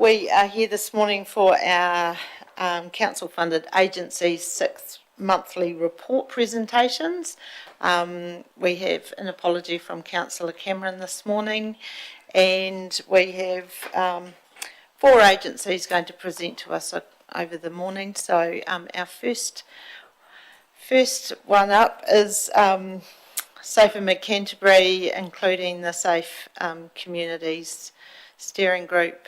We are here this morning for our council-funded agency's 6 monthly report presentations. We have an apology from Councillor Cameron this morning, and we have 4 agencies going to present to us over the morning. So our first one up is Safer Mid-Canterbury, including the Safe Communities Steering Group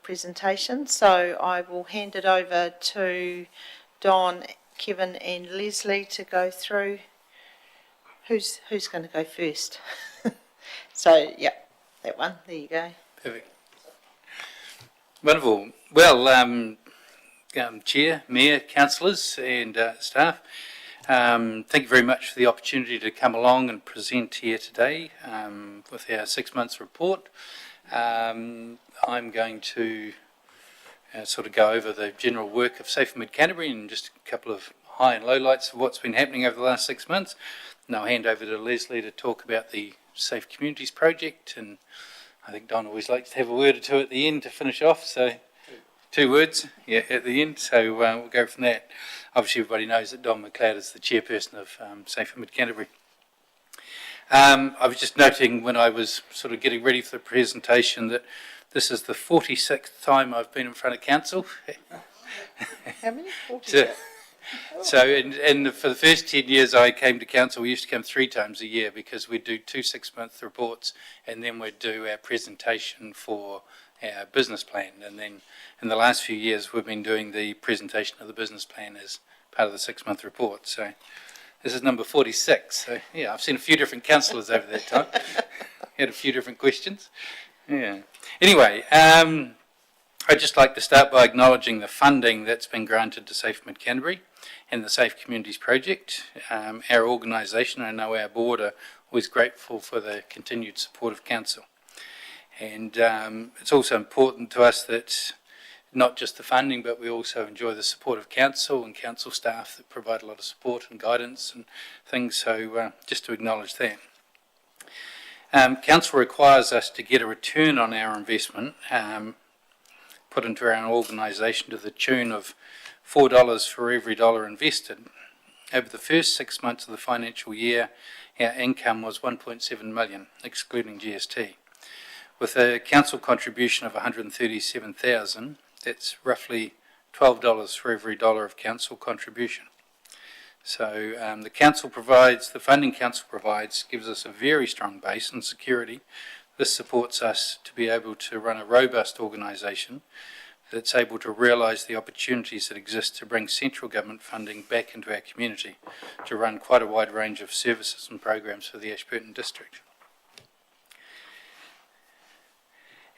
presentation. So I will hand it over to Don, Kevin and Leslie to go through. Who's going to go first? So, yeah, that one. There you go. Perfect. Wonderful. Well, Chair, Mayor, Councillors and staff, thank you very much for the opportunity to come along and present here today with our 6 months report. I'm going to sort of go over the general work of Safer Mid-Canterbury and just a couple of high and low lights of what's been happening over the last 6 months. And I'll hand over to Leslie to talk about the Safe Communities project, and I think Don always likes to have a word or two at the end to finish off, so 2 words at the end, so we'll go from that. Obviously everybody knows that Don McLeod is the chairperson of Safer Mid-Canterbury. I was just noting when I was sort of getting ready for the presentation that this is the 46th time I've been in front of council. How many? 46? So for the first 10 years I came to council, we used to come 3 times a year because we'd do 2 6-month reports and then we'd do our presentation for our business plan. And then in the last few years we've been doing the presentation of the business plan as part of the 6-month report. So this is number 46. So yeah, I've seen a few different councillors over that time. Had a few different questions. Yeah. Anyway, I'd just like to start by acknowledging the funding that's been granted to Safe Mid-Canterbury and the Safe Communities project. Our organisation, I know our board, are always grateful for the continued support of council. And it's also important to us that not just the funding, but we also enjoy the support of council and council staff that provide a lot of support and guidance and things. So just to acknowledge that. Council requires us to get a return on our investment put into our organisation to the tune of $4 for every dollar invested. Over the first 6 months of the financial year, our income was $1.7 million, excluding GST. With a council contribution of $137,000, that's roughly $12 for every dollar of council contribution. So the funding council provides gives us a very strong base and security. This supports us to be able to run a robust organisation that's able to realise the opportunities that exist to bring central government funding back into our community to run quite a wide range of services and programs for the Ashburton district.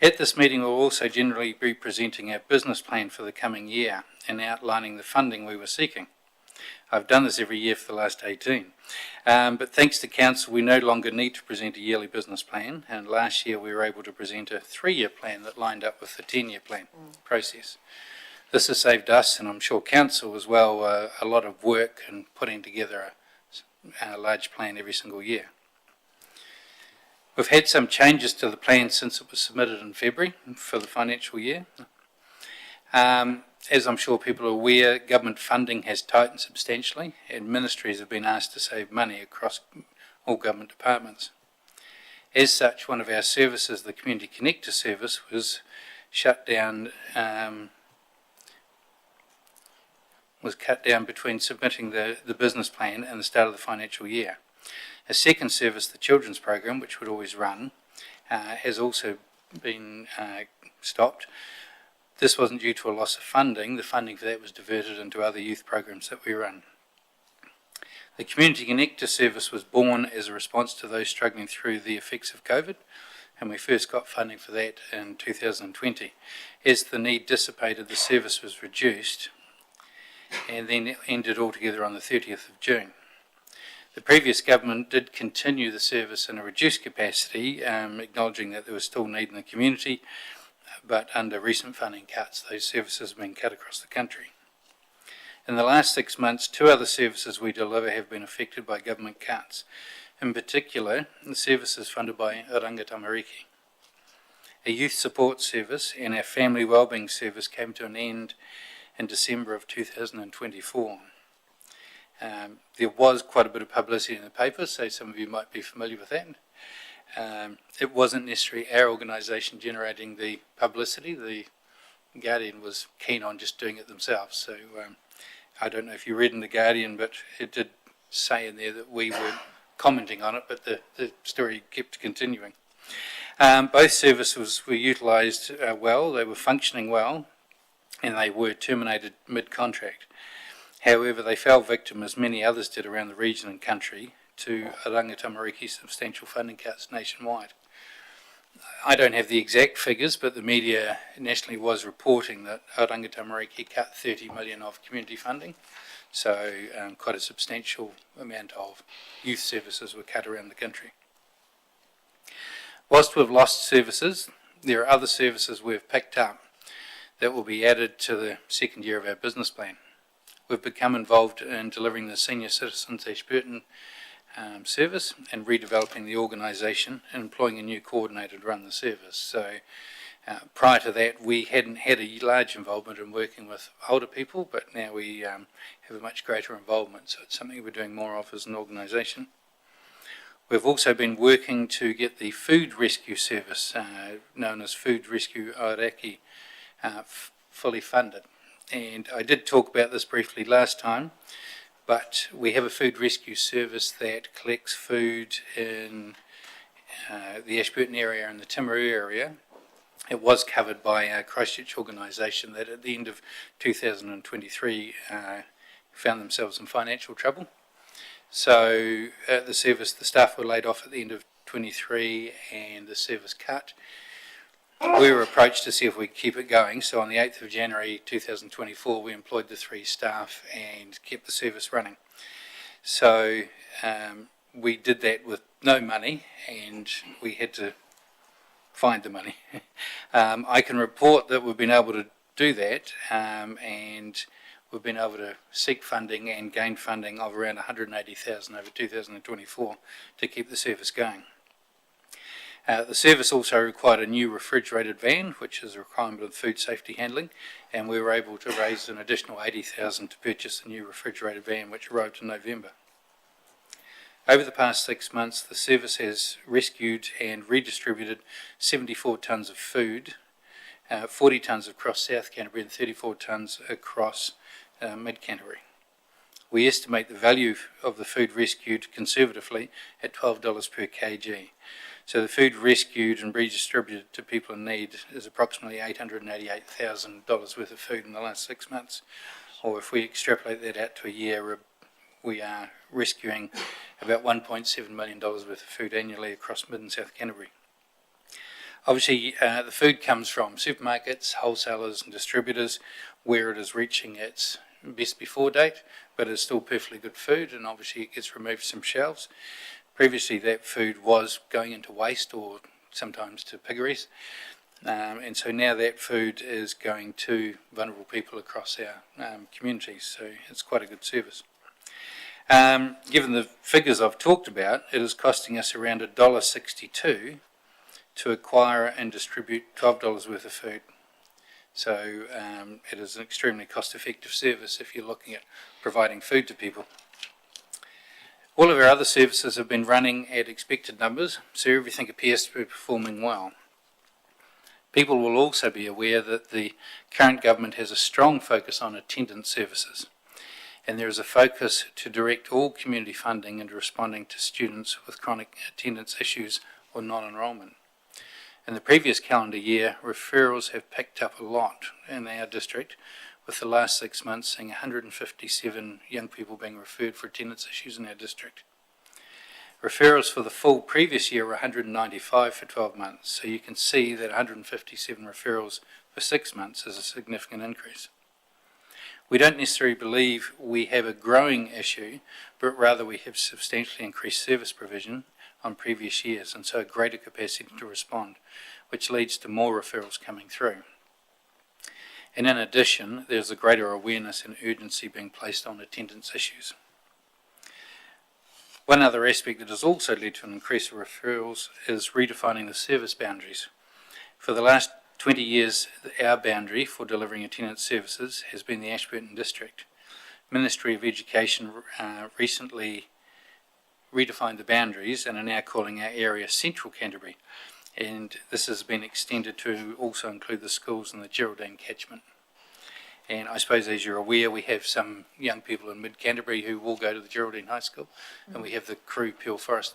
At this meeting we'll also generally be presenting our business plan for the coming year and outlining the funding we were seeking. I've done this every year for the last 18. But thanks to council we no longer need to present a yearly business plan, and last year we were able to present a 3-year plan that lined up with the 10-year plan process. This has saved us, and I'm sure council as well, a lot of work in putting together a large plan every single year. We've had some changes to the plan since it was submitted in February for the financial year. As I'm sure people are aware, government funding has tightened substantially and ministries have been asked to save money across all government departments. As such, one of our services, the Community Connector service, was cut down between submitting the business plan and the start of the financial year. A second service, the children's program, which would always run, has also been stopped. This wasn't due to a loss of funding. The funding for that was diverted into other youth programs that we run. The Community Connector service was born as a response to those struggling through the effects of COVID, and we first got funding for that in 2020. As the need dissipated, the service was reduced and then ended altogether on the 30th of June. The previous government did continue the service in a reduced capacity, acknowledging that there was still need in the community, but under recent funding cuts, those services have been cut across the country. In the last 6 months, 2 other services we deliver have been affected by government cuts. In particular, the services funded by Oranga Tamariki. A youth support service and our family wellbeing service came to an end in December of 2024. There was quite a bit of publicity in the paper, so some of you might be familiar with that. It wasn't necessarily our organisation generating the publicity. The Guardian was keen on just doing it themselves. So I don't know if you read in the Guardian, but it did say in there that we were commenting on it, but the story kept continuing. Both services were utilised well, they were functioning well, and they were terminated mid-contract. However, they fell victim, as many others did around the region and country, to Rangatamariki substantial funding cuts nationwide. I don't have the exact figures, but the media nationally was reporting that Rangatamariki cut 30 million of community funding, so quite a substantial amount of youth services were cut around the country. Whilst we've lost services, there are other services we've picked up that will be added to the second year of our business plan. We've become involved in delivering the Senior Citizens Ashburton service and redeveloping the organisation and employing a new coordinator to run the service. So prior to that, we hadn't had a large involvement in working with older people, but now we have a much greater involvement, so it's something we're doing more of as an organisation. We've also been working to get the food rescue service, known as Food Rescue Aoraki, fully funded. And I did talk about this briefly last time, but we have a food rescue service that collects food in the Ashburton area and the Timaru area. It was covered by a Christchurch organisation that at the end of 2023 found themselves in financial trouble. So at the service, the staff were laid off at the end of 23 and the service cut. We were approached to see if we could keep it going, so on the 8th of January 2024 we employed the 3 staff and kept the service running. So we did that with no money and we had to find the money. I can report that we've been able to do that and we've been able to seek funding and gain funding of around 180,000 over 2024 to keep the service going. The service also required a new refrigerated van, which is a requirement of food safety handling, and we were able to raise an additional 80,000 to purchase a new refrigerated van, which arrived in November. Over the past 6 months, the service has rescued and redistributed 74 tonnes of food, 40 tonnes across South Canterbury and 34 tonnes across mid-Canterbury. We estimate the value of the food rescued conservatively at $12 per kg. So the food rescued and redistributed to people in need is approximately $888,000 worth of food in the last 6 months. Or if we extrapolate that out to a year, we are rescuing about $1.7 million worth of food annually across Mid and South Canterbury. Obviously, the food comes from supermarkets, wholesalers and distributors where it is reaching its best before date, but it's still perfectly good food, and obviously it gets removed from shelves. Previously that food was going into waste or sometimes to piggeries, and so now that food is going to vulnerable people across our communities, so it's quite a good service. Given the figures I've talked about, it is costing us around $1.62 to acquire and distribute $12 worth of food. So it is an extremely cost-effective service if you're looking at providing food to people. All of our other services have been running at expected numbers, so everything appears to be performing well. People will also be aware that the current government has a strong focus on attendance services, and there is a focus to direct all community funding into responding to students with chronic attendance issues or non-enrolment. In the previous calendar year, referrals have picked up a lot in our district, with the last 6 months seeing 157 young people being referred for attendance issues in our district. Referrals for the full previous year were 195 for 12 months, so you can see that 157 referrals for 6 months is a significant increase. We don't necessarily believe we have a growing issue, but rather we have substantially increased service provision on previous years, and so a greater capacity to respond, which leads to more referrals coming through. And in addition, there's a greater awareness and urgency being placed on attendance issues. One other aspect that has also led to an increase of referrals is redefining the service boundaries. For the last 20 years, our boundary for delivering attendance services has been the Ashburton district. Ministry of Education recently redefined the boundaries and are now calling our area Central Canterbury, and this has been extended to also include the schools in the Geraldine catchment. And I suppose, as you're aware, we have some young people in mid-Canterbury who will go to the Geraldine High School, and we have the Crew Peel Forest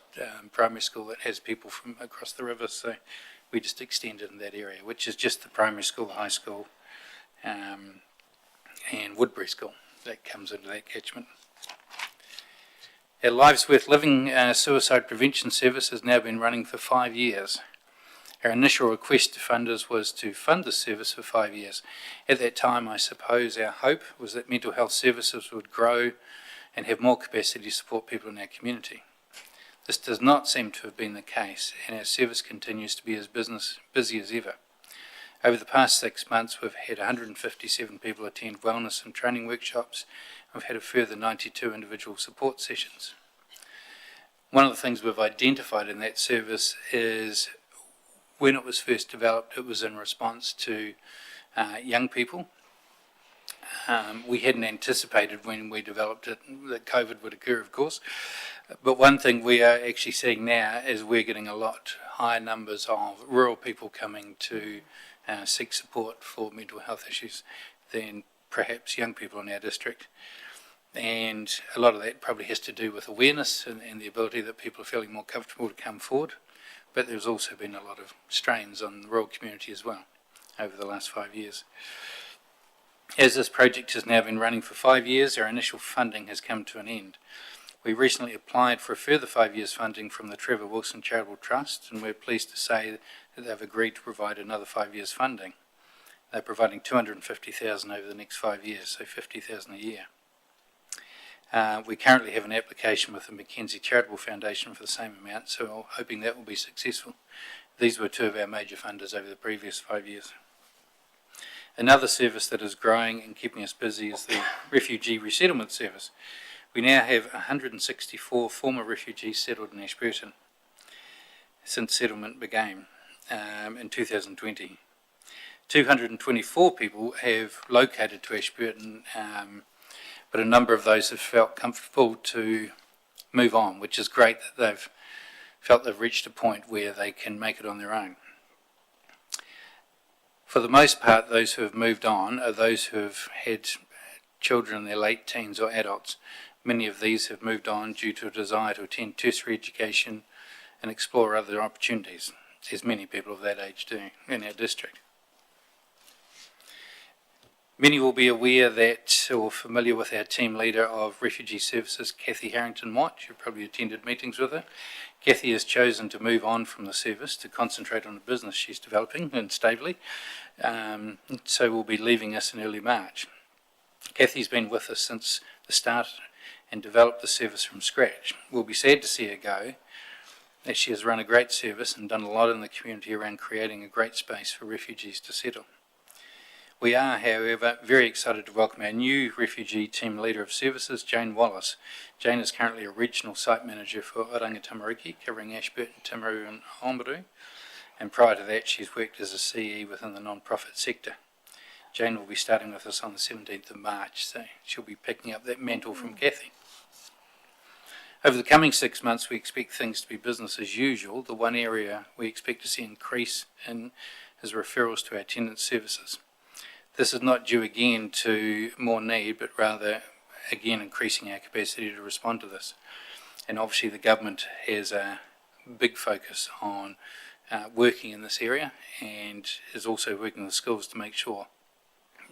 Primary School that has people from across the river, so we just extended in that area, which is just the primary school, the high school, and Woodbury School that comes into that catchment. Our Lives Worth Living suicide prevention service has now been running for 5 years. Our initial request to funders was to fund the service for 5 years. At that time, I suppose our hope was that mental health services would grow and have more capacity to support people in our community. This does not seem to have been the case, and our service continues to be as busy as ever. Over the past 6 months, we've had 157 people attend wellness and training workshops. We've had a further 92 individual support sessions. One of the things we've identified in that service is when it was first developed, it was in response to young people. We hadn't anticipated when we developed it that COVID would occur, of course. But one thing we are actually seeing now is we're getting a lot higher numbers of rural people coming to seek support for mental health issues than perhaps young people in our district. And a lot of that probably has to do with awareness and the ability that people are feeling more comfortable to come forward. But there's also been a lot of strains on the rural community as well over the last 5 years. As this project has now been running for 5 years, our initial funding has come to an end. We recently applied for a further 5 years funding from the Trevor Wilson Charitable Trust, and we're pleased to say that they've agreed to provide another 5 years funding. They're providing $250,000 over the next 5 years, so $50,000 a year. We currently have an application with the Mackenzie Charitable Foundation for the same amount, so I'm hoping that will be successful. These were two of our major funders over the previous 5 years. Another service that is growing and keeping us busy is the Refugee Resettlement Service. We now have 164 former refugees settled in Ashburton since settlement began in 2020. 224 people have located to Ashburton, but a number of those have felt comfortable to move on, which is great that they've felt they've reached a point where they can make it on their own. For the most part, those who have moved on are those who have had children in their late teens or adults. Many of these have moved on due to a desire to attend tertiary education and explore other opportunities, as many people of that age do in our district. Many will be aware that, or familiar with our team leader of Refugee Services, Kathy Harrington-Watt. You've probably attended meetings with her. Kathy has chosen to move on from the service to concentrate on the business she's developing and stably, so will be leaving us in early March. Kathy's been with us since the start and developed the service from scratch. We'll be sad to see her go, as she has run a great service and done a lot in the community around creating a great space for refugees to settle. We are, however, very excited to welcome our new refugee team leader of services, Jane Wallace. Jane is currently a regional site manager for Oranga Tamariki, covering Ashburton, Timaru and Oamaru, and prior to that she's worked as a CE within the non-profit sector. Jane will be starting with us on the 17th of March, so she'll be picking up that mantle from Kathy. Over the coming 6 months, we expect things to be business as usual. The one area we expect to see increase in is referrals to our attendance services. This is not due again to more need, but rather again increasing our capacity to respond to this. And obviously the government has a big focus on working in this area and is also working with schools to make sure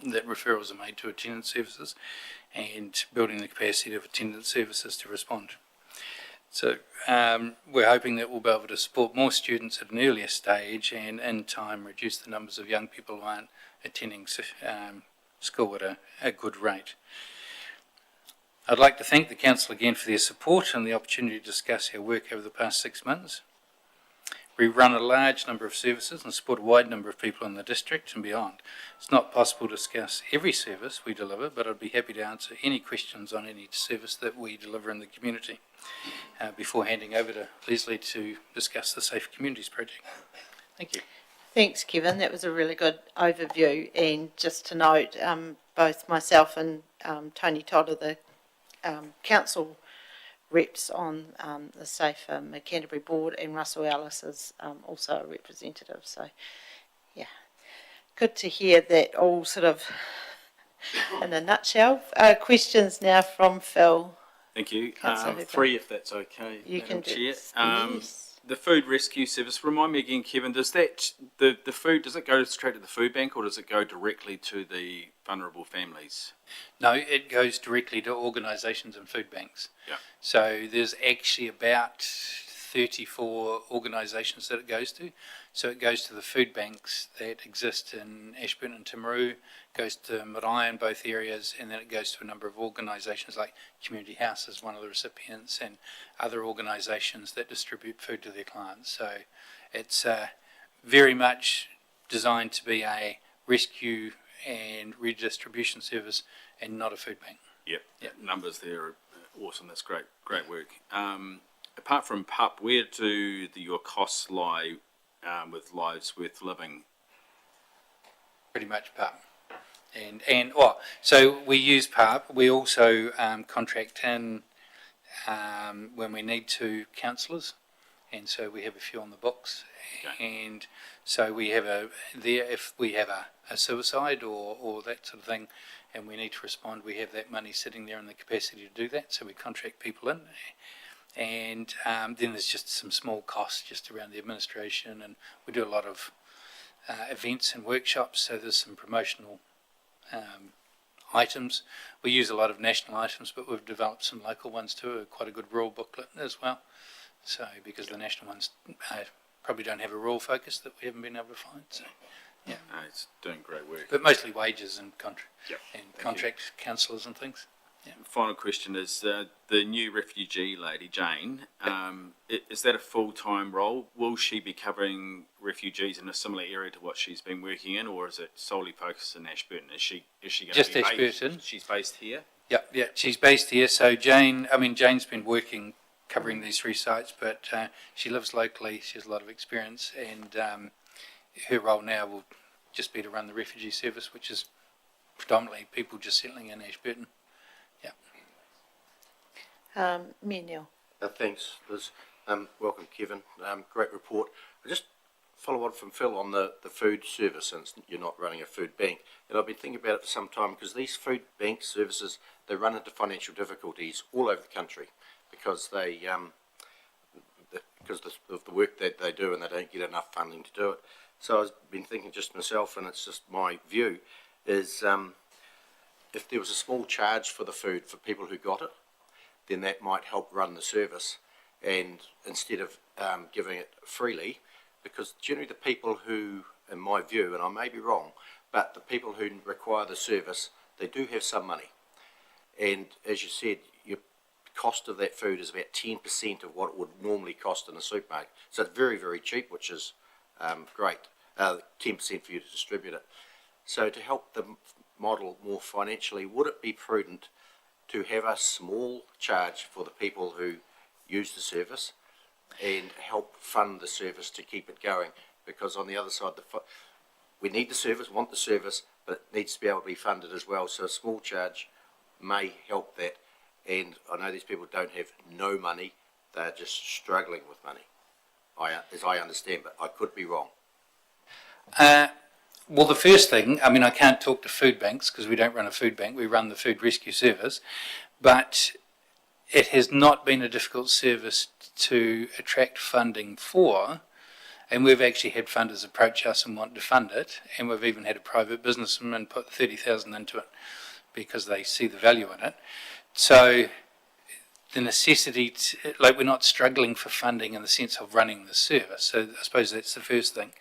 that referrals are made to attendance services and building the capacity of attendance services to respond. So we're hoping that we'll be able to support more students at an earlier stage and in time reduce the numbers of young people who aren't attending school at a good rate. I'd like to thank the Council again for their support and the opportunity to discuss our work over the past 6 months. We run a large number of services and support a wide number of people in the district and beyond. It's not possible to discuss every service we deliver, but I'd be happy to answer any questions on any service that we deliver in the community before handing over to Leslie to discuss the Safe Communities project. Thank you. Thanks, Kevin. That was a really good overview. And just to note, both myself and Tony Todd are the council reps on the Safe Canterbury board, and Russell Ellis is also a representative. So, yeah, good to hear that all sort of in a nutshell. Questions now from Phil. Thank you. Councillor Hooper. 3, if that's okay. You Madam can do Chair. it. Yes. The food rescue service. Remind me again, Kevin. Does that the food, does it go straight to the food bank, or does it go directly to the vulnerable families? No, it goes directly to organisations and food banks. Yeah. So there's actually about 34 organisations that it goes to. So it goes to the food banks that exist in Ashburton and Timaru, goes to Marae in both areas, and then it goes to a number of organisations like Community House is one of the recipients, and other organisations that distribute food to their clients. So it's very much designed to be a rescue and redistribution service and not a food bank. Yep. Numbers there are awesome. That's great work. Apart from PUP, where do your costs lie with Lives Worth Living? Pretty much PUP. So we use PUP. We also contract in when we need to counsellors, and so we have a few on the books. Okay. And so we have if we have a suicide or that sort of thing, and we need to respond, we have that money sitting there and the capacity to do that. So we contract people in, and then there's just some small costs just around the administration, and we do a lot of events and workshops. So there's some promotional items. We use a lot of national items, but we've developed some local ones too, quite a good rural booklet as well. So because the national ones probably don't have a rural focus that we haven't been able to find. So yeah, It's doing great work. but mostly wages and Thank contract counsellors and things. Yeah. Final question is the new refugee lady, Jane, is that a full-time role? Will she be covering refugees in a similar area to what she's been working in, or is it solely focused in Ashburton? Is she going Just to be Ashburton. She's based here? Yeah, she's based here. So Jane's been working covering these 3 sites, but she lives locally. She has a lot of experience, and her role now will just be to run the refugee service, which is predominantly people just settling in Ashburton. Neil. Thanks, Liz. Welcome, Kevin. Great report. I just follow on from Phil on the food service, since you're not running a food bank. And I've been thinking about it for some time, because these food bank services, they run into financial difficulties all over the country because because of the work that they do, and they don't get enough funding to do it. So I've been thinking just myself, and it's just my view, is if there was a small charge for the food for people who got it, then that might help run the service, and instead of giving it freely, because generally the people who, in my view, and I may be wrong, but the people who require the service, they do have some money. And as you said, your cost of that food is about 10% of what it would normally cost in a supermarket. So it's very, very cheap, which is great, 10% for you to distribute it. So to help the model more financially, would it be prudent to have a small charge for the people who use the service and help fund the service to keep it going? Because on the other side, we need the service, want the service, but it needs to be able to be funded as well. So a small charge may help that. And I know these people don't have no money, they're just struggling with money, as I understand, but I could be wrong. Well, the first thing, I can't talk to food banks because we don't run a food bank, we run the food rescue service, but it has not been a difficult service to attract funding for, and we've actually had funders approach us and want to fund it, and we've even had a private businessman put 30,000 into it because they see the value in it. So the necessity, we're not struggling for funding in the sense of running the service, so I suppose that's the first thing.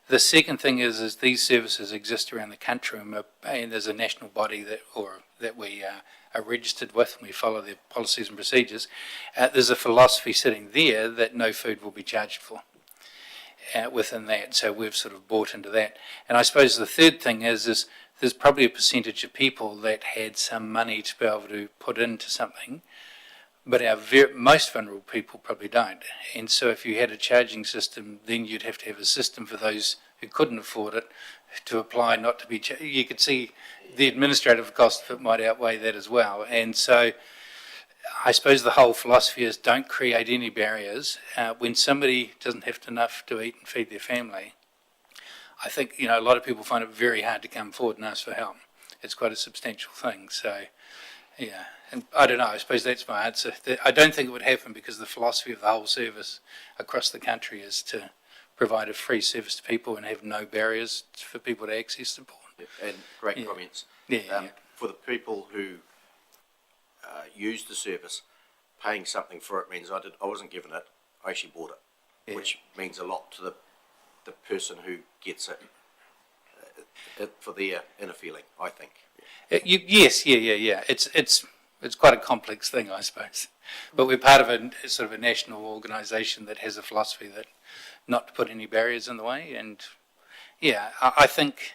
The second thing is these services exist around the country, and there's a national body that we are registered with, and we follow their policies and procedures. There's a philosophy sitting there that no food will be charged for within that, so we've sort of bought into that. And I suppose the third thing is there's probably a percentage of people that had some money to be able to put into something, but our most vulnerable people probably don't. And so if you had a charging system, then you'd have to have a system for those who couldn't afford it to apply not to be, you could see the administrative cost of it might outweigh that as well. And so I suppose the whole philosophy is don't create any barriers. When somebody doesn't have enough to eat and feed their family, I think, a lot of people find it very hard to come forward and ask for help. It's quite a substantial thing. So, yeah, and I don't know, I suppose that's my answer. I don't think it would happen because the philosophy of the whole service across the country is to provide a free service to people and have no barriers for people to access support. And great comments. For the people who use the service, paying something for it means I wasn't given it, I actually bought it, which means a lot to the person who gets it, for their inner feeling, I think. Yes. It's quite a complex thing, I suppose. But we're part of a sort of a national organisation that has a philosophy that not to put any barriers in the way. And I think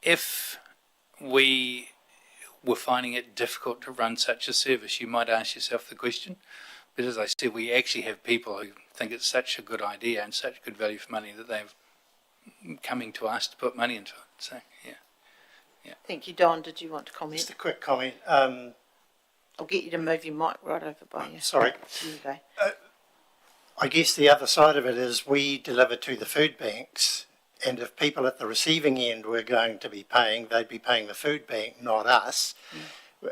if we were finding it difficult to run such a service, you might ask yourself the question. But as I said, we actually have people who think it's such a good idea and such good value for money that they've coming to us to put money into it. So, yeah. Thank you. Don, did you want to comment? Just a quick comment. I'll get you to move your mic right over by you. Sorry. There you go. I guess the other side of it is we deliver to the food banks, and if people at the receiving end were going to be paying, they'd be paying the food bank, not us.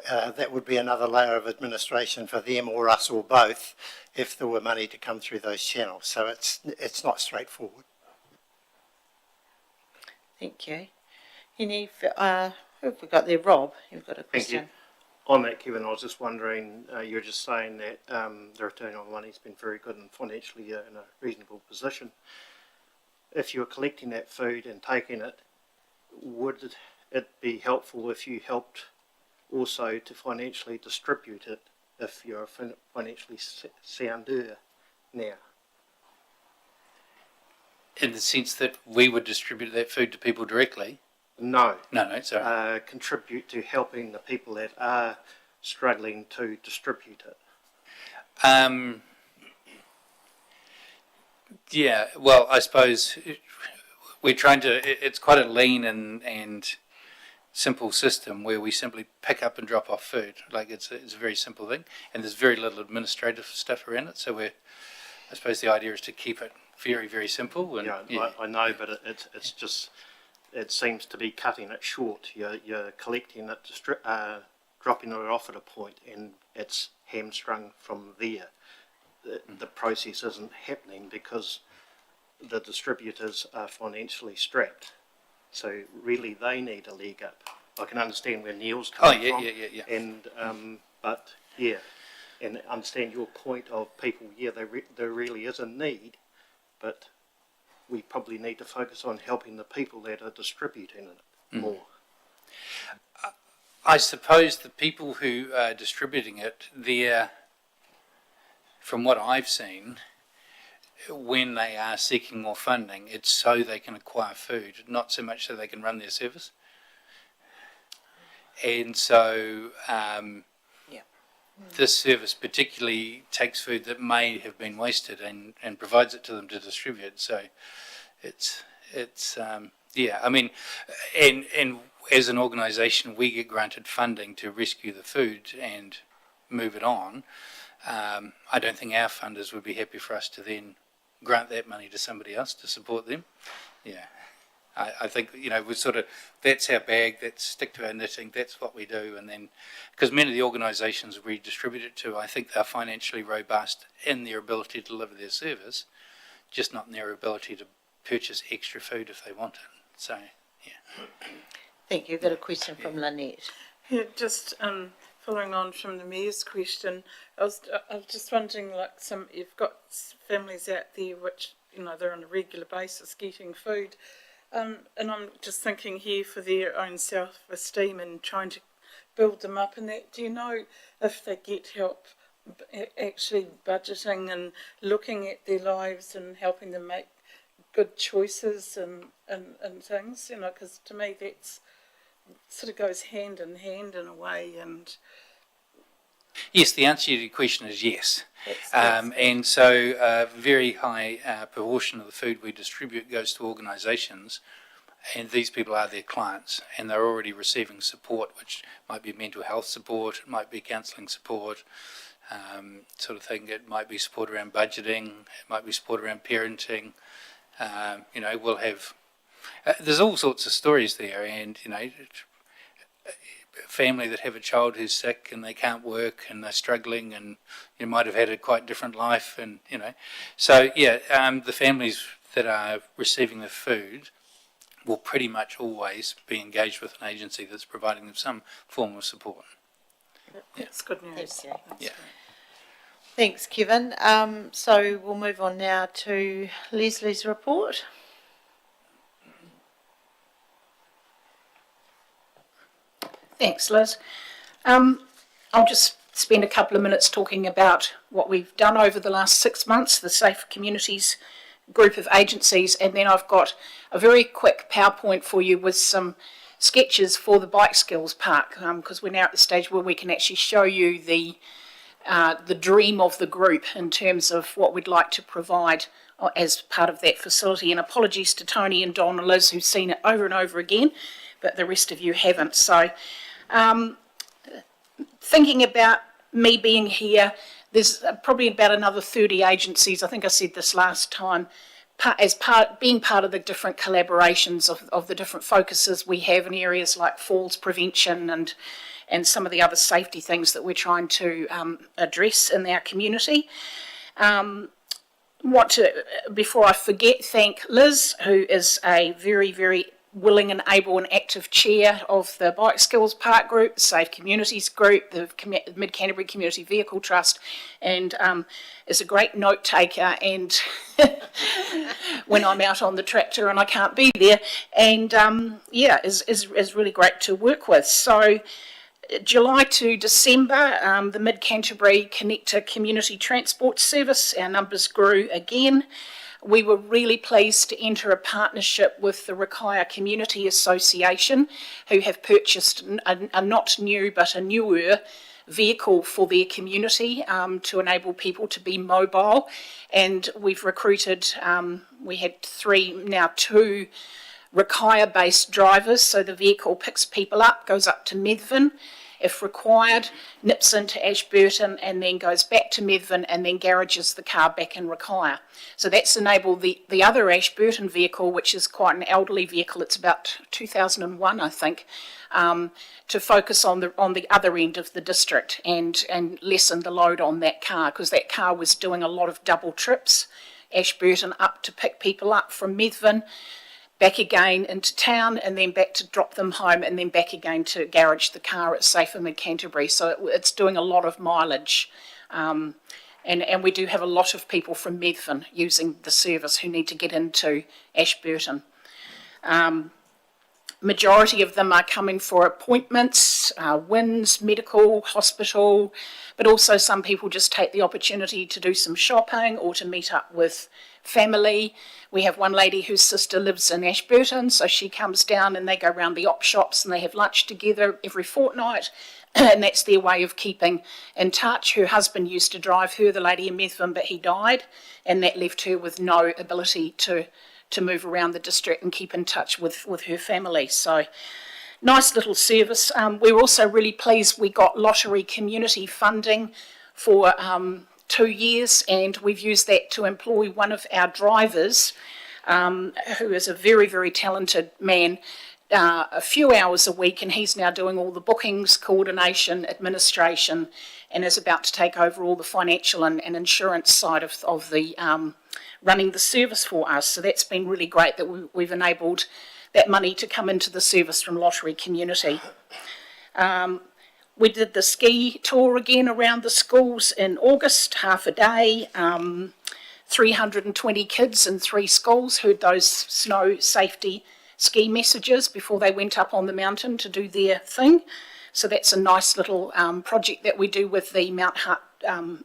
That would be another layer of administration for them or us or both if there were money to come through those channels. So it's not straightforward. Thank you. Who have we got there? Rob, you've got a question. Thank you. On that, Kevin, I was just wondering, you were just saying that the return on money's been very good and financially in a reasonable position. If you were collecting that food and taking it, would it be helpful if you helped also to financially distribute it if you're financially sounder now? In the sense that we would distribute that food to people directly? No. No, sorry. Contribute to helping the people that are struggling to distribute it. Well, I suppose we're trying to, it's quite a lean and simple system where we simply pick up and drop off food. Like it's a very simple thing, and there's very little administrative stuff around it. So I suppose the idea is to keep it very, very simple. And, I know, but it's just, it seems to be cutting it short. You're collecting it, dropping it off at a point, and it's hamstrung from there. The process isn't happening because the distributors are financially strapped. So really, they need a leg up. I can understand where Neil's coming from. Yeah. And and understand your point of people. There really is a need, but we probably need to focus on helping the people that are distributing it more. I suppose the people who are distributing it, from what I've seen, when they are seeking more funding, it's so they can acquire food, not so much so they can run their service. And so this service particularly takes food that may have been wasted and provides it to them to distribute. So it's I mean, and as an organisation, we get granted funding to rescue the food and move it on. I don't think our funders would be happy for us to then grant that money to somebody else to support them. Yeah. I think, we sort of, that's our bag, that's stick to our knitting, that's what we do. And then, because many of the organisations we distribute it to, I think they're financially robust in their ability to deliver their service, just not in their ability to purchase extra food if they want it. So, yeah. Thank you. Got a question from Lynette. Yeah, just following on from the Mayor's question, I was just wondering, you've got families out there which, they're on a regular basis getting food, and I'm just thinking here for their own self-esteem and trying to build them up in that. Do you know if they get help actually budgeting and looking at their lives and helping them make good choices and things, because to me that's sort of goes hand in hand in a way. And yes, the answer to your question is yes. And so a very high proportion of the food we distribute goes to organisations, and these people are their clients, and they're already receiving support, which might be mental health support, it might be counselling support, sort of thing. It might be support around budgeting, it might be support around parenting. We'll have, there's all sorts of stories there, and, a family that have a child who's sick and they can't work and they're struggling, and you might have had a quite different life, and, So, the families that are receiving the food will pretty much always be engaged with an agency that's providing them some form of support. That's good news. Thank you. That's Yeah. great. Thanks, Kevin. So we'll move on now to Leslie's report. Thanks, Liz. I'll just spend a couple of minutes talking about what we've done over the last 6 months, the Safe Communities group of agencies, and then I've got a very quick PowerPoint for you with some sketches for the Bike Skills Park, because we're now at the stage where we can actually show you the dream of the group in terms of what we'd like to provide as part of that facility. And apologies to Tony and Don and Liz, who've seen it over and over again, but the rest of you haven't. So thinking about me being here, there's probably about another 30 agencies, I think I said this last time, being part of the different collaborations of the different focuses we have in areas like falls prevention and some of the other safety things that we're trying to address in our community. Before I forget, thank Liz, who is a very, very willing and able and active chair of the Bike Skills Park Group, the Safe Communities Group, the Mid-Canterbury Community Vehicle Trust, and is a great note taker, and when I'm out on the tractor and I can't be there, and is really great to work with. So July to December, the Mid-Canterbury Connector Community Transport Service, our numbers grew again. We were really pleased to enter a partnership with the Rakaia Community Association, who have purchased a not new but a newer vehicle for their community to enable people to be mobile. And we've recruited, we had two Rakaia-based drivers, so the vehicle picks people up, goes up to Methven, if required, nips into Ashburton and then goes back to Methven and then garages the car back in Rakaia. So that's enabled the other Ashburton vehicle, which is quite an elderly vehicle, it's about 2001 I think, to focus on the other end of the district and lessen the load on that car, because that car was doing a lot of double trips, Ashburton up to pick people up from Methven, back again into town, and then back to drop them home, and then back again to garage the car at Safer Mid-Canterbury. So it's doing a lot of mileage. And we do have a lot of people from Methven using the service who need to get into Ashburton. Majority of them are coming for appointments, WINS, medical, hospital, but also some people just take the opportunity to do some shopping or to meet up with family. We have one lady whose sister lives in Ashburton, so she comes down and they go around the op shops and they have lunch together every fortnight, and that's their way of keeping in touch. Her husband used to drive her, the lady in Methven, but he died, and that left her with no ability to move around the district and keep in touch with her family. So nice little service. We're also really pleased we got lottery community funding for 2 years, and we've used that to employ one of our drivers, who is a very, very talented man, a few hours a week, and he's now doing all the bookings, coordination, administration, and is about to take over all the financial and insurance side of the running the service for us. So that's been really great that we've enabled that money to come into the service from lottery community. We did the ski tour again around the schools in August, half a day. 320 kids in 3 schools heard those snow safety ski messages before they went up on the mountain to do their thing. So that's a nice little project that we do with the Mount Hutt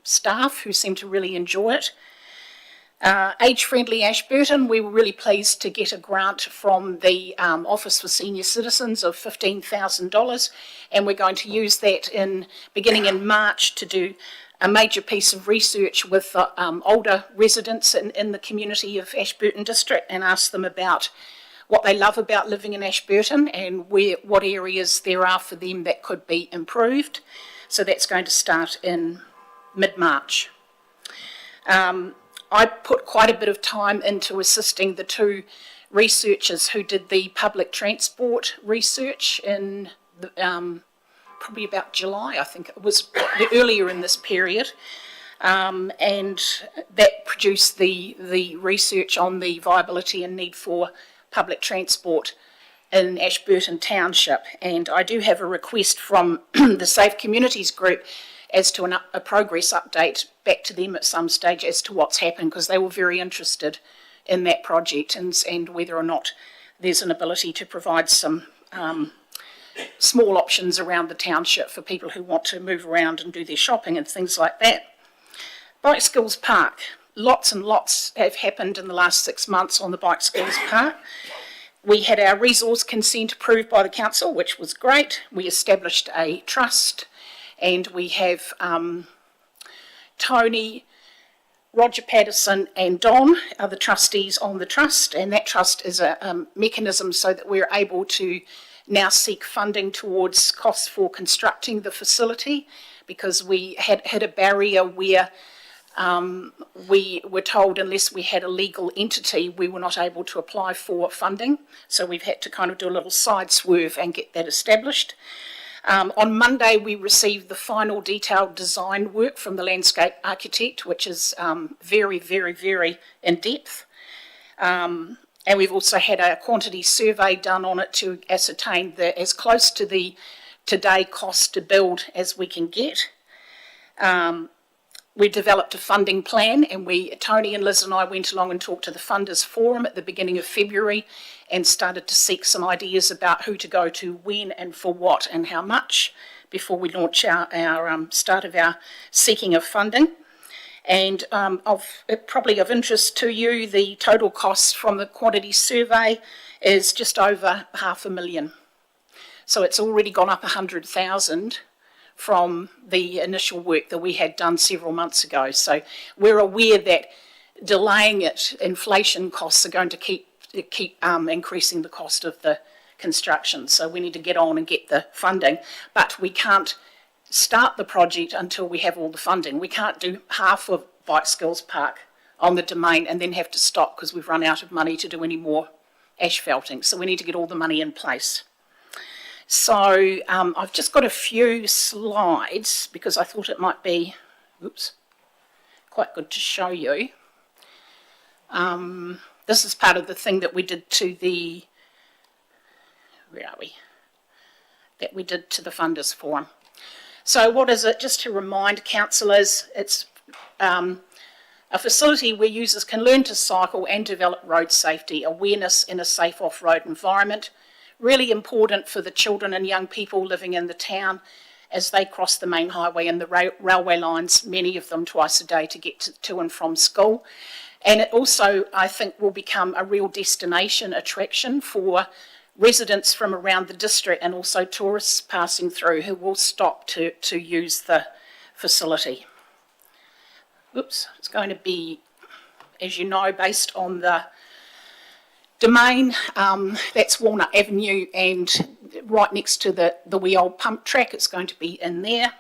staff, who seem to really enjoy it. Age Friendly Ashburton, we were really pleased to get a grant from the Office for Senior Citizens of $15,000, and we're going to use that beginning in March to do a major piece of research with older residents in the community of Ashburton district and asked them about what they love about living in Ashburton and what areas there are for them that could be improved. So that's going to start in mid-March. I put quite a bit of time into assisting the two researchers who did the public transport research in probably about July, I think it was earlier in this period, and that produced the research on the viability and need for public transport in Ashburton Township. And I do have a request from the Safe Communities group as to a progress update back to them at some stage as to what's happened, because they were very interested in that project and whether or not there's an ability to provide some small options around the township for people who want to move around and do their shopping and things like that. Bike Skills Park. Lots and lots have happened in the last 6 months on the Bike Skills Park. We had our resource consent approved by the council, which was great. We established a trust, and we have Tony, Roger Patterson and Don are the trustees on the trust, and that trust is a mechanism so that we're able to now seek funding towards costs for constructing the facility, because we had hit a barrier where we were told unless we had a legal entity we were not able to apply for funding. So we've had to kind of do a little side swerve and get that established. On Monday we received the final detailed design work from the landscape architect, which is very, very, very in depth. And we've also had a quantity survey done on it to ascertain as close to the today cost to build as we can get. We developed a funding plan, and Tony and Liz and I went along and talked to the funders forum at the beginning of February and started to seek some ideas about who to go to, when and for what and how much before we launch our start of our seeking of funding. And probably of interest to you, the total cost from the quantity survey is just over $500,000. So it's already gone up 100,000 from the initial work that we had done several months ago. So we're aware that delaying it, inflation costs are going to keep increasing the cost of the construction. So we need to get on and get the funding, but we can't start the project until we have all the funding. We can't do half of Bike Skills Park on the domain and then have to stop because we've run out of money to do any more asphalting. So we need to get all the money in place. So I've just got a few slides because I thought it might be, quite good to show you. This is part of the thing that we did to the, that we did to the funders forum. So what is it? Just to remind councillors, it's a facility where users can learn to cycle and develop road safety awareness in a safe off-road environment. Really important for the children and young people living in the town as they cross the main highway and the railway lines, many of them twice a day to get to and from school. And it also, I think, will become a real destination attraction for residents from around the district and also tourists passing through who will stop to use the facility. It's going to be, as you know, based on the domain, that's Walnut Avenue, and right next to the wee old pump track, it's going to be in there.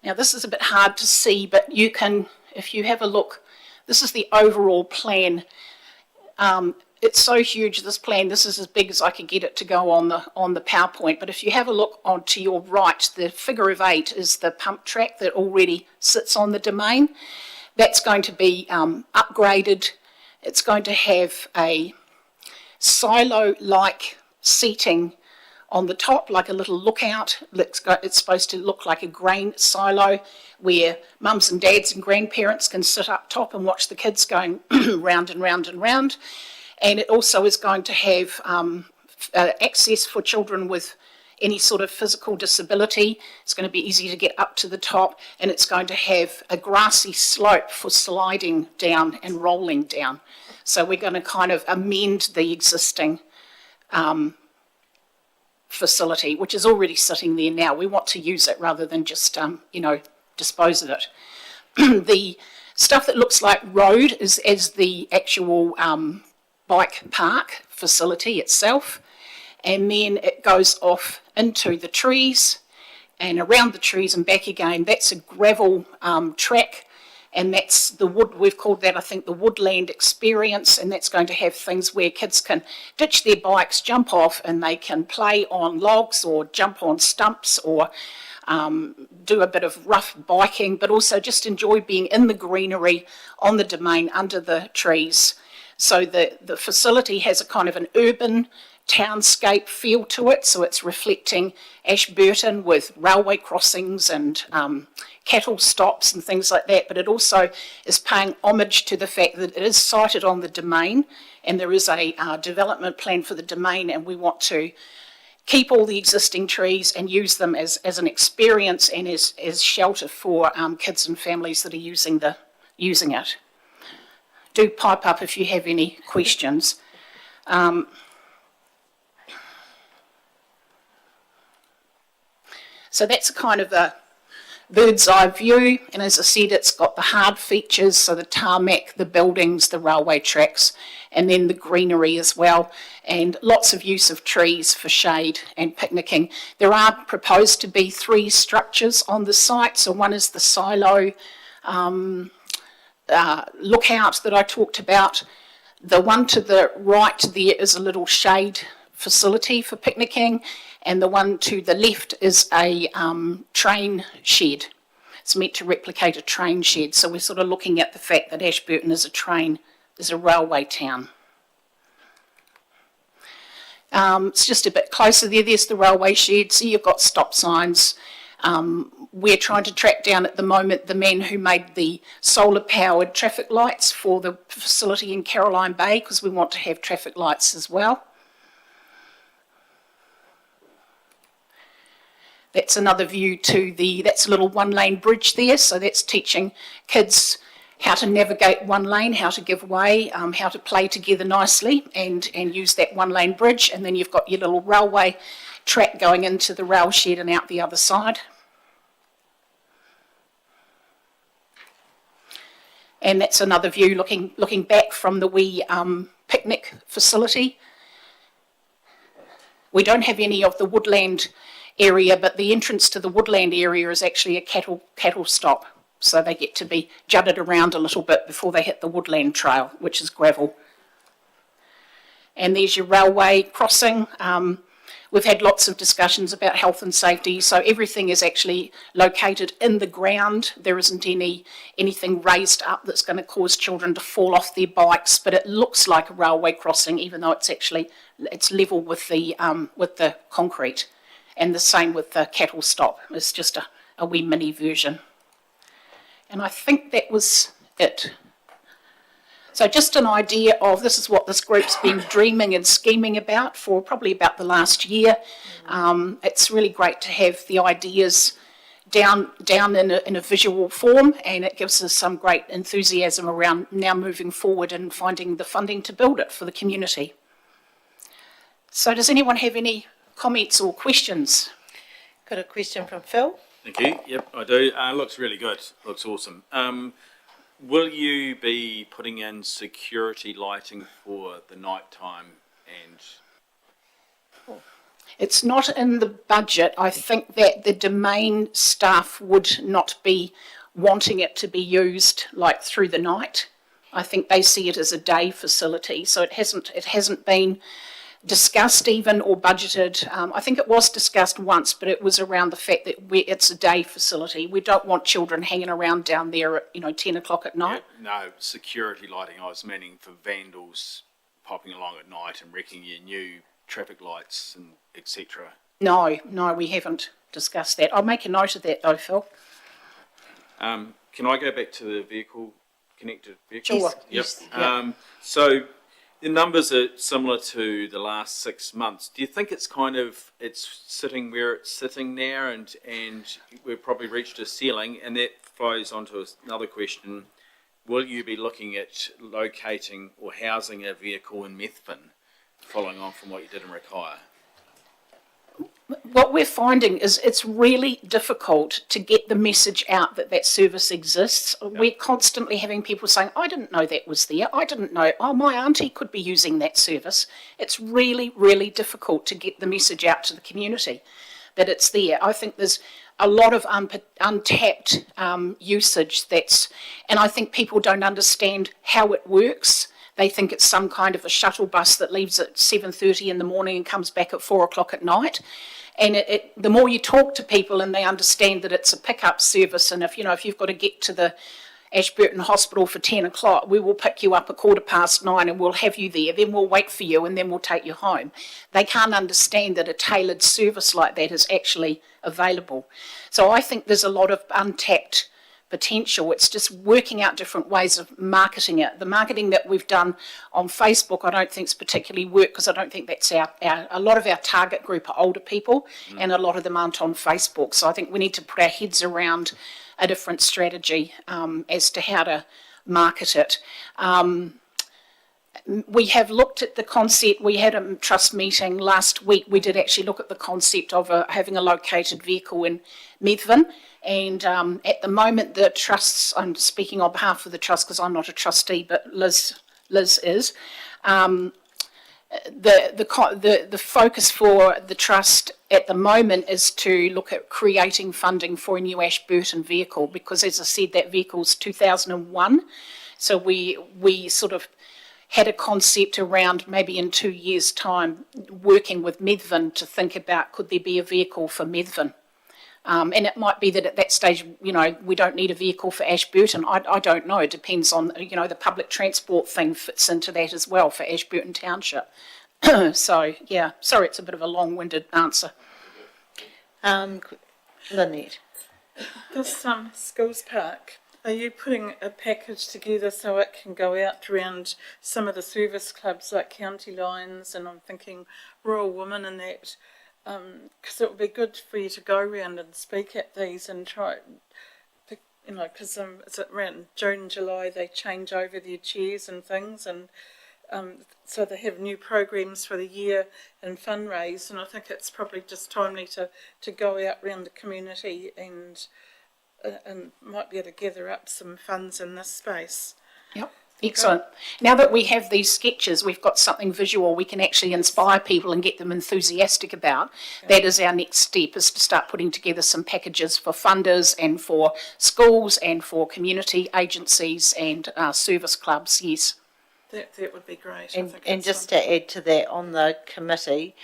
Now this is a bit hard to see, but you can, if you have a look, this is the overall plan. It's so huge, this plan, this is as big as I could get it to go on the PowerPoint, but if you have a look on to your right, the figure of 8 is the pump track that already sits on the domain. That's going to be upgraded. It's going to have a silo-like seating on the top, like a little lookout. It's supposed to look like a grain silo where mums and dads and grandparents can sit up top and watch the kids going round and round and round. And it also is going to have access for children with any sort of physical disability. It's going to be easy to get up to the top, and it's going to have a grassy slope for sliding down and rolling down. So we're going to kind of amend the existing facility, which is already sitting there now. We want to use it rather than just, dispose of it. The stuff that looks like road is the actual bike park facility itself, and then it goes off into the trees and around the trees and back again. That's a gravel track, and that's the wood, we've called that, I think, the woodland experience, and that's going to have things where kids can ditch their bikes, jump off, and they can play on logs or jump on stumps or do a bit of rough biking, but also just enjoy being in the greenery on the domain under the trees. So the facility has a kind of an urban townscape feel to it, so it's reflecting Ashburton with railway crossings and cattle stops and things like that, but it also is paying homage to the fact that it is sited on the domain, and there is a development plan for the domain, and we want to keep all the existing trees and use them as an experience and as shelter for kids and families that are using it. Do pipe up if you have any questions. So that's kind of a bird's eye view, and as I said, it's got the hard features, so the tarmac, the buildings, the railway tracks, and then the greenery as well, and lots of use of trees for shade and picnicking. There are proposed to be 3 structures on the site, so one is the silo lookout that I talked about. The one to the right there is a little shade facility for picnicking, and the one to the left is a train shed. It's meant to replicate a train shed, so we're sort of looking at the fact that Ashburton is a railway town. It's just a bit closer there. There's the railway shed, so you've got stop signs. We're trying to track down at the moment the man who made the solar-powered traffic lights for the facility in Caroline Bay, because we want to have traffic lights as well. That's another view to that's a little one-lane bridge there, so that's teaching kids how to navigate one lane, how to give way, how to play together nicely and use that one-lane bridge. And then you've got your little railway track going into the rail shed and out the other side. And that's another view looking back from the wee picnic facility. We don't have any of the woodland area, but the entrance to the woodland area is actually a cattle stop, so they get to be jutted around a little bit before they hit the woodland trail, which is gravel. And there's your railway crossing. We've had lots of discussions about health and safety, so everything is actually located in the ground. There isn't anything raised up that's going to cause children to fall off their bikes, but it looks like a railway crossing, even though it's level with the concrete. And the same with the cattle stop. It's just a wee mini version. And I think that was it. So just an idea of this is what this group's been dreaming and scheming about for probably about the last year. It's really great to have the ideas down in a visual form, and it gives us some great enthusiasm around now moving forward and finding the funding to build it for the community. So does anyone have any comments or questions? Got a question from Phil. Thank you. Yep, I do. Looks really good. Looks awesome. Will you be putting in security lighting for the night time and? It's not in the budget. I think that the domain staff would not be wanting it to be used like through the night. I think they see it as a day facility, so it hasn't been discussed even or budgeted. I think it was discussed once, but it was around the fact that it's a day facility. We don't want children hanging around down there at 10 o'clock at night. No, security lighting. I was meaning for vandals popping along at night and wrecking your new traffic lights and etc. No, we haven't discussed that. I'll make a note of that though, Phil. Can I go back to the connected vehicles? Sure. Yep. Yes. Yeah. So the numbers are similar to the last 6 months. Do you think it's sitting where it's sitting now, and we've probably reached a ceiling? And that flows onto another question: will you be looking at locating or housing a vehicle in Methven, following on from what you did in Rakaya? What we're finding is it's really difficult to get the message out that that service exists. We're constantly having people saying, I didn't know that was there. I didn't know, oh, my auntie could be using that service. It's really, really difficult to get the message out to the community that it's there. I think there's a lot of untapped usage and I think people don't understand how it works. They think it's some kind of a shuttle bus that leaves at 7:30 in the morning and comes back at 4 o'clock at night. And the more you talk to people and they understand that it's a pickup service, and if you've got to get to the Ashburton Hospital for 10 o'clock, we will pick you up at 9:15 and we'll have you there, then we'll wait for you and then we'll take you home. They can't understand that a tailored service like that is actually available. So I think there's a lot of untapped potential. It's just working out different ways of marketing it. The marketing that we've done on Facebook I don't think is particularly worked, because I don't think that's a lot of our target group are older people and a lot of them aren't on Facebook. So I think we need to put our heads around a different strategy as to how to market it. We have looked at the concept. We had a trust meeting last week. We did actually look at the concept of having a located vehicle in Methven. And at the moment, the trusts, I'm speaking on behalf of the trust because I'm not a trustee, but Liz is. The focus for the trust at the moment is to look at creating funding for a new Ashburton vehicle, because, as I said, that vehicle's 2001. So we sort of had a concept around maybe in 2 years' time working with Methven to think about, could there be a vehicle for Methven? And it might be that at that stage, we don't need a vehicle for Ashburton. I don't know. It depends on, the public transport thing fits into that as well for Ashburton Township. So, yeah, sorry, it's a bit of a long-winded answer. Lynette. This schools park, are you putting a package together so it can go out around some of the service clubs like County Lions, and I'm thinking Royal Women and that? Because it would be good for you to go around and speak at these and try, because is it around June, July, they change over their chairs and things, and so they have new programs for the year and fundraise, and I think it's probably just timely to go out around the community and might be able to gather up some funds in this space. Yep. Excellent. Now that we have these sketches, we've got something visual we can actually inspire people and get them enthusiastic about. Okay. That is our next step, is to start putting together some packages for funders and for schools and for community agencies and service clubs, yes. That would be great. And just to add to that, on the committee,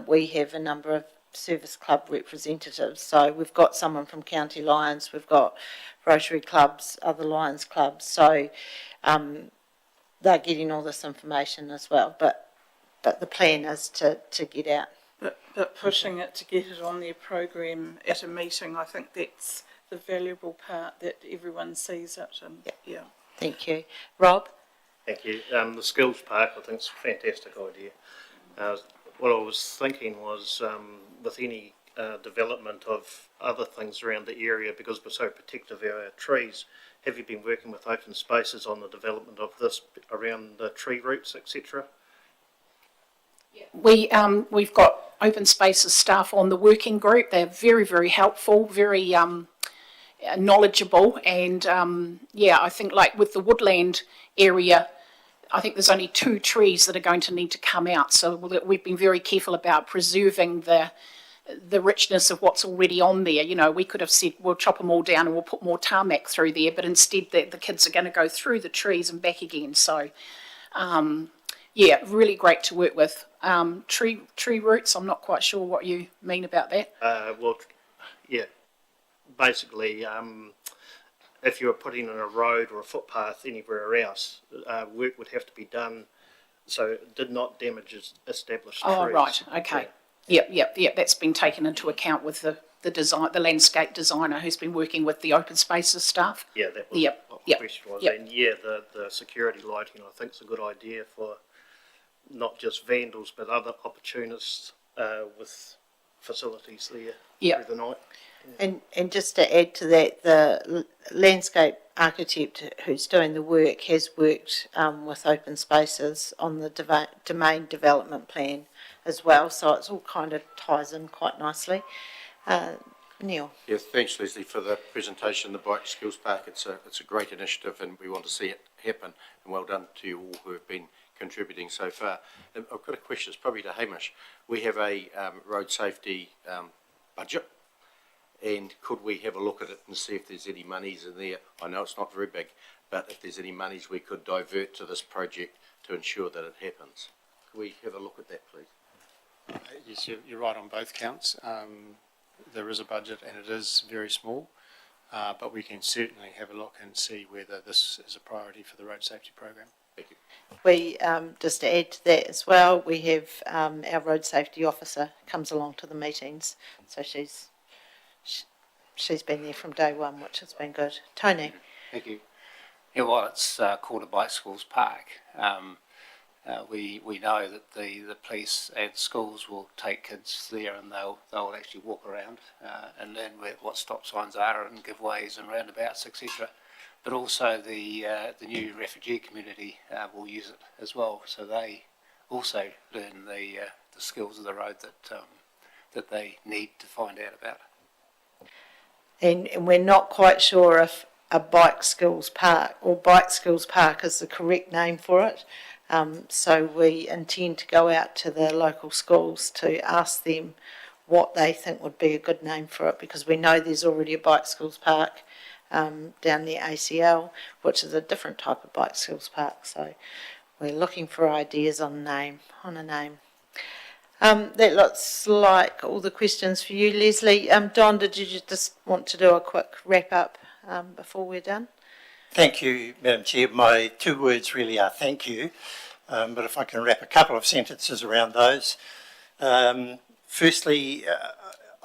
we have a number of service club representatives. So we've got someone from County Lions, we've got Rotary clubs, other Lions clubs. So they're getting all this information as well. But the plan is to get out. But pushing it to get it on their program at a meeting, I think that's the valuable part, that everyone sees it. And yeah. Thank you. Rob? Thank you. The skills park, I think, is a fantastic idea. What I was thinking was, with any development of other things around the area, because we're so protective of our trees, have you been working with open spaces on the development of this around the tree roots, etc.? We've got open spaces staff on the working group. They're very, very helpful, very knowledgeable, and I think like with the woodland area, I think there's only 2 trees that are going to need to come out. So we've been very careful about preserving the richness of what's already on there. We could have said we'll chop them all down and we'll put more tarmac through there, but instead the kids are going to go through the trees and back again. So, really great to work with. Tree roots, I'm not quite sure what you mean about that. Basically, if you were putting in a road or a footpath anywhere else, work would have to be done so it did not damage established trees. Oh, right, okay. Yep, that's been taken into account with the landscape designer who's been working with the open spaces staff. Yeah, that was what the question was. And the security lighting, I think, is a good idea for not just vandals but other opportunists with facilities there through the night. And just to add to that, the landscape architect who's doing the work has worked with open spaces on the domain development plan as well, so it's all kind of ties in quite nicely. Neil? Yeah, thanks Leslie for the presentation, the Bike Skills Park. It's a great initiative and we want to see it happen, and well done to you all who have been contributing so far. I've got a question, it's probably to Hamish. We have a road safety budget, and could we have a look at it and see if there's any monies in there? I know it's not very big, but if there's any monies we could divert to this project to ensure that it happens. Could we have a look at that, please? Yes, you're right on both counts. There is a budget and it is very small, but we can certainly have a look and see whether this is a priority for the road safety program. Thank you. We, just to add to that as well, we have our road safety officer comes along to the meetings, so she's been there from day one, which has been good. Tony? Thank you. Yeah, well, it's called a Bike Schools Park. We know that the police and schools will take kids there and they'll actually walk around and learn what stop signs are and giveaways and roundabouts, etc. But also the new refugee community will use it as well, so they also learn the skills of the road that they need to find out about. And we're not quite sure if a Bike Skills Park or Bike Skills Park is the correct name for it. So we intend to go out to the local schools to ask them what they think would be a good name for it, because we know there's already a Bike Skills Park down the ACL, which is a different type of Bike Skills Park. So we're looking for ideas on a name. That looks like all the questions for you, Leslie. Don, did you just want to do a quick wrap up before we're done? Thank you, Madam Chair. My two words really are thank you, but if I can wrap a couple of sentences around those. Firstly,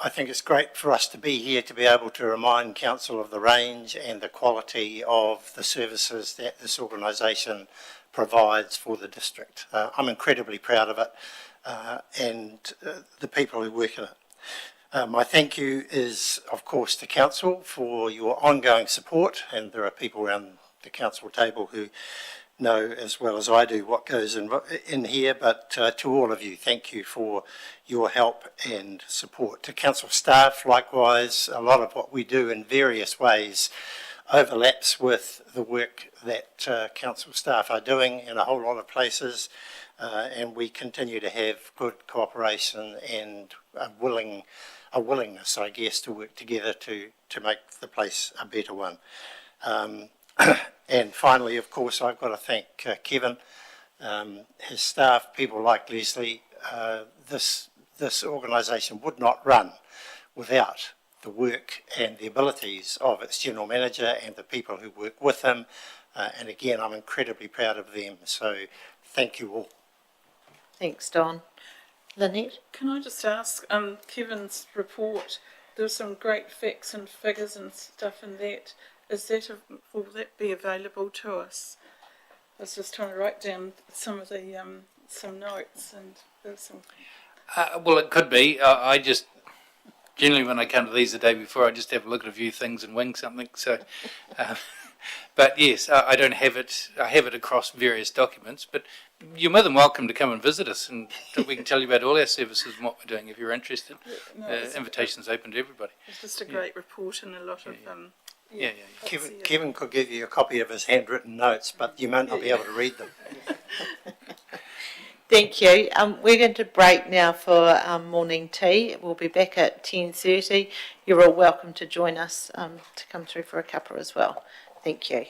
I think it's great for us to be here to be able to remind Council of the range and the quality of the services that this organisation provides for the district. I'm incredibly proud of it and the people who work in it. My thank you is, of course, to Council for your ongoing support, and there are people around the Council table who know as well as I do what goes in here, but to all of you, thank you for your help and support. To Council staff, likewise, a lot of what we do in various ways overlaps with the work that Council staff are doing in a whole lot of places, and we continue to have good cooperation and a willingness, I guess, to work together to make the place a better one. And finally, of course, I've got to thank Kevin, his staff, people like Leslie. This organisation would not run without the work and the abilities of its general manager and the people who work with him. And again, I'm incredibly proud of them. So thank you all. Thanks, Don. Lynette? Can I just ask, Kevin's report, there's some great facts and figures and stuff in that. Will that be available to us? I was just trying to write down some of the some notes, and there's some. Well, it could be. I just generally when I come to these the day before, I just have a look at a few things and wing something. So, but yes, I don't have it. I have it across various documents. But you're more than welcome to come and visit us, and we can tell you about all our services and what we're doing if you're interested. No, invitation's open to everybody. It's just a great report and a lot of. Yeah. Kevin could give you a copy of his handwritten notes, but you might not be able to read them. Thank you. We're going to break now for morning tea. We'll be back at 10:30. You're all welcome to join us to come through for a cuppa as well. Thank you.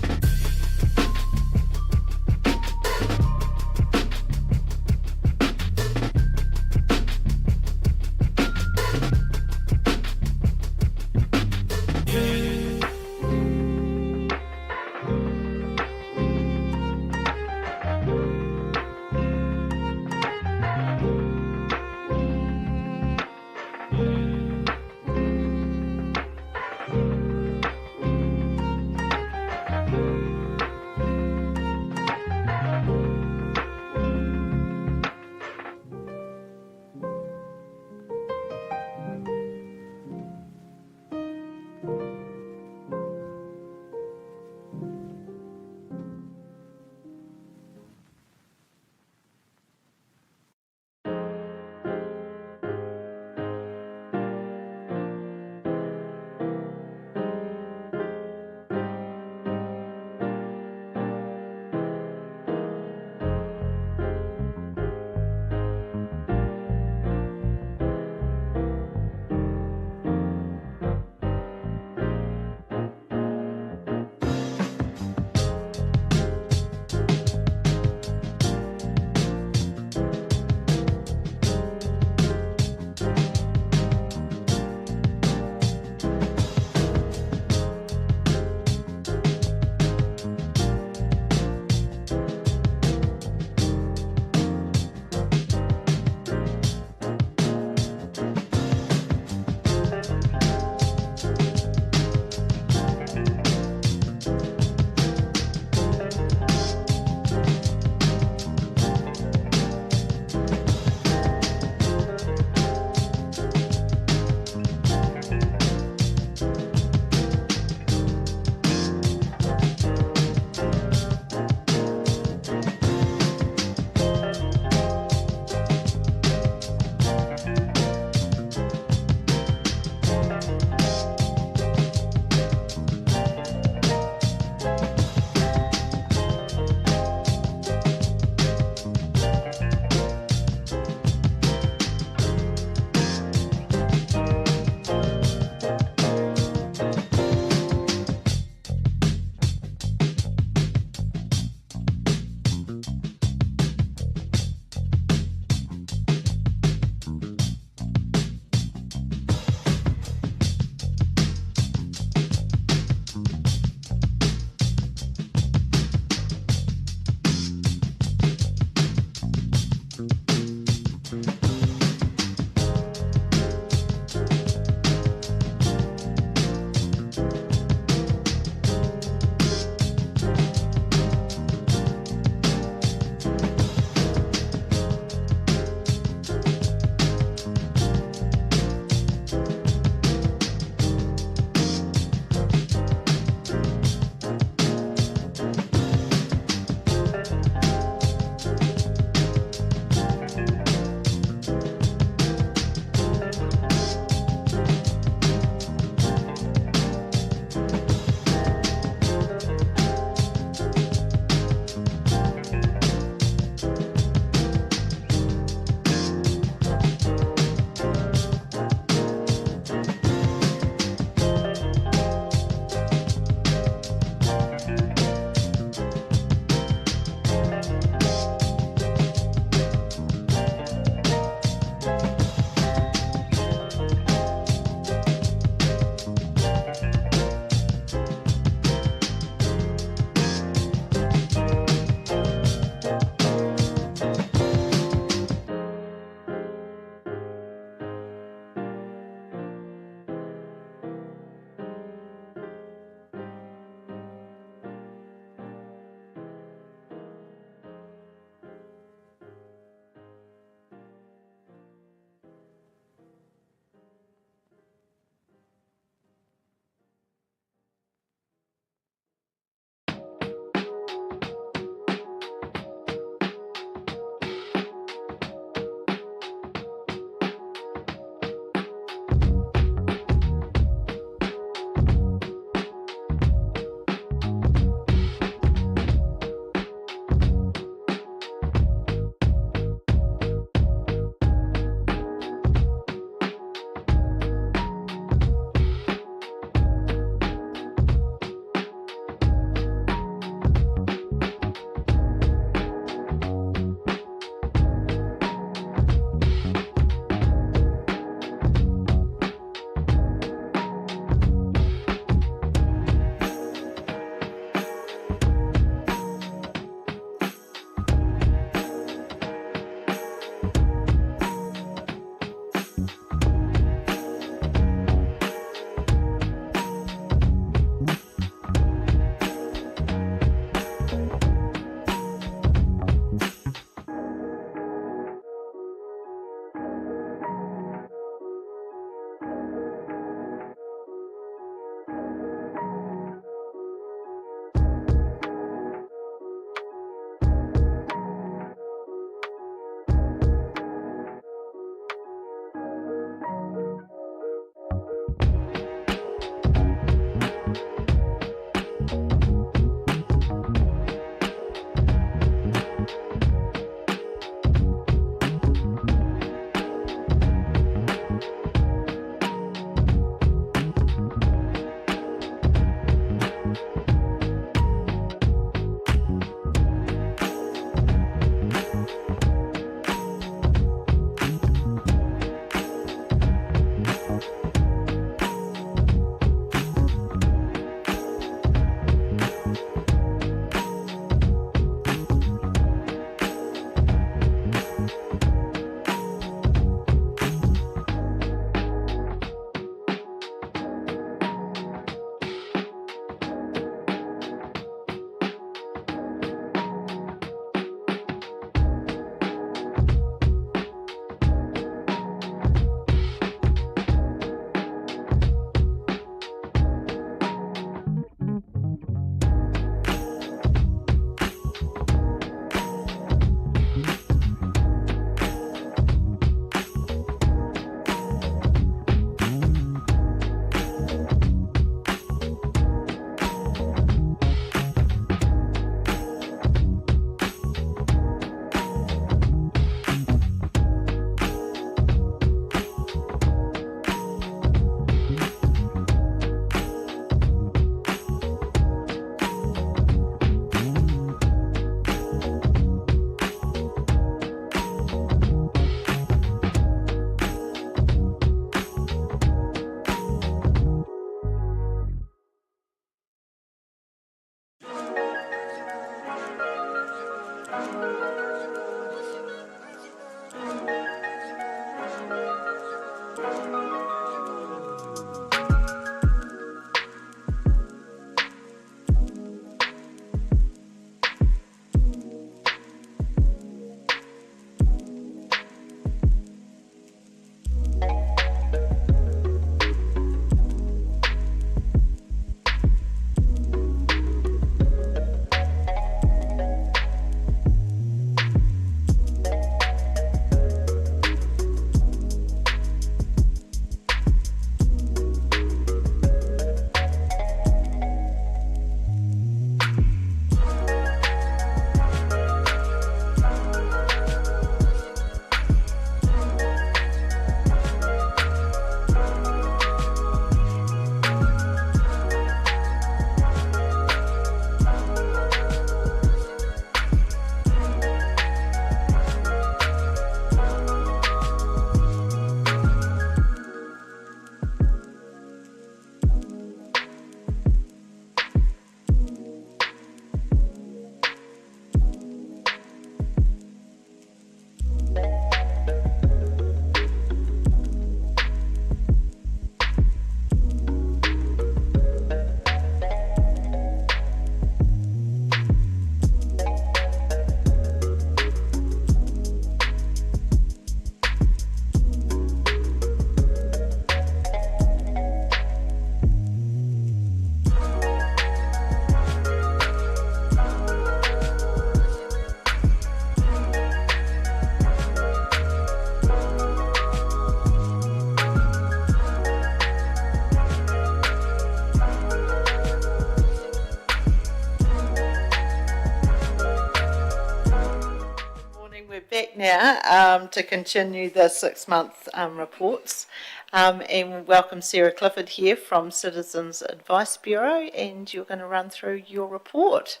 back now to continue the 6-month reports. And welcome Sarah Clifford here from Citizens Advice Bureau, and you're going to run through your report.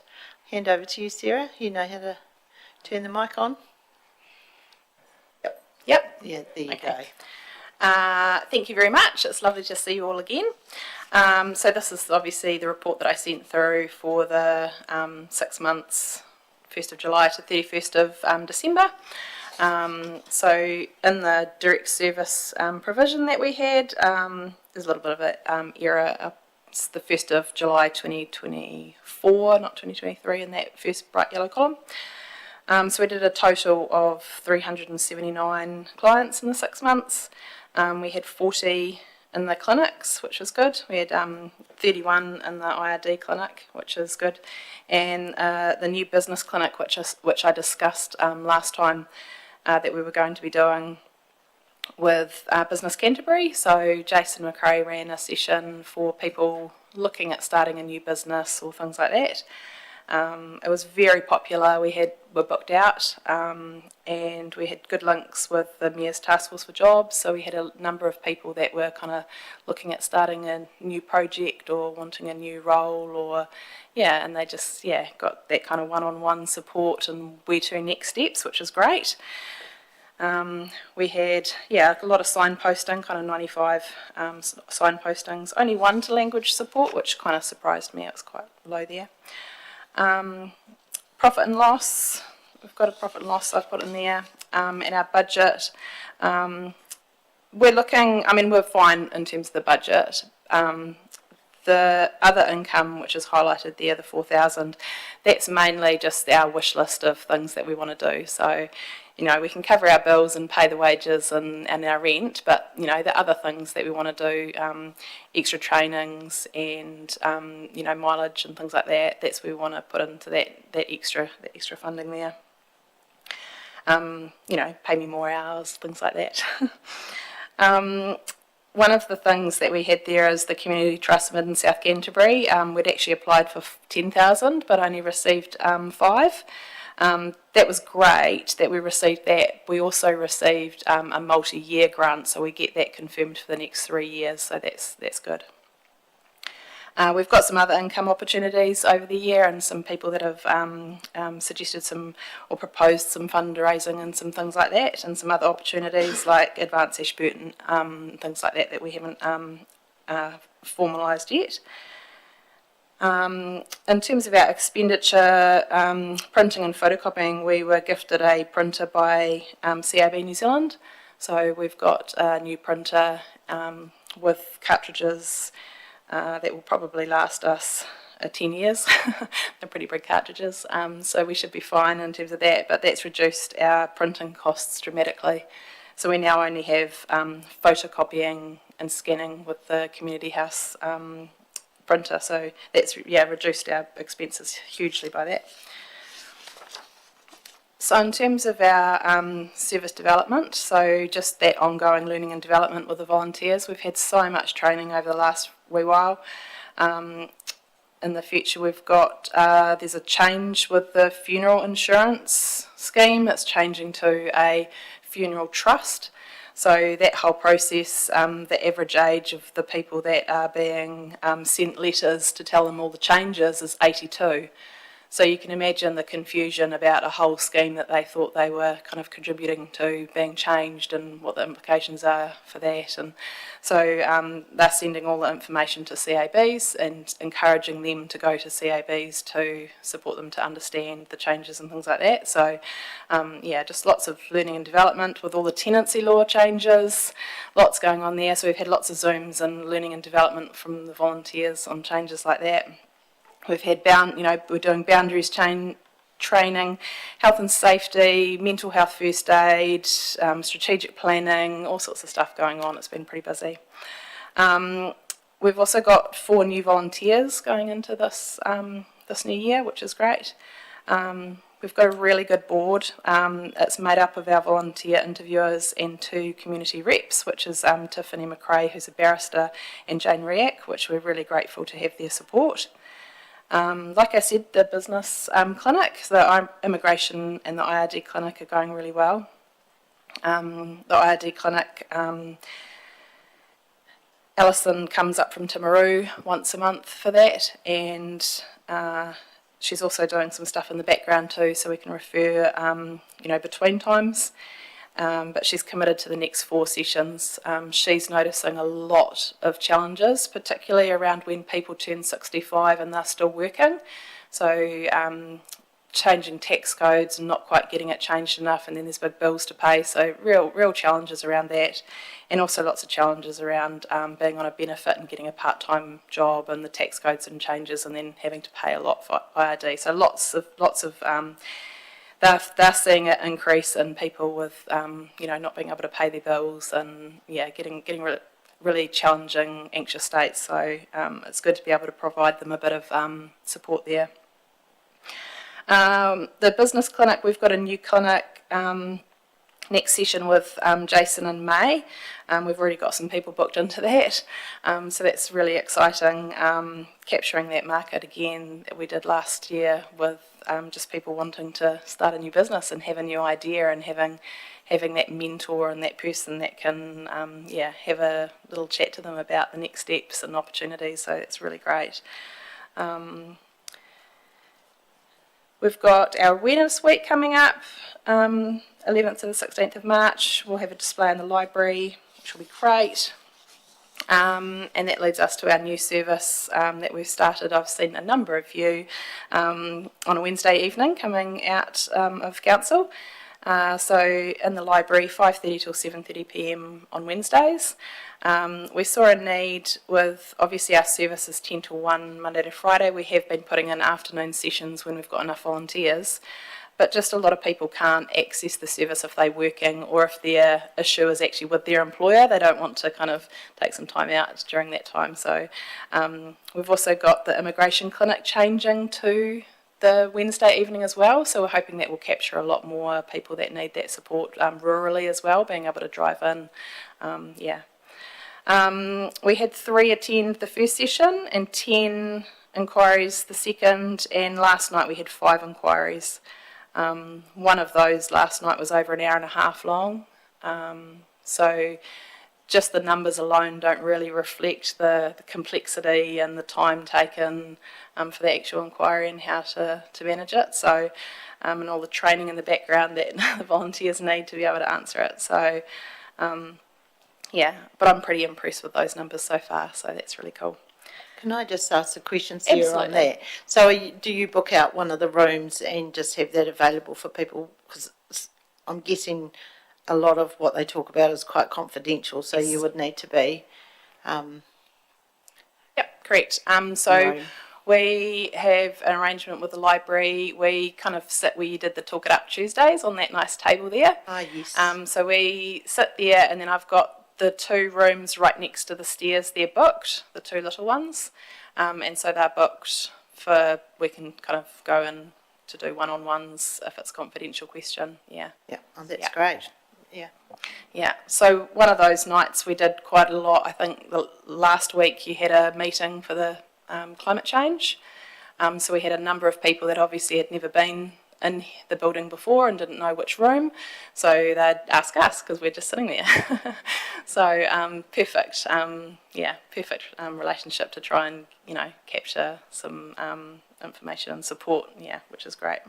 Hand over to you, Sarah. You know how to turn the mic on? Yep. Yeah, there you Okay. go. Thank you very much. It's lovely to see you all again. So this is obviously the report that I sent through for the 6 months, 1st of July to 31st of December. So in the direct service provision that we had, there's a little bit of an error. It's the 1st of July 2024, not 2023, in that first bright yellow column. So we did a total of 379 clients in the 6 months. We had 40 in the clinics, which was good. We had 31 in the IRD clinic, which is good. And the new business clinic, which I discussed last time, that we were going to be doing with Business Canterbury. So Jason McRae ran a session for people looking at starting a new business or things like that. It was very popular. We were booked out, and we had good links with the Mayor's Task Force for Jobs. So we had a number of people that were kind of looking at starting a new project or wanting a new role, or and they just got that kind of one-on-one support and where to next steps, which is great. We had a lot of signposting, kind of 95 signpostings. Only one to language support, which kind of surprised me. It was quite low there. Profit and loss, we've got a profit and loss I've put in there, and our budget. We're looking, we're fine in terms of the budget. The other income, which is highlighted there, the 4,000, that's mainly just our wish list of things that we want to do. So, we can cover our bills and pay the wages and our rent, but, the other things that we want to do, extra trainings and, mileage and things like that, that's where we want to put into that extra funding there. Pay me more hours, things like that. One of the things that we had there is the Community Trust Mid and South Canterbury. We'd actually applied for 10,000, but only received 5. That was great that we received that. We also received a multi-year grant, so we get that confirmed for the next 3 years, so that's good. We've got some other income opportunities over the year, and some people that have suggested some or proposed some fundraising and some things like that, and some other opportunities like Advance Ashburton, things like that we haven't formalised yet. In terms of our expenditure, printing and photocopying, we were gifted a printer by CAB New Zealand. So we've got a new printer with cartridges that will probably last us 10 years. They're pretty big cartridges, so we should be fine in terms of that, but that's reduced our printing costs dramatically. So we now only have photocopying and scanning with the Community House printer, so that's reduced our expenses hugely by that. So in terms of our service development, so just that ongoing learning and development with the volunteers, we've had so much training over the last wee while. In the future we've got, there's a change with the funeral insurance scheme. It's changing to a funeral trust. So that whole process, the average age of the people that are being sent letters to tell them all the changes is 82. So you can imagine the confusion about a whole scheme that they thought they were kind of contributing to being changed and what the implications are for that. And so they're sending all the information to CABs and encouraging them to go to CABs to support them to understand the changes and things like that. So just lots of learning and development with all the tenancy law changes, lots going on there. So we've had lots of Zooms and learning and development from the volunteers on changes like that. We've had we're doing boundaries training, health and safety, mental health first aid, strategic planning, all sorts of stuff going on. It's been pretty busy. We've also got 4 new volunteers going into this new year, which is great. We've got a really good board. It's made up of our volunteer interviewers and 2 community reps, which is Tiffany McRae, who's a barrister, and Jane Riak, which we're really grateful to have their support. Like I said, the business clinic, the immigration and the IRD clinic are going really well. The IRD clinic, Alison comes up from Timaru once a month for that, and she's also doing some stuff in the background too, so we can refer, between times. But she's committed to the next 4 sessions. She's noticing a lot of challenges, particularly around when people turn 65 and they're still working. So changing tax codes and not quite getting it changed enough, and then there's big bills to pay. So real challenges around that, and also lots of challenges around being on a benefit and getting a part-time job, and the tax codes and changes, and then having to pay a lot for IRD. So lots of they're seeing an increase in people with, not being able to pay their bills and, getting really challenging, anxious states. So it's good to be able to provide them a bit of support there. The business clinic, we've got a new clinic next session with Jason and May. We've already got some people booked into that. So that's really exciting, capturing that market again that we did last year with just people wanting to start a new business and have a new idea, and having that mentor and that person that can have a little chat to them about the next steps and opportunities. So it's really great. We've got our awareness week coming up, 11th to the 16th of March. We'll have a display in the library, which will be great. And that leads us to our new service that we've started. I've seen a number of you on a Wednesday evening coming out of council. So in the library, 5:30 till 7:30 p.m. on Wednesdays. We saw a need with, obviously our service is 10 to 1 Monday to Friday. We have been putting in afternoon sessions when we've got enough volunteers. But just a lot of people can't access the service if they're working, or if their issue is actually with their employer. They don't want to kind of take some time out during that time. So we've also got the immigration clinic changing to the Wednesday evening as well. So we're hoping that will capture a lot more people that need that support rurally as well, being able to drive in. We had 3 attend the first session and 10 inquiries the second, and last night we had 5 inquiries. One of those last night was over an hour and a half long. So just the numbers alone don't really reflect the complexity and the time taken for the actual inquiry and how to manage it. So, and all the training in the background that the volunteers need to be able to answer it. So, but I'm pretty impressed with those numbers so far. So that's really cool. Can I just ask a question, Sarah, Absolutely. on that? So do you book out one of the rooms and just have that available for people? Because I'm guessing a lot of what they talk about is quite confidential, so Yes. you would need to be... Yep, correct. We have an arrangement with the library. We kind of sit where you did the Talk It Up Tuesdays on that nice table there. yes. So we sit there, and then I've got the 2 rooms right next to the stairs. They're booked, the 2 little ones. And so they're booked for, we can kind of go in to do one-on-ones if it's a confidential question. Yeah. Yeah, that's great. Yeah. Yeah, so one of those nights we did quite a lot. I think the last week you had a meeting for the climate change. So we had a number of people that obviously had never been in the building before and didn't know which room. So they'd ask us because we're just sitting there. So perfect, perfect relationship to try and, capture some information and support, which is great.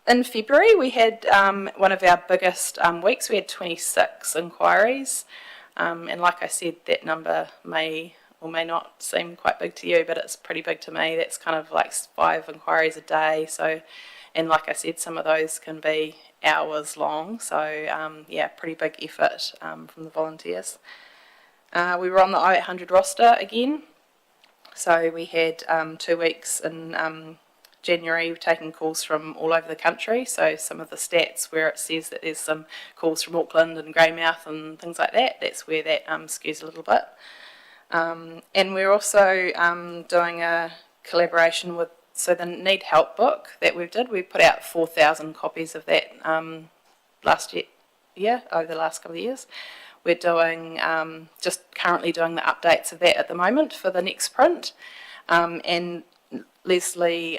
In February, we had one of our biggest weeks. We had 26 inquiries, and like I said, that number may or may not seem quite big to you, but it's pretty big to me. That's kind of like 5 inquiries a day. So, and like I said, some of those can be hours long. So, pretty big effort from the volunteers. We were on the 0800 roster again. So we had 2 weeks in January taking calls from all over the country. So some of the stats where it says that there's some calls from Auckland and Greymouth and things like that, that's where that skews a little bit. And we're also doing a collaboration with, so the Need Help book that we put out 4,000 copies of that last year, over the last couple of years. We're doing, just currently doing the updates of that at the moment for the next print. And Leslie,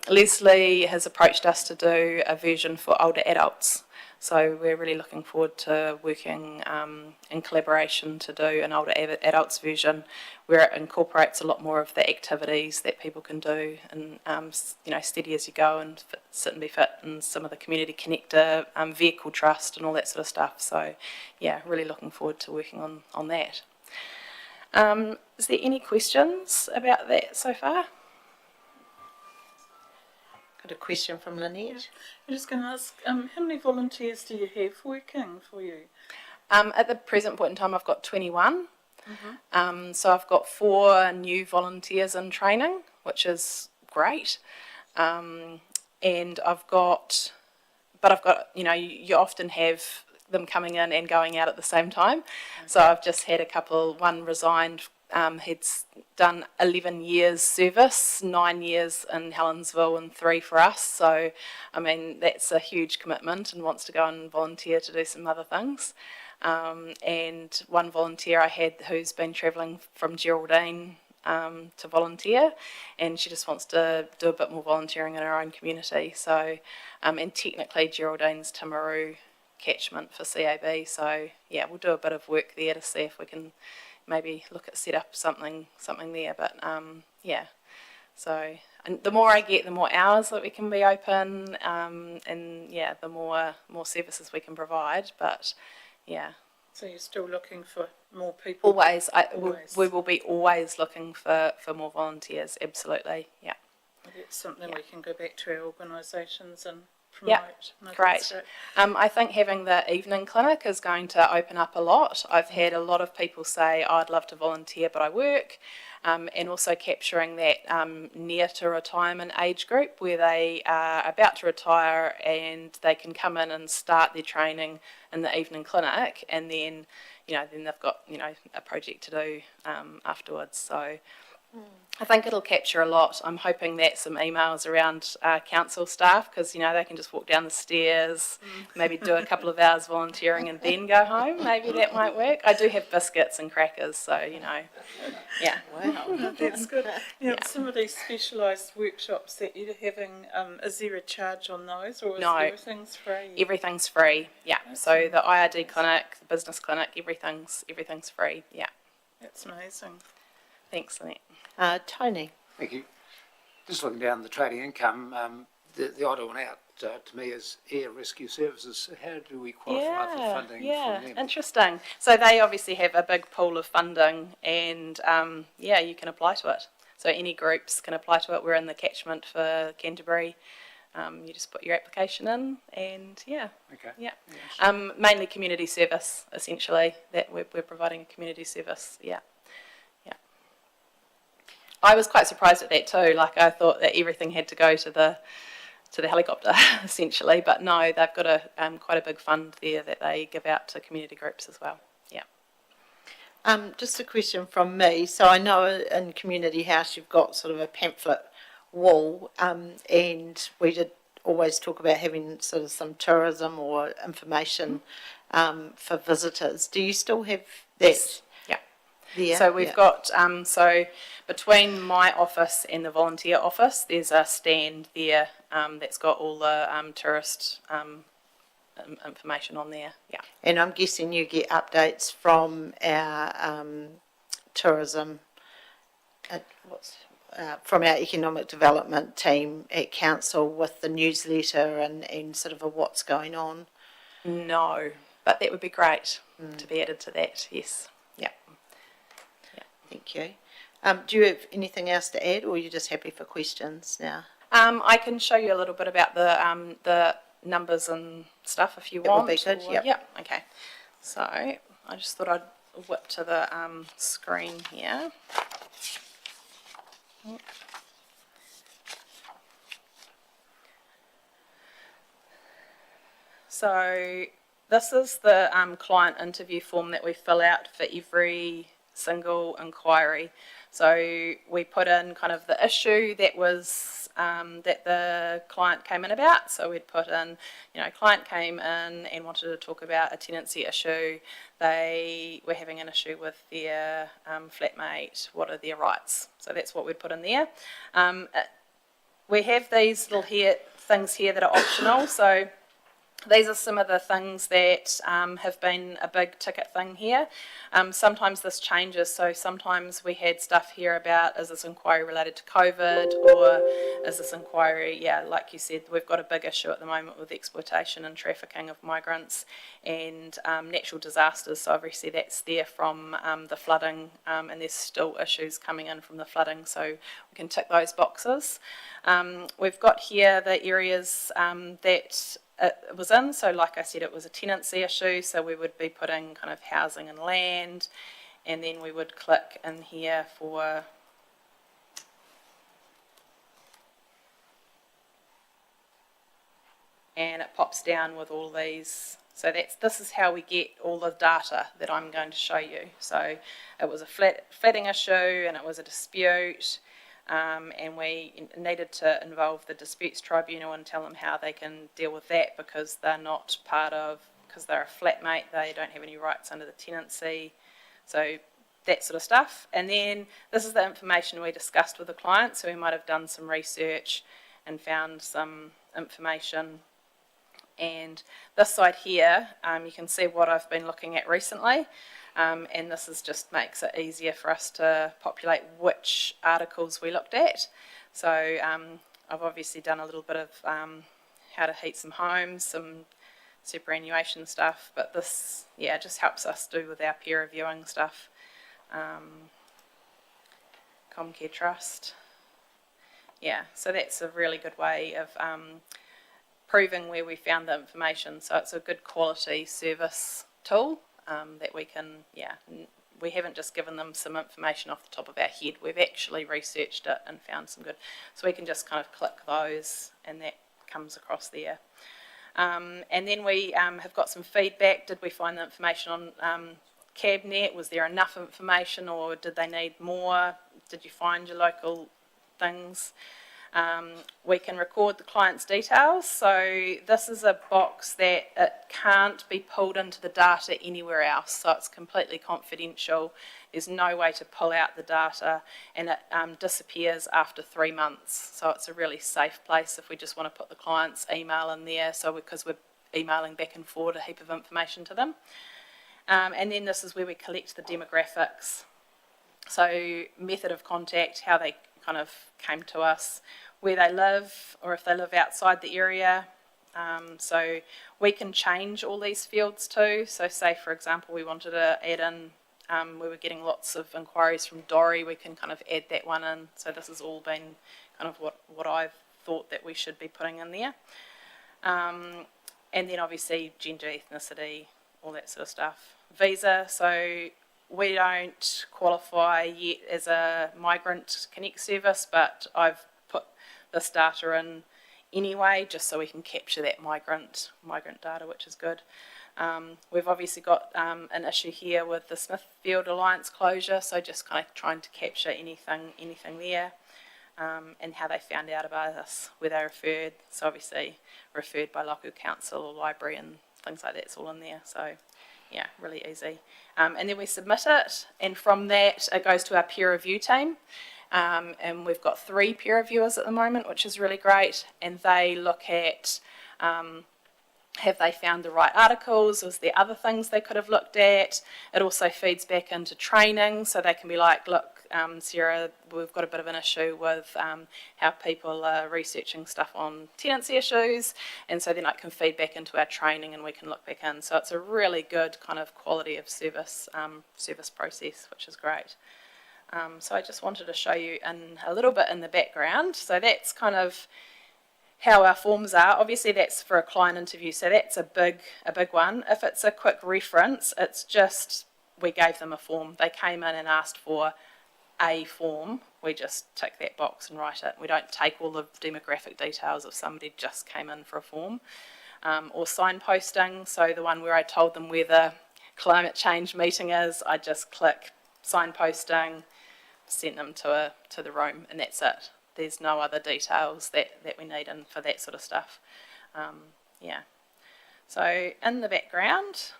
Leslie has approached us to do a version for older adults. So we're really looking forward to working in collaboration to do an older adults version where it incorporates a lot more of the activities that people can do and, steady as you go and sit and be fit and some of the community connector, vehicle trust and all that sort of stuff. So yeah, really looking forward to working on that. Is there any questions about that so far? Got a question from Lynette. I'm just going to ask, how many volunteers do you have working for you? At the present point in time, I've got 21. So I've got 4 new volunteers in training, which is great. And I've got, you often have them coming in and going out at the same time. Okay. So I've just had a couple, one resigned, he's done 11 years service, 9 years in Helensville and 3 for us. So, I mean, that's a huge commitment and wants to go and volunteer to do some other things. And one volunteer I had who's been travelling from Geraldine to volunteer, and she just wants to do a bit more volunteering in her own community. So, and technically Geraldine's Timaru catchment for CAB. So, yeah, we'll do a bit of work there to see if we can maybe look at set up something there. But yeah, so and the more I get, the more hours that we can be open, and yeah, the more services we can provide. But yeah. So you're still looking for more people? Always. We will be always looking for more volunteers, absolutely, yeah. Well, that's something we can go back to our organisations and promote. Yeah, great. I think having the evening clinic is going to open up a lot. I've had a lot of people say, I'd love to volunteer, but I work. And also capturing that near to retirement age group where they are about to retire and they can come in and start their training in the evening clinic, and then then they've got a project to do afterwards. So I think it'll capture a lot. I'm hoping that some emails around council staff, because they can just walk down the stairs, maybe do a couple of hours volunteering and then go home. Maybe that might work. I do have biscuits and crackers, so yeah. Wow, that's good. Some of these specialised workshops that you're having, is there a charge on those, or is everything's free? Everything's free. Yeah. So the IRD clinic, the business clinic, everything's free. Yeah. That's amazing. Thanks, Lynette. Tony. Thank you. Just looking down the trading income, the odd one out to me is air rescue services. How do we qualify for funding from them? Interesting. So they obviously have a big pool of funding, and you can apply to it. So any groups can apply to it. We're in the catchment for Canterbury. You just put your application in, and mainly community service, essentially. That we're providing a community service. Yeah. I was quite surprised at that too. Like, I thought that everything had to go to the helicopter essentially, but no, they've got a quite a big fund there that they give out to community groups as well. Yeah. Just a question from me. So I know in Community House you've got sort of a pamphlet wall, and we did always talk about having sort of some tourism or information for visitors. Do you still have that? Yes. Yeah. So we've got, so between my office and the volunteer office, there's a stand there that's got all the tourist information on there. Yeah. And I'm guessing you get updates from our tourism, from our economic development team at council with the newsletter and sort of what's going on. No, but that would be great to be added to that. Yes. Yeah. Thank you. Do you have anything else to add, or are you just happy for questions now? I can show you a little bit about the numbers and stuff if you want. That would be good. Yep. Yeah. Okay. So I just thought I'd whip to the screen here. So this is the client interview form that we fill out for every single inquiry. So we put in kind of the issue that was that the client came in about. So we'd put in, client came in and wanted to talk about a tenancy issue. They were having an issue with their flatmate. What are their rights? So that's what we'd put in there. We have these little things here that are optional. So these are some of the things that have been a big ticket thing here. Sometimes this changes, so sometimes we had stuff here about, is this inquiry related to COVID, or is this inquiry, like you said, we've got a big issue at the moment with exploitation and trafficking of migrants and natural disasters, so obviously that's there from the flooding, and there's still issues coming in from the flooding, so we can tick those boxes. We've got here the areas that it was in, so like I said, it was a tenancy issue, so we would be putting kind of housing and land, and then we would click in here for and it pops down with all these. So this is how we get all the data that I'm going to show you. So it was a flooding issue and it was a dispute. And we needed to involve the disputes tribunal and tell them how they can deal with that, because they're not because they're a flatmate, they don't have any rights under the tenancy, so that sort of stuff. And then this is the information we discussed with the client, so we might have done some research and found some information. And this side here, you can see what I've been looking at recently. And this just makes it easier for us to populate which articles we looked at. So I've obviously done a little bit of how to heat some homes, some superannuation stuff, but this, just helps us do with our peer reviewing stuff. Comcare Trust. So that's a really good way of proving where we found the information. So it's a good quality service tool. That we can, we haven't just given them some information off the top of our head, we've actually researched it and found some good, so we can just kind of click those and that comes across there. And then we have got some feedback. Did we find the information on CabNet? Was there enough information, or did they need more? Did you find your local things? We can record the client's details, so this is a box that it can't be pulled into the data anywhere else, so it's completely confidential. There's no way to pull out the data, and it disappears after 3 months, so it's a really safe place if we just want to put the client's email in there, so because we're emailing back and forward a heap of information to them. And then this is where we collect the demographics, so method of contact, how they kind of came to us, where they live, or if they live outside the area. So we can change all these fields too. So say, for example, we wanted to add in, we were getting lots of inquiries from Dorrie, we can kind of add that one in. So this has all been kind of what I've thought that we should be putting in there. And then obviously gender, ethnicity, all that sort of stuff. Visa, so we don't qualify yet as a Migrant Connect service, but I've put this data in anyway, just so we can capture that migrant data, which is good. We've obviously got an issue here with the Smithfield Alliance closure, so just kind of trying to capture anything there, and how they found out about us, where they referred. So obviously referred by local council or library and things like that's all in there. So yeah, really easy. And then we submit it, and from that it goes to our peer review team. And we've got 3 peer reviewers at the moment, which is really great, and they look at have they found the right articles, is there other things they could have looked at. It also feeds back into training, so they can be like, look, Sarah, we've got a bit of an issue with how people are researching stuff on tenancy issues, and so then it can feed back into our training and we can look back in. So it's a really good kind of quality of service process, which is great. So I just wanted to show you a little bit in the background. So that's kind of how our forms are. Obviously that's for a client interview, so that's a big one. If it's a quick reference, it's just we gave them a form. They came in and asked for a form. We just tick that box and write it. We don't take all the demographic details if somebody just came in for a form. Or signposting, so the one where I told them where the climate change meeting is, I just click signposting, sent them to the room, and that's it. there's no other details that we need in for that sort of stuff. Yeah. So in the background,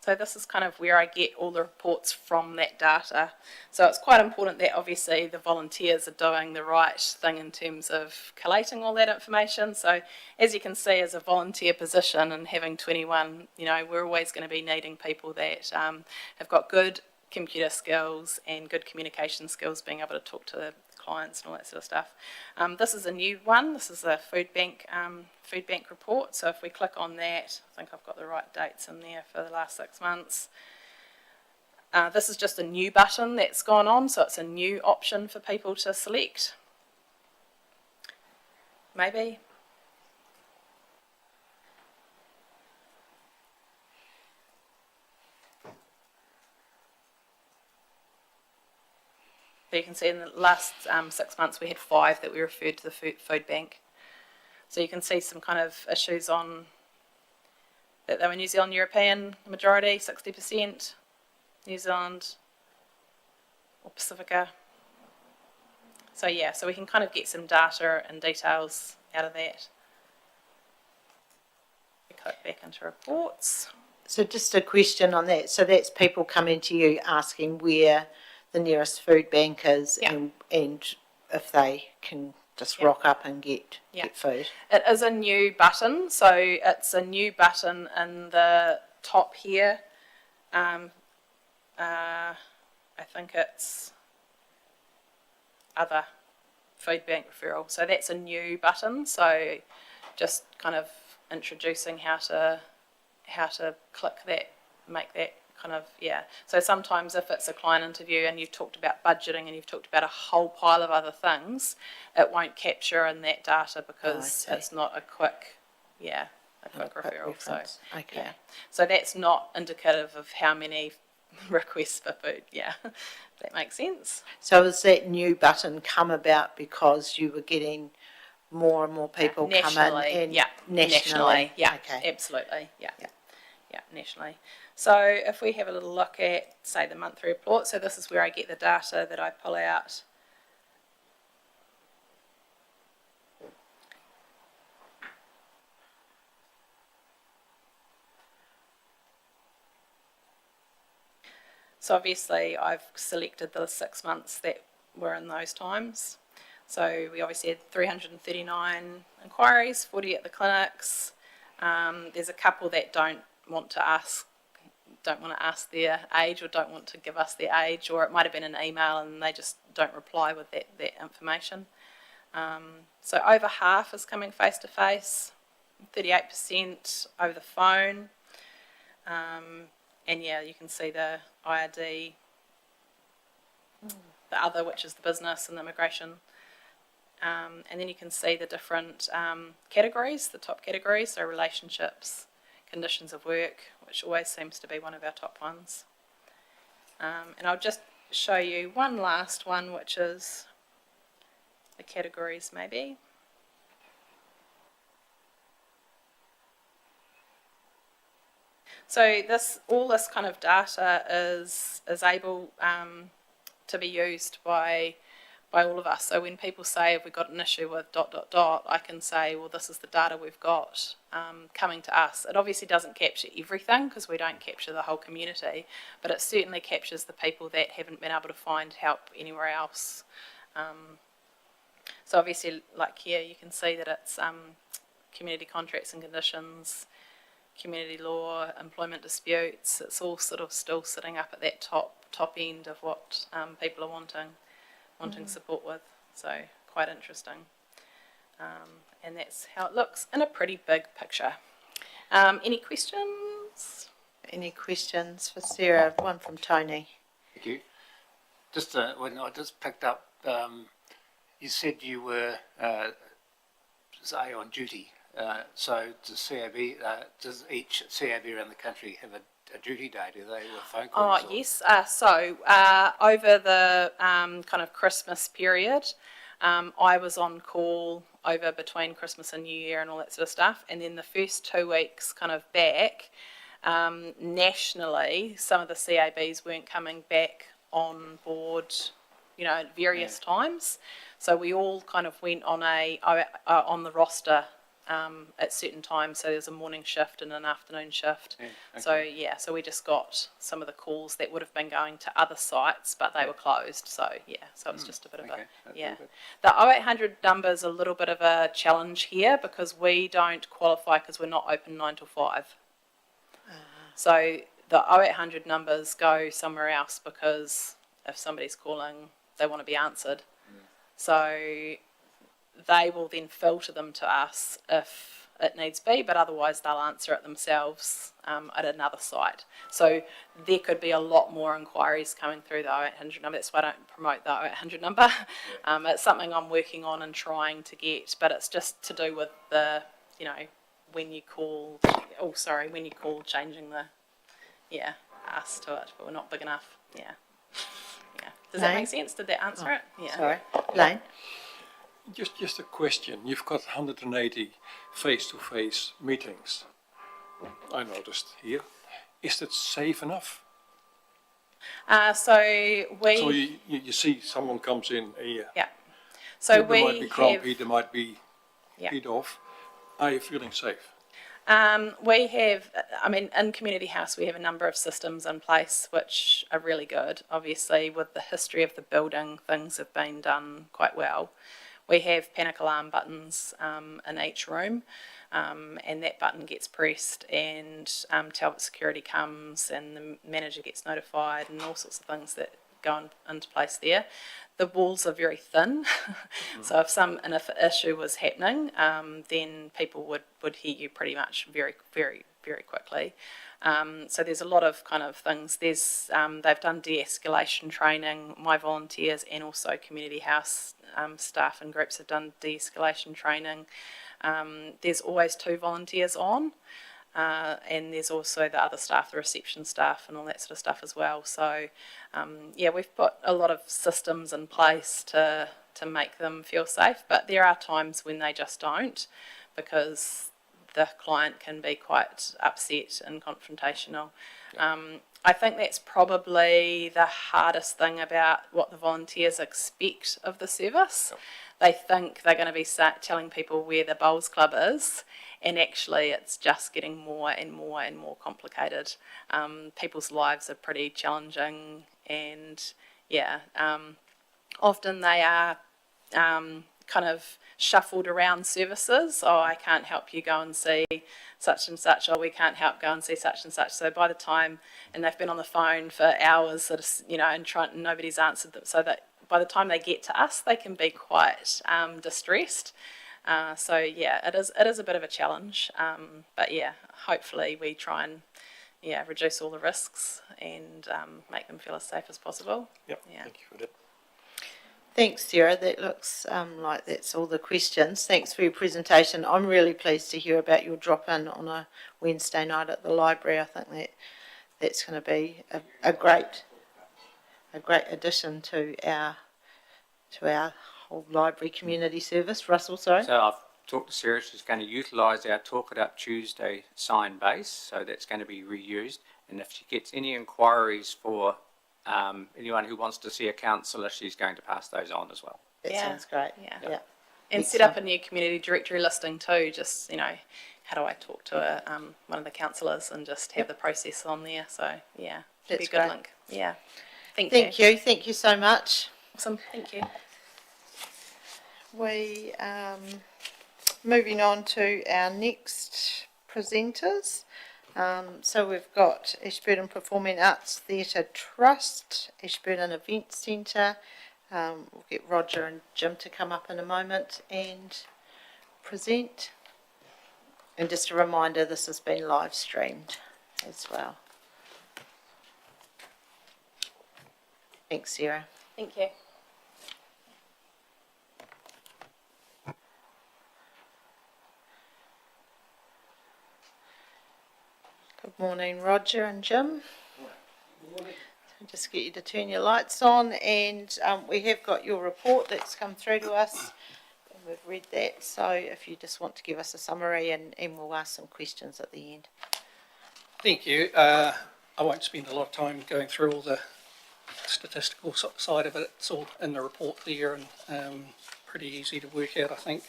so this is kind of where I get all the reports from that data. So it's quite important that obviously the volunteers are doing the right thing in terms of collating all that information. So as you can see, as a volunteer position and having 21, you know, we're always going to be needing people that have got good computer skills and good communication skills, being able to talk to the clients and all that sort of stuff. This is a new one. This is a food bank report. So if we click on that, I think I've got the right dates in there for the last 6 months. This is just a new button that's gone on, so it's a new option for people to select. Maybe. So you can see in the last 6 months we had 5 that we referred to the food bank. So you can see some kind of issues on that they were New Zealand European, the majority, 60%, New Zealand or Pacifica. So yeah, so we can kind of get some data and details out of that. We click back into reports. So just a question on that. So that's people coming to you asking where the nearest food bank is, Yeah. and if they can just Yeah. rock up and get Yeah. food. It is a new button, so it's a new button in the top here. I think it's other food bank referral. So that's a new button. So just kind of introducing how to click that, make that kind of, yeah. So sometimes if it's a client interview and you've talked about budgeting and you've talked about a whole pile of other things, it won't capture in that data because it's not a quick, referral. So, Okay. yeah. So that's not indicative of how many requests for food. Yeah. That makes sense. So has that new button come about because you were getting more and more people come in? Nationally, yeah. Nationally, yeah. Okay. Absolutely, yeah. Yeah, nationally. So if we have a little look at, say, the monthly report, so this is where I get the data that I pull out. So obviously I've selected the 6 months that were in those times. So we obviously had 339 inquiries, 40 at the clinics. There's a couple that don't want to ask their age or don't want to give us their age, or it might have been an email and they just don't reply with that information. So over half is coming face to face, 38% over the phone. And yeah, you can see the IRD, the other, which is the business and the immigration. And then you can see the different categories, the top categories, so relationships, conditions of work, which always seems to be one of our top ones. And I'll just show you one last one, which is the categories maybe. So all this kind of data is able to be used by all of us. So when people say, have we got an issue with ... I can say, well, this is the data we've got coming to us. It obviously doesn't capture everything because we don't capture the whole community, but it certainly captures the people that haven't been able to find help anywhere else. So obviously, like here, you can see that it's community contracts and conditions, community law, employment disputes. It's all sort of still sitting up at that top end of what people are wanting support with. So quite interesting. And that's how it looks in a pretty big picture. Any questions? Any questions for Sarah? One from Tony. Thank you. Just when I just picked up, you said you were say on duty. So does CAB, does each CAB around the country have a duty day? Do they, with phone calls? Oh, yes. So over the kind of Christmas period, I was on call over between Christmas and New Year and all that sort of stuff. And then the first 2 weeks kind of back, Nationally, some of the CABs weren't coming back on board, at various times. So we all kind of went on on the roster at certain times. So there's a morning shift and an afternoon shift. So we just got some of the calls that would have been going to other sites, but they were closed. So it's just a bit of The 0800 number is a little bit of a challenge here because we don't qualify because we're not open 9 till 5. So the 0800 numbers go somewhere else because if somebody's calling, they want to be answered. So they will then filter them to us if it needs be, but otherwise they'll answer it themselves at another site. So there could be a lot more inquiries coming through the 0800 number. That's why I don't promote the 0800 number. It's something I'm working on and trying to get, but it's just to do with the, when you call, changing the, us to it, but we're not big enough. Does that make sense? Did that answer it? Yeah. Sorry. Lane? Just a question. You've got 180 face-to-face meetings, I noticed here. Is that safe enough? So you see someone comes in here. So they might be grumpy, they might be peed off. Are you feeling safe? We have, in Community House we have a number of systems in place which are really good. Obviously with the history of the building, things have been done quite well. We have panic alarm buttons in each room, and that button gets pressed and Talbot Security comes and the manager gets notified and all sorts of things that go into place there. The walls are very thin, so if an issue was happening, then people would hear you pretty much very, very, very quickly. So there's a lot of kind of things. They've done de-escalation training. My volunteers and also Community House staff and groups have done de-escalation training. There's always 2 volunteers on. And there's also the other staff, the reception staff and all that sort of stuff as well. So, we've put a lot of systems in place to make them feel safe, but there are times when they just don't because the client can be quite upset and confrontational. I think that's probably the hardest thing about what the volunteers expect of the service. They think they're going to be telling people where the bowls club is, and actually it's just getting more and more and more complicated. People's lives are pretty challenging, and often they are kind of shuffled around services. Oh, I can't help you, go and see such and such. Oh, we can't help, go and see such and such. So by the time, and they've been on the phone for hours, and nobody's answered them. So that by the time they get to us, they can be quite distressed. It is a bit of a challenge. But hopefully we try and reduce all the risks and make them feel as safe as possible. Thank you for that. Thanks, Sarah. That looks like that's all the questions. Thanks for your presentation. I'm really pleased to hear about your drop-in on a Wednesday night at the library. I think that's going to be a great addition to our whole library community service. Russell, sorry. So I've talked to Sarah. She's going to utilise our Talk It Up Tuesday sign base, so that's going to be reused. And if she gets any inquiries for anyone who wants to see a counsellor, she's going to pass those on as well. That sounds great. Yeah. And set up a new community directory listing too. Just how do I talk to one of the counsellors and just have the process on there. So should be a good link. Yeah. Thank you. Thank you so much. Awesome. Thank you. We moving on to our next presenters. So we've got Ashburton Performing Arts Theatre Trust, Ashburton Event Centre. We'll get Roger and Jim to come up in a moment and present. And just a reminder, this has been live streamed as well. Thanks, Sarah. Thank you. Good morning, Roger and Jim. Good morning. So just get you to turn your lights on, and we have got your report that's come through to us, and we've read that. So if you just want to give us a summary, and we'll ask some questions at the end. Thank you. I won't spend a lot of time going through all the statistical side of it. It's all in the report there and pretty easy to work out, I think.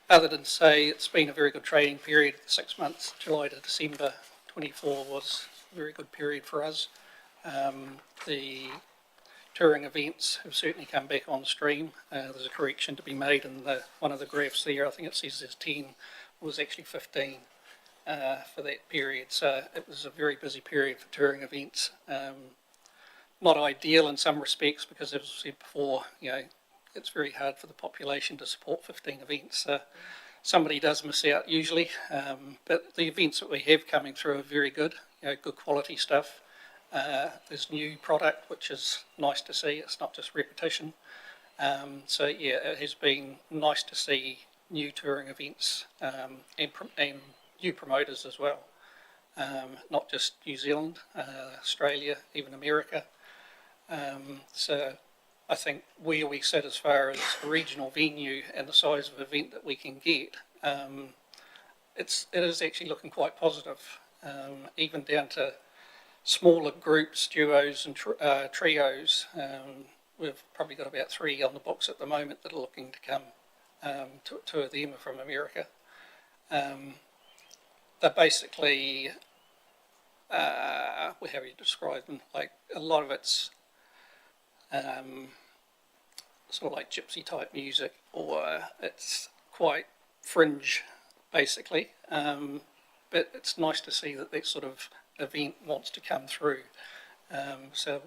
Other than say it's been a very good trading period, 6 months, July to December 24 was a very good period for us. The touring events have certainly come back on stream. There's a correction to be made in one of the graphs there. I think it says there's 10, was actually 15 for that period. So it was a very busy period for touring events. Not ideal in some respects because, as I said before, it's very hard for the population to support 15 events. Somebody does miss out usually, but the events that we have coming through are very good, good quality stuff. There's new product, which is nice to see. It's not just repetition. So yeah, it has been nice to see new touring events and new promoters as well. Not just New Zealand, Australia, even America. So I think where we sit as far as a regional venue and the size of event that we can get, it is actually looking quite positive, even down to smaller groups, duos and trios. We've probably got about 3 on the books at the moment that are looking to come. 2 of them are from America. They're basically, how do you describe them? Like a lot of it's sort of like gypsy type music, or it's quite fringe basically, but it's nice to see that sort of event wants to come through. So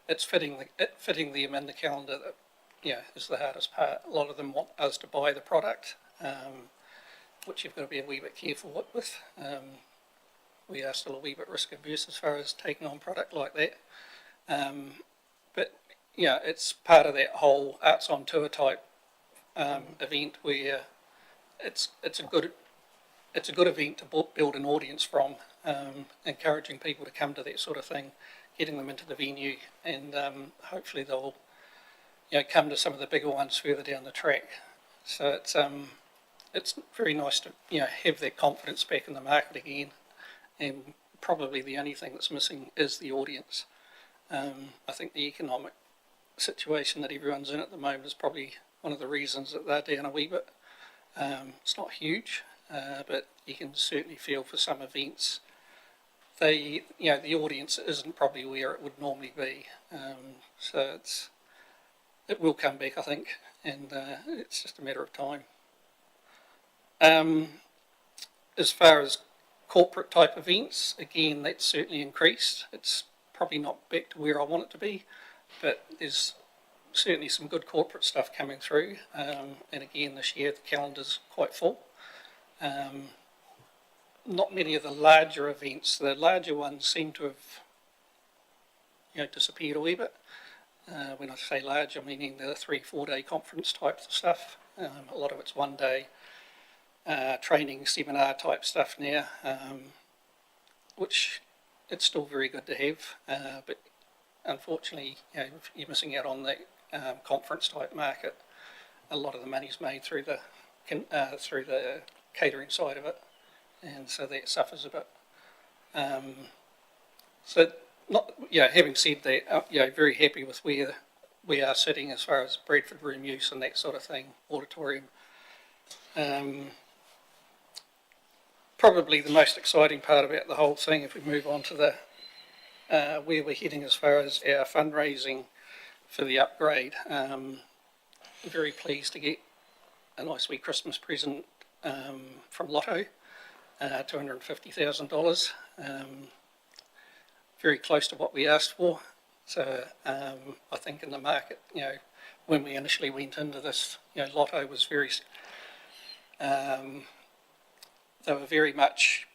it's fitting them in the calendar that is the hardest part. A lot of them want us to buy the product, which you've got to be a wee bit careful with. We are still a wee bit risk averse as far as taking on product like that. But it's part of that whole arts on tour type event where it's a good event to build an audience from, encouraging people to come to that sort of thing, getting them into the venue, and hopefully they'll come to some of the bigger ones further down the track. So it's very nice to have that confidence back in the market again, and probably the only thing that's missing is the audience. I think the economic situation that everyone's in at the moment is probably one of the reasons that they're down a wee bit. It's not huge, but you can certainly feel for some events the audience isn't probably where it would normally be. So it will come back, I think, and it's just a matter of time. As far as corporate type events, again, that's certainly increased. It's probably not back to where I want it to be, but there's certainly some good corporate stuff coming through. And again, this year the calendar's quite full. Not many of the larger events. The larger ones seem to have disappeared a wee bit. When I say large, I'm meaning the 3-4 day conference type stuff. A lot of it's 1 day training seminar type stuff now, which it's still very good to have, but unfortunately you're missing out on the conference type market. A lot of the money's made through the catering side of it, and so that suffers a bit. So having said that, very happy with where we are sitting as far as Bradford room use and that sort of thing, auditorium. Probably the most exciting part about the whole thing, if we move on to the where we're heading as far as our fundraising for the upgrade. Very pleased to get a nice wee Christmas present from Lotto, $250,000. Very close to what we asked for. So I think in the market, when we initially went into this, Lotto was very, they were very much,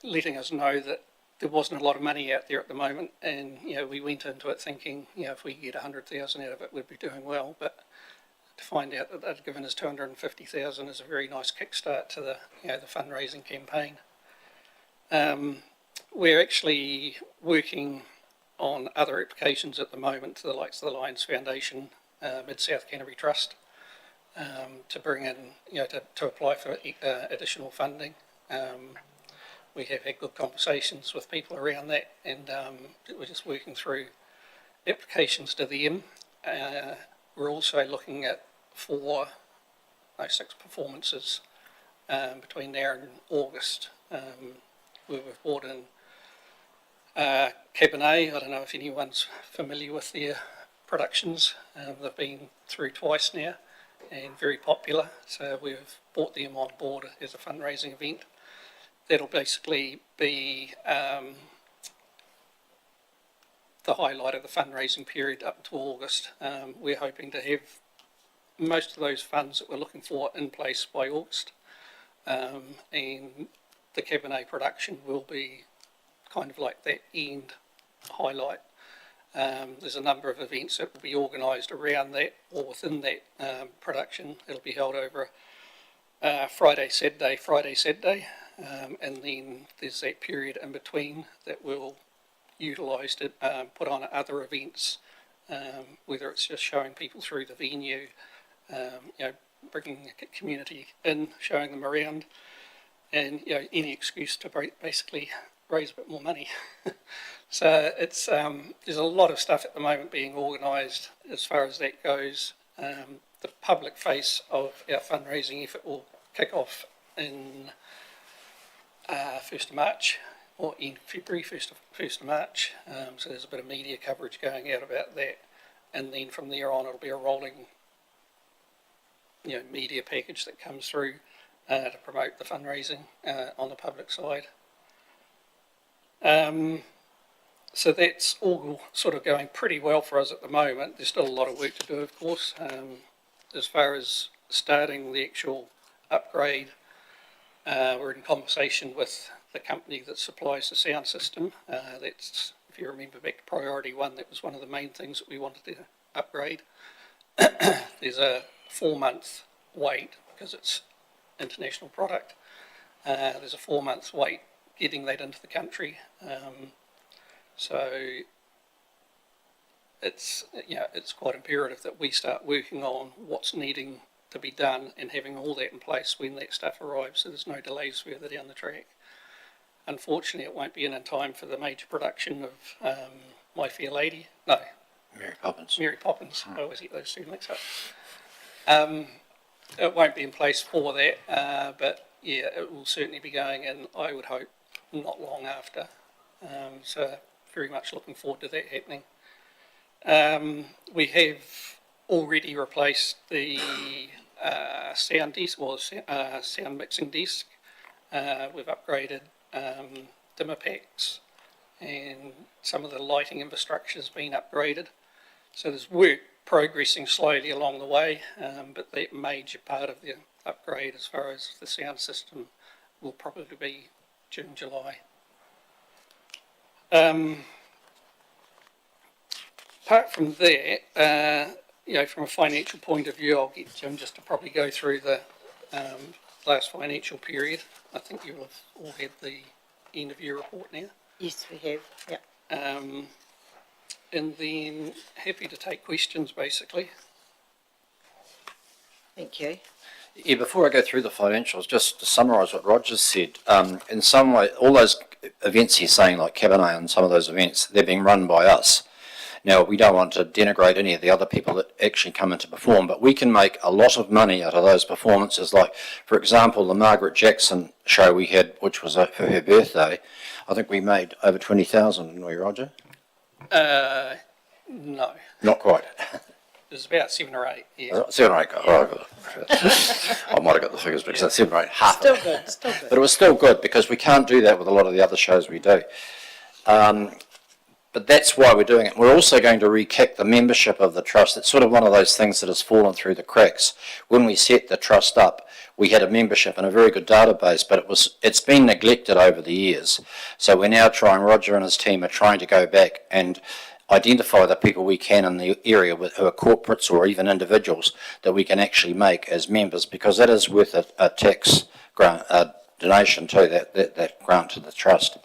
letting us know that there wasn't a lot of money out there at the moment, and we went into it thinking, if we get 100,000 out of it, we'd be doing well. But to find out that they'd given us 250,000 is a very nice kickstart to the the fundraising campaign. We're actually working on other applications at the moment to the likes of the Lions Foundation, Mid-South Canterbury Trust, to bring in, to apply for additional funding. we have had good conversations with people around that, and we're just working through applications to them. We're also looking at 6 performances between now and August. We've brought in Cabernet. I don't know if anyone's familiar with their productions. They've been through twice now and very popular, so we've brought them on board as a fundraising event. That'll basically be the highlight of the fundraising period up to August. We're hoping to have most of those funds that we're looking for in place by August, and the Cabernet production will be kind of like that end highlight. There's a number of events that will be organised around that or within that production. It'll be held over Friday, Saturday, and then there's that period in between that we'll utilise to put on other events, whether it's just showing people through the venue, bringing the community in, showing them around, and any excuse to basically raise a bit more money. So it's there's a lot of stuff at the moment being organised as far as that goes. The public face of our fundraising effort will kick off in 1st of March, or in February, 1st of March. So there's a bit of media coverage going out about that, and then from there on it'll be a rolling media package that comes through to promote the fundraising on the public side. So that's all sort of going pretty well for us at the moment. There's still a lot of work to do, of course. As far as starting the actual upgrade, we're in conversation with the company that supplies the sound system. That's, if you remember back to Priority 1, that was one of the main things that we wanted to upgrade. There's a 4-month wait because it's international product. There's a 4-month wait getting that into the country. So it's quite imperative that we start working on what's needing to be done and having all that in place when that stuff arrives, so there's no delays further down the track. Unfortunately, it won't be in time for the major production of My Fair Lady. No, Mary Poppins. Mary Poppins. I always get those two mixed up. It won't be in place for that, but yeah, it will certainly be going in, I would hope, not long after. So very much looking forward to that happening. We have already replaced the sound desk, or sound mixing desk. We've upgraded dimmer packs, and some of the lighting infrastructure has been upgraded. So there's work progressing slowly along the way, but the major part of the upgrade as far as the sound system will probably be June, July. Apart from that, from a financial point of view, I'll get Jim just to probably go through the last financial period. I think you will have all had the end of year report now. Yes, we have, yeah. And then happy to take questions, basically. Thank you. Yeah, before I go through the financials, just to summarise what Roger said, in some way, all those events he's saying, like Cabernet and some of those events, they're being run by us. Now, we don't want to denigrate any of the other people that actually come in to perform, but we can make a lot of money out of those performances. Like, for example, the Margaret Jackson show we had, which was for her birthday, I think we made over 20,000, didn't we, Roger? No. Not quite. It was about 7 or 8, yeah. 7 or 8, all right. I might have got the figures, but it's 7 or 8, half. Still good, still good. But it was still good, because we can't do that with a lot of the other shows we do. But that's why we're doing it. We're also going to re-kick the membership of the trust. It's sort of one of those things that has fallen through the cracks. When we set the trust up, we had a membership and a very good database, but it's been neglected over the years. So we're now trying, Roger and his team are trying to go back and identify the people we can in the area who are corporates or even individuals that we can actually make as members, because that is worth a tax grant, donation to that grant to the trust.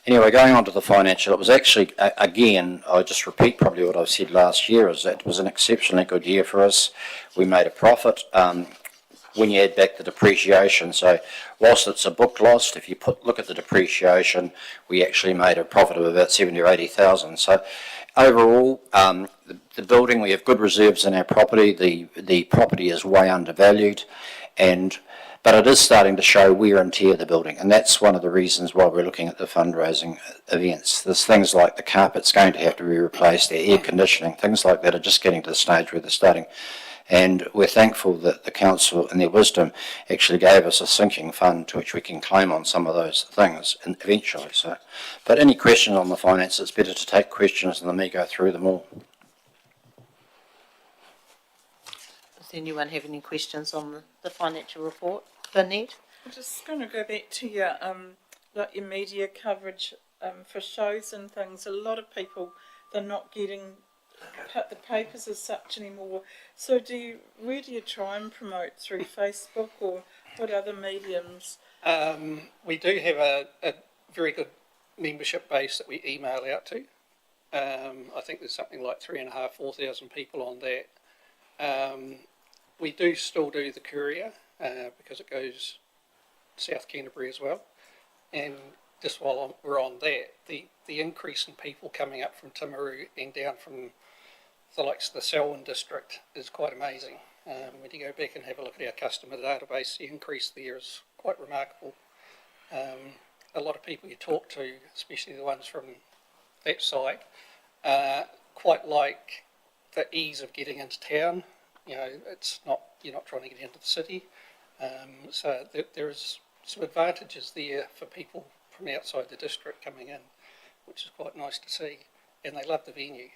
Anyway, going on to the financial, it was actually, again, I just repeat probably what I've said last year, is that it was an exceptionally good year for us. We made a profit. when you add back the depreciation. So whilst it's a book loss, if you look at the depreciation, we actually made a profit of about 70 or 80,000. So overall, the building, we have good reserves in our property. The property is way undervalued, but it is starting to show wear and tear of the building, and that's one of the reasons why we're looking at the fundraising events. There's things like the carpet's going to have to be replaced, the air conditioning, things like that are just getting to the stage where they're starting. And we're thankful that the council, in their wisdom, actually gave us a sinking fund to which we can claim on some of those things eventually. So, but any questions on the finance, it's better to take questions than me go through them all. Does anyone have any questions on the financial report? Lynette? I'm just going to go back to your like your media coverage for shows and things. A lot of people, they're not getting the papers as such anymore. So where do you try and promote, through Facebook or what other mediums? We do have a very good membership base that we email out to. I think there's something like 3,500, 4,000 people on that. We do still do the courier because it goes South Canterbury as well. And just while we're on that, the increase in people coming up from Timaru and down from the likes of the Selwyn district is quite amazing. When you go back and have a look at our customer database, the increase there is quite remarkable. A lot of people you talk to, especially the ones from that side, quite like the ease of getting into town. You know, you're not trying to get into the city. So there is some advantages there for people from outside the district coming in, which is quite nice to see. And they love the venue.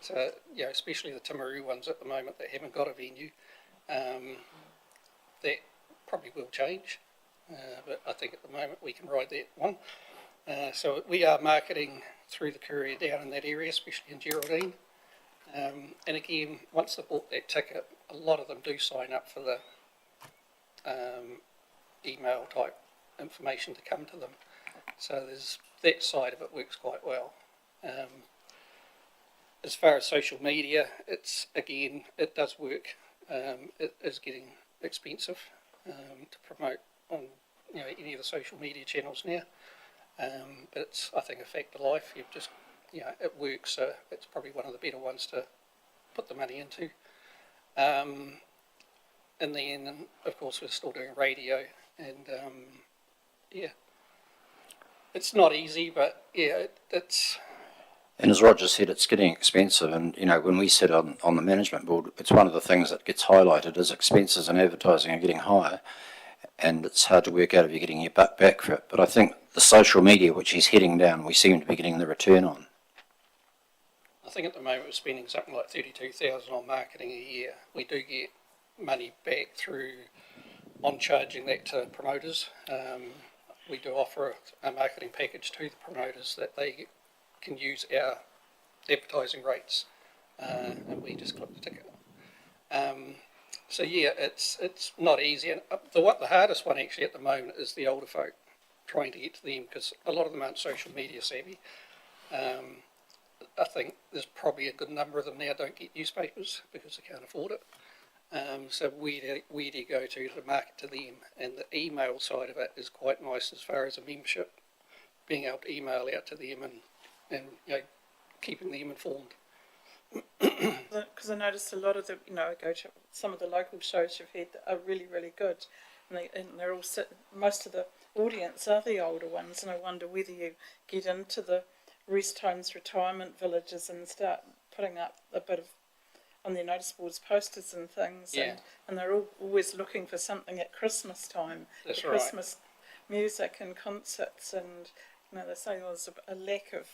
So, you know, especially the Timaru ones at the moment that haven't got a venue, that probably will change. But I think at the moment we can ride that one. So we are marketing through the courier down in that area, especially in Geraldine. And again, once they've bought that ticket, a lot of them do sign up for the email type information to come to them. So there's that side of it works quite well. As far as social media, it does work. It is getting expensive to promote on any of the social media channels now. But it's, I think, a fact of life. It works. So it's probably one of the better ones to put the money into. And then, of course, we're still doing radio, and it's not easy, but it's. And as Roger said, it's getting expensive, and when we sit on the management board, it's one of the things that gets highlighted is expenses and advertising are getting higher, and it's hard to work out if you're getting your buck back for it. But I think the social media, which he's heading down, we seem to be getting the return on. I think at the moment we're spending something like 32,000 on marketing a year. We do get money back on charging that to promoters. We do offer a marketing package to the promoters that they can use our advertising rates, and we just clip the ticket. So it's not easy. And the hardest one actually at the moment is the older folk, trying to get to them, because a lot of them aren't social media savvy. I think there's probably a good number of them now don't get newspapers because they can't afford it. So where do you go to market to them? And the email side of it is quite nice as far as a membership, being able to email out to them and keeping them informed. Because I noticed a lot of the, I go to some of the local shows you've had that are really, really good, and they're all most of the audience are the older ones, and I wonder whether you get into the rest homes, retirement villages, and start putting up a bit of on their notice boards, posters and things, and they're always looking for something at Christmas time. That's right. Christmas music and concerts, and they say there's a lack of.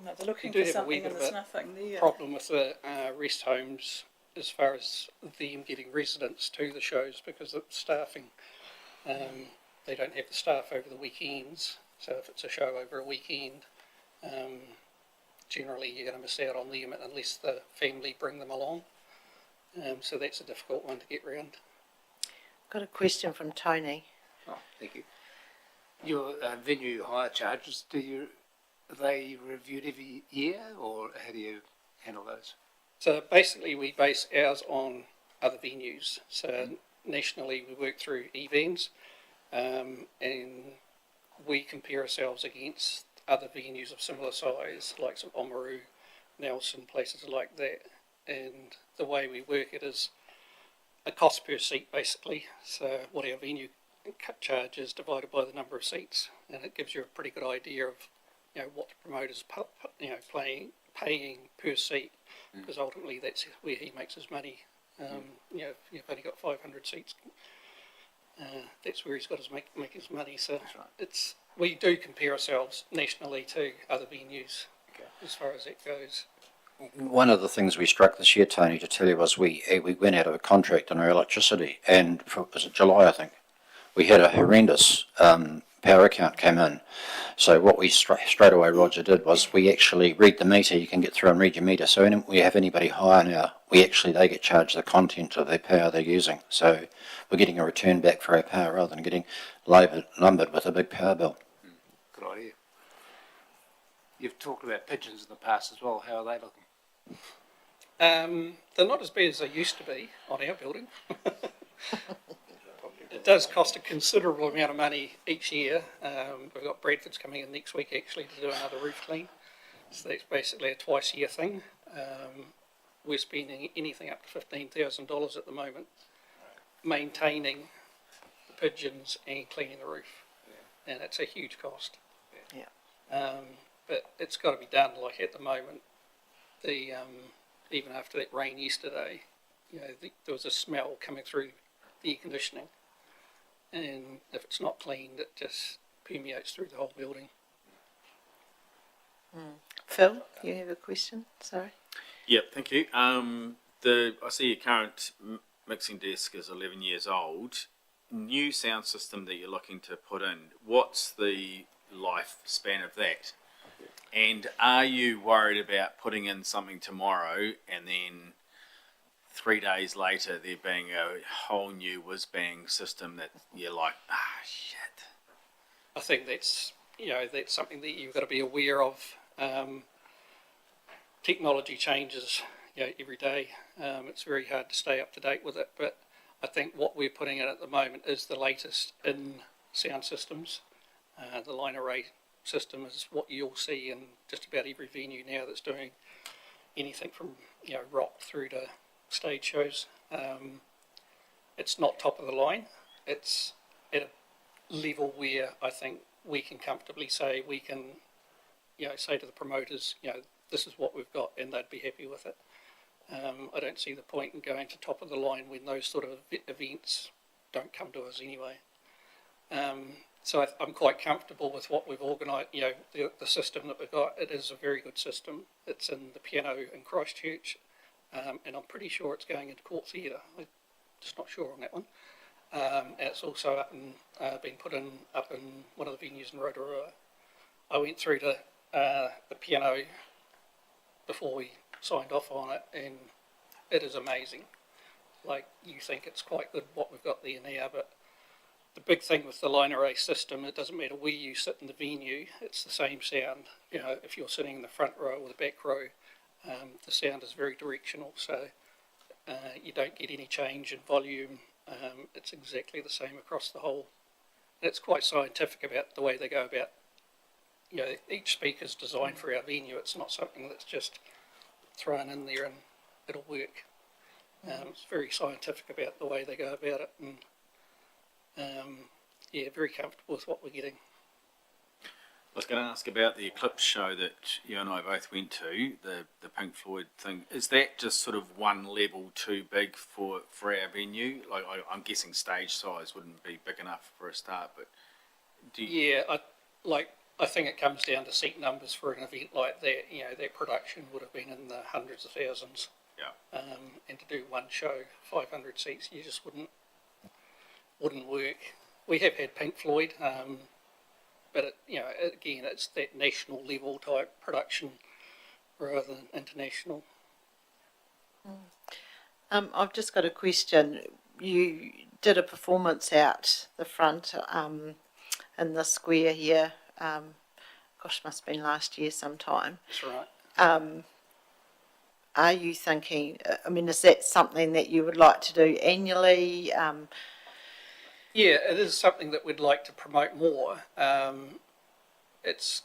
They're looking for something and there's nothing there. Problem with the rest homes as far as them getting residents to the shows because of staffing. They don't have the staff over the weekends, so if it's a show over a weekend, generally you're going to miss out on them unless the family bring them along. So that's a difficult one to get round. Got a question from Tony. Oh, thank you. Your venue hire charges, are they reviewed every year, or how do you handle those? So basically we base ours on other venues. So nationally we work through events, and we compare ourselves against other venues of similar size, like some Oamaru, Nelson, places like that. And the way we work it is a cost per seat, basically. So what our venue charges divided by the number of seats, and it gives you a pretty good idea of, you know, what the promoter's paying per seat, because ultimately that's where he makes his money. You know, if you've only got 500 seats, that's where he's got to make his money. So we do compare ourselves nationally to other venues as far as that goes. One of the things we struck this year, Tony, to tell you, was we went out of a contract on our electricity, and was it July, I think? We had a horrendous power account came in. So what we straight away, Roger, did was we actually read the meter. You can get through and read your meter. So when we have anybody higher now, they get charged the content of their power they're using. So we're getting a return back for our power rather than getting lumbered with a big power bill. Good idea. You've talked about pigeons in the past as well. How are they looking? They're not as bad as they used to be on our building. It does cost a considerable amount of money each year. We've got Bradford's coming in next week actually to do another roof clean. So that's basically a twice a year thing. We're spending anything up to $15,000 at the moment maintaining the pigeons and cleaning the roof. And it's a huge cost. But it's got to be done. Like at the moment, even after that rain yesterday, you know, there was a smell coming through the air conditioning. And if it's not cleaned, it just permeates through the whole building. Phil, you have a question? Sorry. Yep, thank you. I see your current mixing desk is 11 years old. New sound system that you're looking to put in, what's the lifespan of that? And are you worried about putting in something tomorrow and then 3 days later there being a whole new whiz-bang system that you're like, shit? I think that's something that you've got to be aware of. Technology changes, every day. It's very hard to stay up to date with it, but I think what we're putting in at the moment is the latest in sound systems. The line array system is what you'll see in just about every venue now that's doing anything from rock through to stage shows. It's not top of the line. It's at a level where I think we can comfortably say say to the promoters, this is what we've got, and they'd be happy with it. I don't see the point in going to top of the line when those sort of events don't come to us anyway. So I'm quite comfortable with what we've organised, the system that we've got. It is a very good system. It's in the piano in Christchurch, and I'm pretty sure it's going into Court Theatre. I'm just not sure on that one. And it's also been put in up in one of the venues in Rotorua. I went through to the piano before we signed off on it, and it is amazing. Like, you think it's quite good what we've got there now, but the big thing with the line array system, it doesn't matter where you sit in the venue, it's the same sound. If you're sitting in the front row or the back row, the sound is very directional, so you don't get any change in volume. It's exactly the same across the whole. And it's quite scientific about the way they go about. Each speaker's designed for our venue. It's not something that's just thrown in there and it'll work. It's very scientific about the way they go about it, and very comfortable with what we're getting. I was going to ask about the Eclipse show that you and I both went to, the Pink Floyd thing. Is that just sort of one level too big for our venue? Like, I'm guessing stage size wouldn't be big enough for a start, but I think it comes down to seat numbers for an event like that. That production would have been in the hundreds of thousands. Yeah. And to do one show, 500 seats, you just wouldn't work. We have had Pink Floyd, but again, it's that national level type production rather than international. I've just got a question. You did a performance out the front in the square here. Must have been last year sometime. That's right. are you thinking, I mean, is that something that you would like to do annually? Yeah, it is something that we'd like to promote more. It's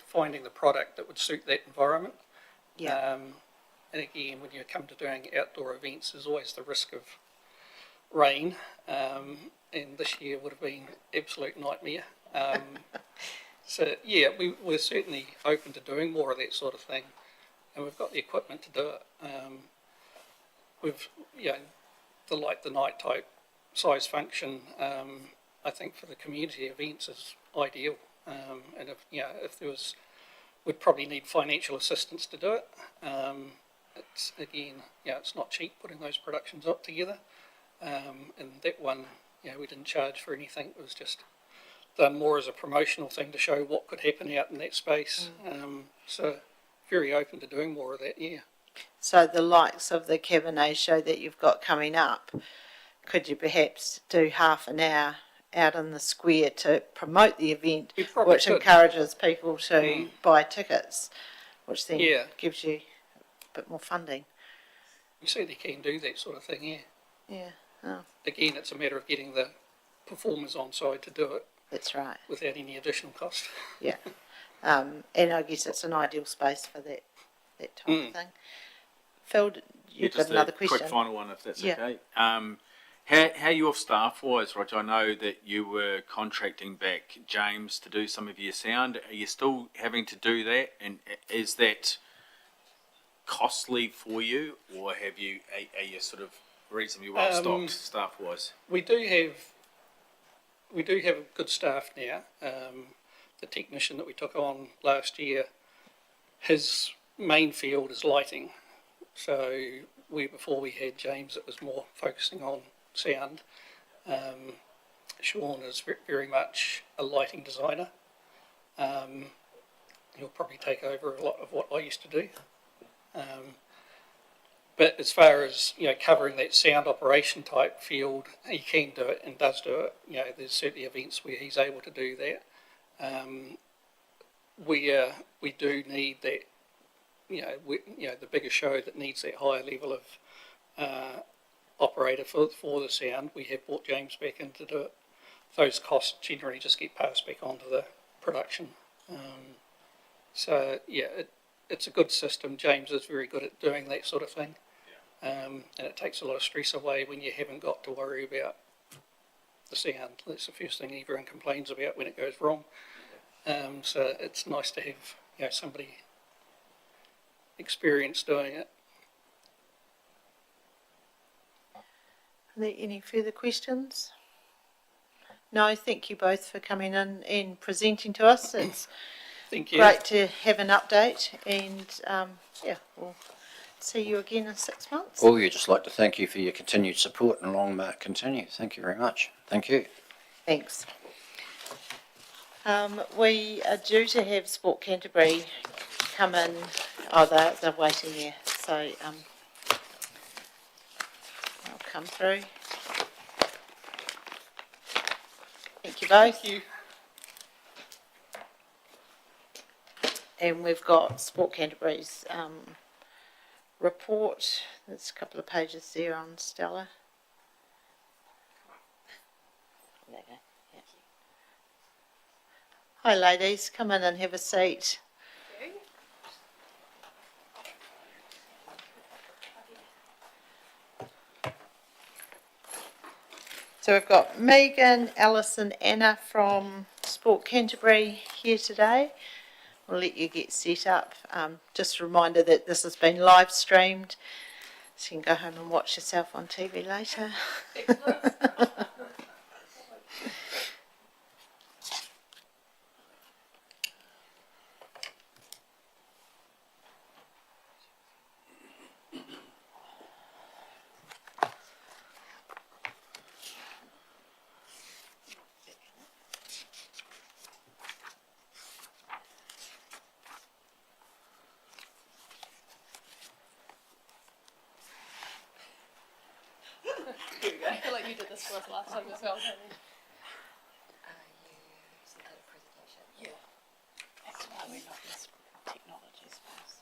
finding the product that would suit that environment. Yeah. And again, when you come to doing outdoor events, there's always the risk of rain, and this year would have been absolute nightmare. So yeah, we're certainly open to doing more of that sort of thing, and we've got the equipment to do it. We've, the night type size function, I think for the community events is ideal. And if there was, we'd probably need financial assistance to do it. It's again, it's not cheap putting those productions up together. And that one, we didn't charge for anything. It was just done more as a promotional thing to show what could happen out in that space. So very open to doing more of that, yeah. So the likes of the Cabernet show that you've got coming up, could you perhaps do half an hour out in the square to promote the event, which could. encourages people to buy tickets, which then gives you a bit more funding? You certainly can do that sort of thing, yeah. Yeah. Oh. Again, it's a matter of getting the performers on side to do it. That's right. Without any additional cost. Yeah. And I guess it's an ideal space for that type of thing. Phil, you've got another question. Quick final one, if that's okay. How are you off staff-wise, Roger? I know that you were contracting back James to do some of your sound. Are you still having to do that? And is that costly for you, or are you sort of reasonably well stocked staff-wise? We do have good staff now. The technician that we took on last year, his main field is lighting. So before we had James, it was more focusing on sound. Sean is very much a lighting designer. He'll probably take over a lot of what I used to do. But as far as covering that sound operation type field, he can do it and does do it. There's certainly events where he's able to do that. We do need that. The bigger show that needs that higher level of operator for the sound. We have brought James back in to do it. Those costs generally just get passed back onto the production. It's a good system. James is very good at doing that sort of thing. And it takes a lot of stress away when you haven't got to worry about the sound. That's the first thing everyone complains about when it goes wrong. So it's nice to have somebody experienced doing it. Are there any further questions? No, thank you both for coming in and presenting to us. It's Thank you. Great to have an update, and we'll see you again in 6 months. Well, we'd just like to thank you for your continued support, and long may it continue. Thank you very much. Thank you. Thanks. We are due to have Sport Canterbury come in. Oh, they're waiting there, so I'll come through. Thank you both. Thank you. And we've got Sport Canterbury's report. There's a couple of pages there on Stella. There you go. Yeah. Hi ladies, come in and have a seat. So we've got Megan, Alice and Anna from Sport Canterbury here today. We'll let you get set up. Just a reminder that this has been live streamed, so you can go home and watch yourself on TV later. I feel like you did this for us last time as well. Yeah. That's why we love this technology space.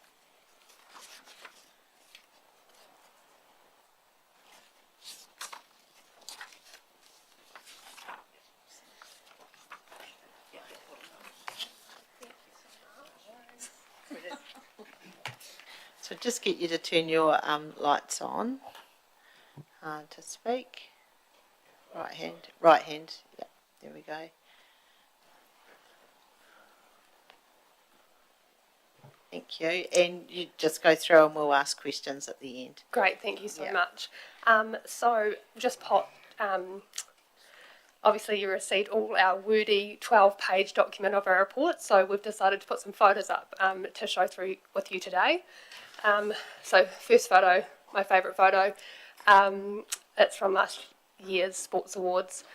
So just get you to turn your lights on to speak. Right hand, yeah, there we go. Thank you, and you just go through and we'll ask questions at the end. Great, thank you so Yeah. much. So just obviously you received all our wordy 12-page document of our report, so we've decided to put some photos up to show through with you today. So first photo, my favourite photo, it's from last year's Sports Awards,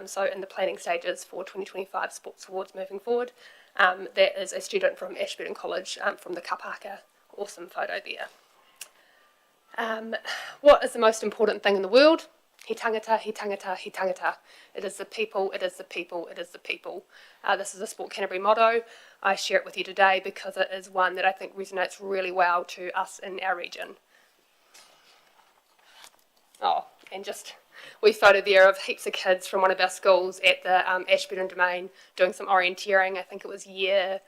so in the planning stages for 2025 Sports Awards moving forward. There is a student from Ashburton College from the Kapaka. Awesome photo there. What is the most important thing in the world? He tangata, he tangata, he tangata. It is the people, it is the people, it is the people. This is a Sport Canterbury motto. I share it with you today because it is one that I think resonates really well to us in our region. Oh, and just we photo there of heaps of kids from one of our schools at the Ashburton Domain doing some orienteering. I think it was year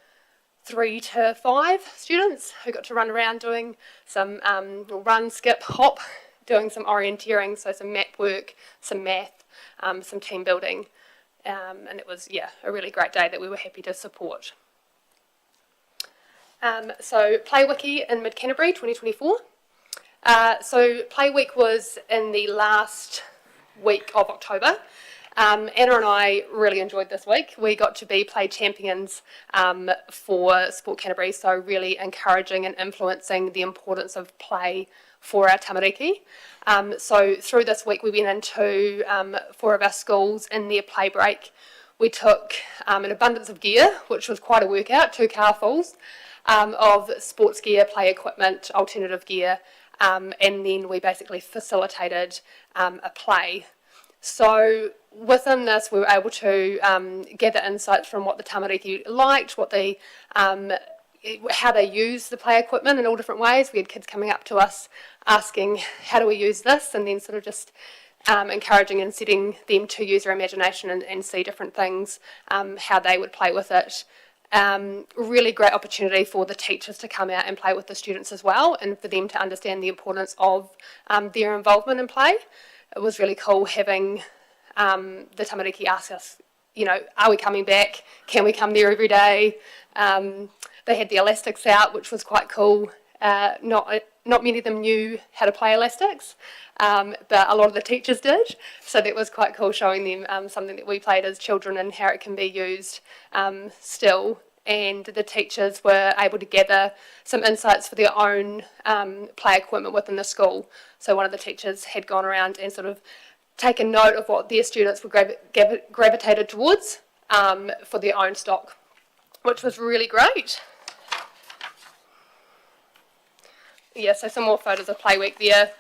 3 to 5 students who got to run around doing some run, skip, hop, doing some orienteering, so some map work, some math, some team building, and it was, yeah, a really great day that we were happy to support. So Play Wiki in Mid-Canterbury 2024. So Play Week was in the last week of October. Anna and I really enjoyed this week. We got to be Play champions for Sport Canterbury, so really encouraging and influencing the importance of play for our tamariki. So through this week we went into 4 of our schools in their play break. We took an abundance of gear, which was quite a workout, 2 carfuls of sports gear, play equipment, alternative gear, and then we basically facilitated a play. So within this, we were able to gather insights from what the tamariki liked, what they, how they use the play equipment in all different ways. We had kids coming up to us asking, how do we use this? And then sort of just encouraging and setting them to use their imagination and see different things, how they would play with it. Really great opportunity for the teachers to come out and play with the students as well, and for them to understand the importance of their involvement in play. It was really cool having the tamariki ask us, you know, are we coming back? Can we come there every day? They had the elastics out, which was quite cool. Not many of them knew how to play elastics, but a lot of the teachers did. So that was quite cool, showing them something that we played as children and how it can be used still. And the teachers were able to gather some insights for their own play equipment within the school. So one of the teachers had gone around and sort of taken note of what their students were gravitated towards for their own stock, which was really great. Yeah, so some more photos of Play Week there.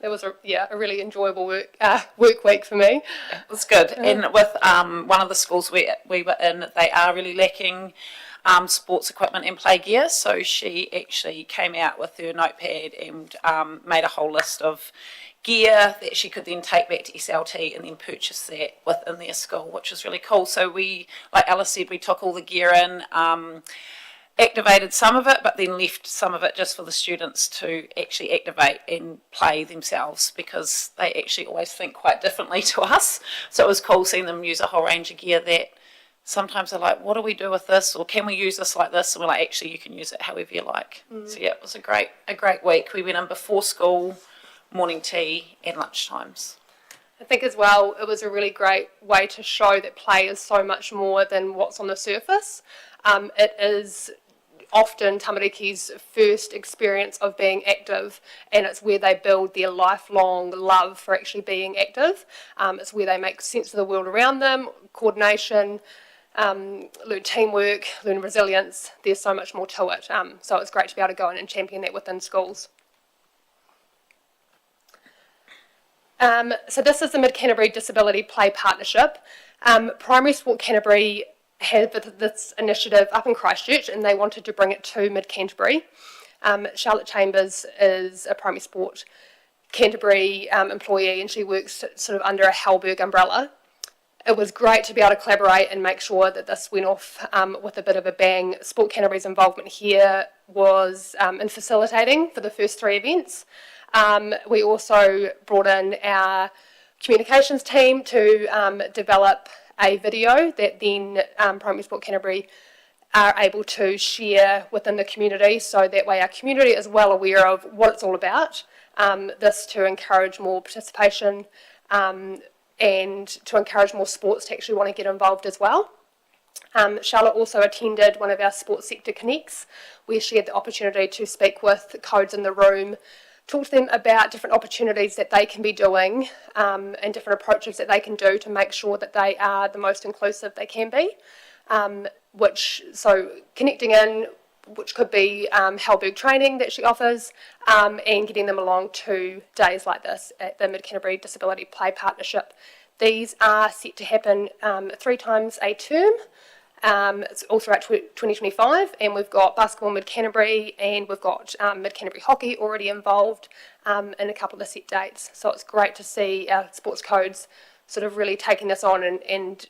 It was a really enjoyable work week for me. It was good. And with one of the schools we were in, they are really lacking sports equipment and play gear. So she actually came out with her notepad and made a whole list of gear that she could then take back to SLT and then purchase that within their school, which was really cool. So we, like Alice said, we took all the gear in, activated some of it, but then left some of it just for the students to actually activate and play themselves, because they actually always think quite differently to us. So it was cool seeing them use a whole range of gear that sometimes they're like, what do we do with this? Or can we use this like this? And we're like, actually, you can use it however you like. So yeah, it was a great week. We went in before school, morning tea and lunch times. I think as well, it was a really great way to show that play is so much more than what's on the surface. It is often tamariki's first experience of being active, and it's where they build their lifelong love for actually being active. It's where they make sense of the world around them, coordination, learn teamwork, learn resilience. There's so much more to it. So it's great to be able to go in and champion that within schools. So this is the Mid-Canterbury Disability Play Partnership. Primary Sport Canterbury had this initiative up in Christchurch, and they wanted to bring it to Mid-Canterbury. Charlotte Chambers is a Primary Sport Canterbury employee, and she works sort of under a Halberg umbrella. it was great to be able to collaborate and make sure that this went off with a bit of a bang. Sport Canterbury's involvement here was in facilitating for the first 3 events. We also brought in our communications team to develop a video that then Primary Sport Canterbury are able to share within the community, so that way our community is well aware of what it's all about. This to encourage more participation and to encourage more sports to actually want to get involved as well. Charlotte also attended one of our sports sector connects, where she had the opportunity to speak with codes in the room, talk to them about different opportunities that they can be doing and different approaches that they can do to make sure that they are the most inclusive they can be. So connecting in, which could be Halberg training that she offers, and getting them along to days like this at the Mid-Canterbury Disability Play Partnership. These are set to happen 3 times a term. It's all throughout 2025, and we've got Basketball Mid-Canterbury and we've got Mid-Canterbury Hockey already involved in a couple of the set dates. So it's great to see our sports codes sort of really taking this on and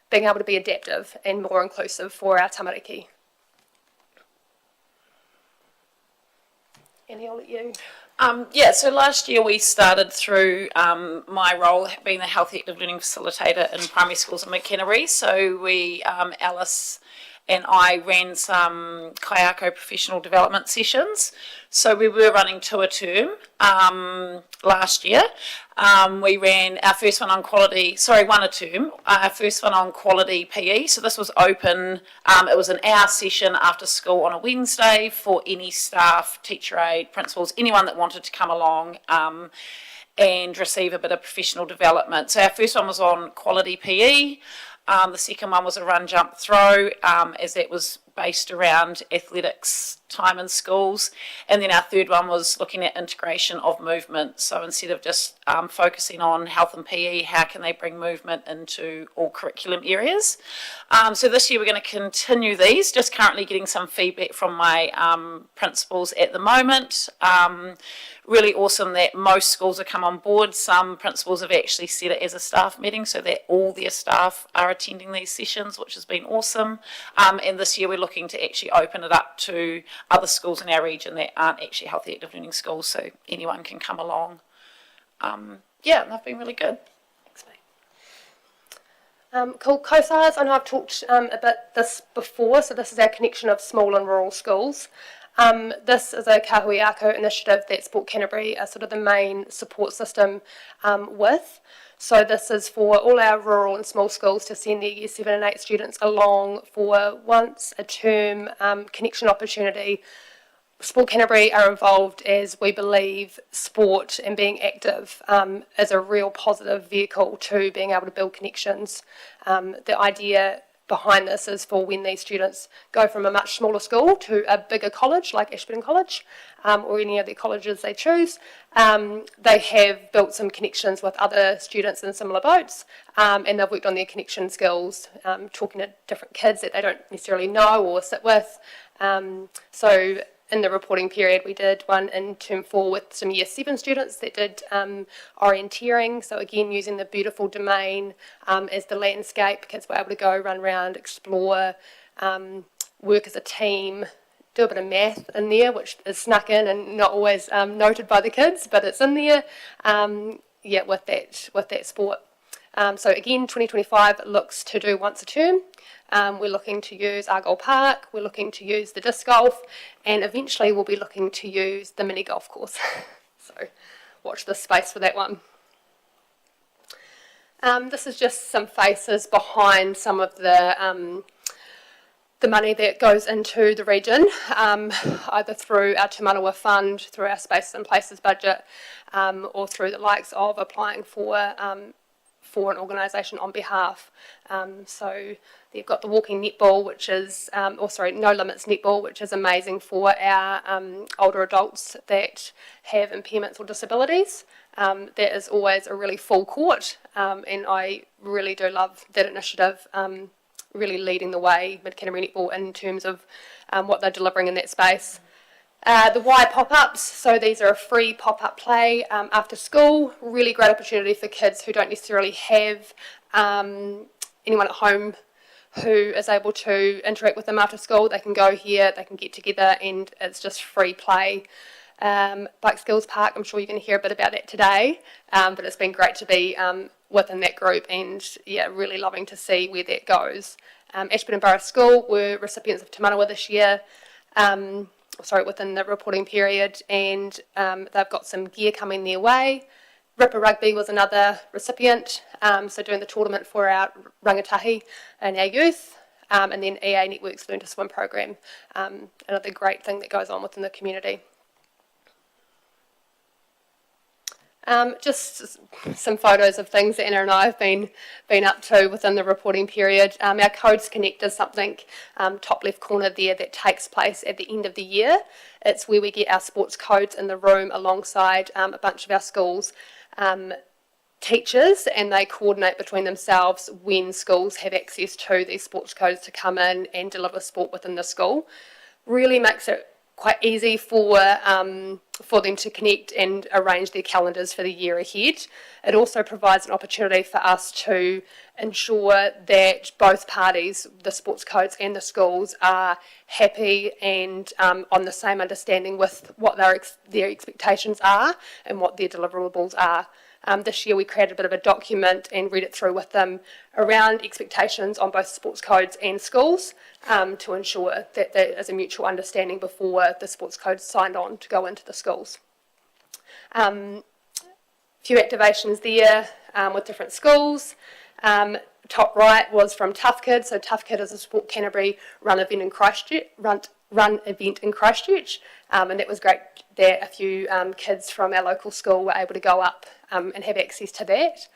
being able to be adaptive and more inclusive for our tamariki. Annie, I'll let you. So last year we started through my role being the Healthy Active Learning Facilitator in primary schools in Canterbury. So we, Alice and I ran some Kayako professional development sessions. So we were running 2 a term last year. We ran our first one on 1 a term, our first one on quality PE. So this was open, it was an hour session after school on a Wednesday for any staff, teacher aide, principals, anyone that wanted to come along and receive a bit of professional development. So our first one was on quality PE. The second one was a run, jump, throw, as that was based around athletics time in schools. And then our third one was looking at integration of movement. So instead of just focusing on health and PE, how can they bring movement into all curriculum areas? So this year we're going to continue these, just currently getting some feedback from my principals at the moment. Really awesome that most schools have come on board. Some principals have actually set it as a staff meeting so that all their staff are attending these sessions, which has been awesome. And this year we're looking to actually open it up to other schools in our region that aren't actually healthy active learning schools, so anyone can come along. They've been really good. Thanks, mate. Cool. COSARs, I know I've talked about this before, so this is our connection of small and rural schools. This is a kahuiako initiative that Sport Canterbury are sort of the main support system with. So this is for all our rural and small schools to send their Year 7 and 8 students along for once a term connection opportunity. Sport Canterbury are involved as we believe sport and being active is a real positive vehicle to being able to build connections. The idea behind this is for when these students go from a much smaller school to a bigger college like Ashburton College or any of the colleges they choose, they have built some connections with other students in similar boats and they've worked on their connection skills, talking to different kids that they don't necessarily know or sit with. So in the reporting period, we did one in Term 4 with some Year 7 students that did orienteering. So again, using the beautiful domain as the landscape, kids were able to go, run around, explore, work as a team, do a bit of math in there, which is snuck in and not always noted by the kids, but it's in there, with that sport. So again, 2025 looks to do once a term. We're looking to use Argyle Park, we're looking to use the disc golf, and eventually we'll be looking to use the mini golf course. So watch this space for that one. This is just some faces behind some of the money that goes into the region, either through our Te Manawa Fund, through our Spaces and Places budget, or through the likes of applying for an organisation on behalf. So you've got the walking netball, which is, no limits netball, which is amazing for our older adults that have impairments or disabilities. That is always a really full court, and I really do love that initiative, really leading the way, Mid-Canterbury Netball, in terms of what they're delivering in that space. The Y pop-ups, so these are a free pop-up play after school, really great opportunity for kids who don't necessarily have anyone at home who is able to interact with them after school, they can go here, they can get together, and it's just free play. Bike Skills Park, I'm sure you're going to hear a bit about that today, but it's been great to be within that group, and really loving to see where that goes. Ashburton Borough School were recipients of Te Manawa this year, within the reporting period, and they've got some gear coming their way. Ripper Rugby was another recipient, so doing the tournament for our rangatahi and our youth, and then EA Network's Learn to Swim program, another great thing that goes on within the community. Just some photos of things that Anna and I have been up to within the reporting period. Our Codes Connect is something, top left corner there, that takes place at the end of the year. It's where we get our sports codes in the room alongside a bunch of our schools' teachers, and they coordinate between themselves when schools have access to these sports codes to come in and deliver sport within the school. Really makes it quite easy for them to connect and arrange their calendars for the year ahead. It also provides an opportunity for us to ensure that both parties, the sports codes and the schools, are happy and on the same understanding with what their expectations are and what their deliverables are. This year we created a bit of a document and read it through with them around expectations on both sports codes and schools, to ensure that there is a mutual understanding before the sports code's signed on to go into the schools. Few activations there with different schools. Top right was from Tough Kid. So Tough Kid is a Sport Canterbury run event in Christchurch, and it was great that a few kids from our local school were able to go up and have access to that.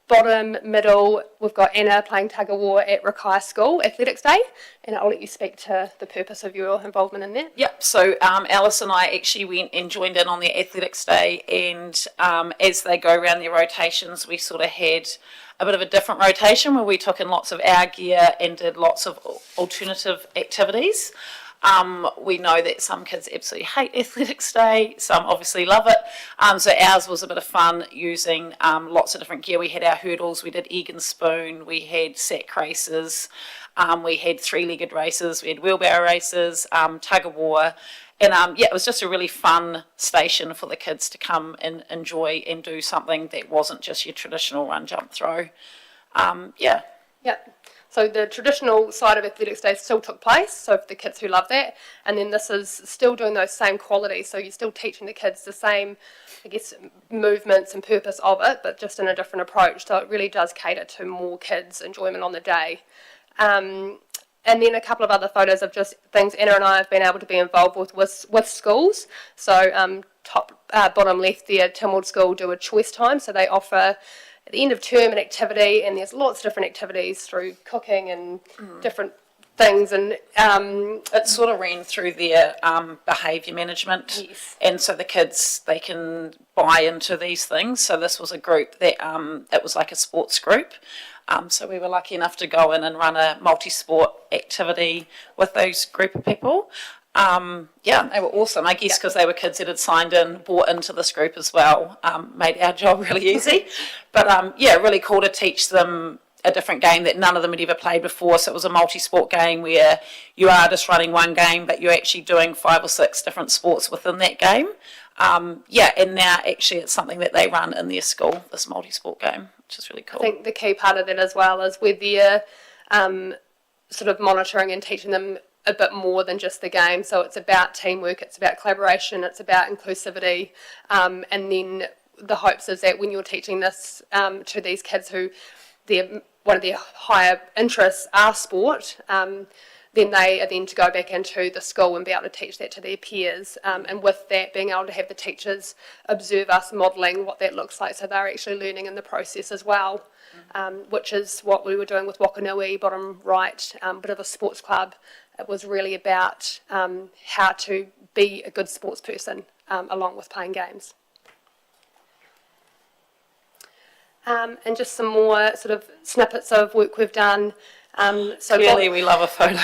Bottom middle, we've got Anna playing tug of war at Rakai School Athletics Day, and I'll let you speak to the purpose of your involvement in that. Yep, so Alice and I actually went and joined in on the Athletics Day, and as they go around their rotations, we sort of had a bit of a different rotation where we took in lots of our gear and did lots of alternative activities. We know that some kids absolutely hate Athletics Day, some obviously love it. So ours was a bit of fun using lots of different gear. We had our hurdles, we did egg and spoon, we had sack races, we had three-legged races, we had wheelbarrow races, tug of war. And it was just a really fun station for the kids to come and enjoy and do something that wasn't just your traditional run, jump, throw. Yeah. So the traditional side of Athletics Day still took place, so for the kids who love that, and then this is still doing those same qualities, so you're still teaching the kids the same, I guess, movements and purpose of it, but just in a different approach, so it really does cater to more kids' enjoyment on the day. And then a couple of other photos of just things Anna and I have been able to be involved with schools. So bottom left there, Timwood School do a choice time, so they offer at the end of term an activity, and there's lots of different activities through cooking and different things, and it sort of ran through their behaviour management. Yes. And so the kids, they can buy into these things. So this was a group that it was like a sports group. So we were lucky enough to go in and run a multi-sport activity with those group of people. They were awesome, I guess, because they were kids that had signed in, bought into this group as well, made our job really easy. But really cool to teach them a different game that none of them had ever played before. So it was a multi-sport game where you are just running one game, but you're actually doing 5 or 6 different sports within that game. And now actually it's something that they run in their school, this multi-sport game, which is really cool. I think the key part of that as well is with their sort of monitoring and teaching them a bit more than just the game. So it's about teamwork, it's about collaboration, it's about inclusivity, and then the hopes is that when you're teaching this to these kids who one of their higher interests are sport, then they are then to go back into the school and be able to teach that to their peers, and with that being able to have the teachers observe us modelling what that looks like, so they're actually learning in the process as well, which is what we were doing with Wakanui, bottom right, bit of a sports club. It was really about how to be a good sports person along with playing games. And just some more sort of snippets of work we've done. So clearly we love a photo.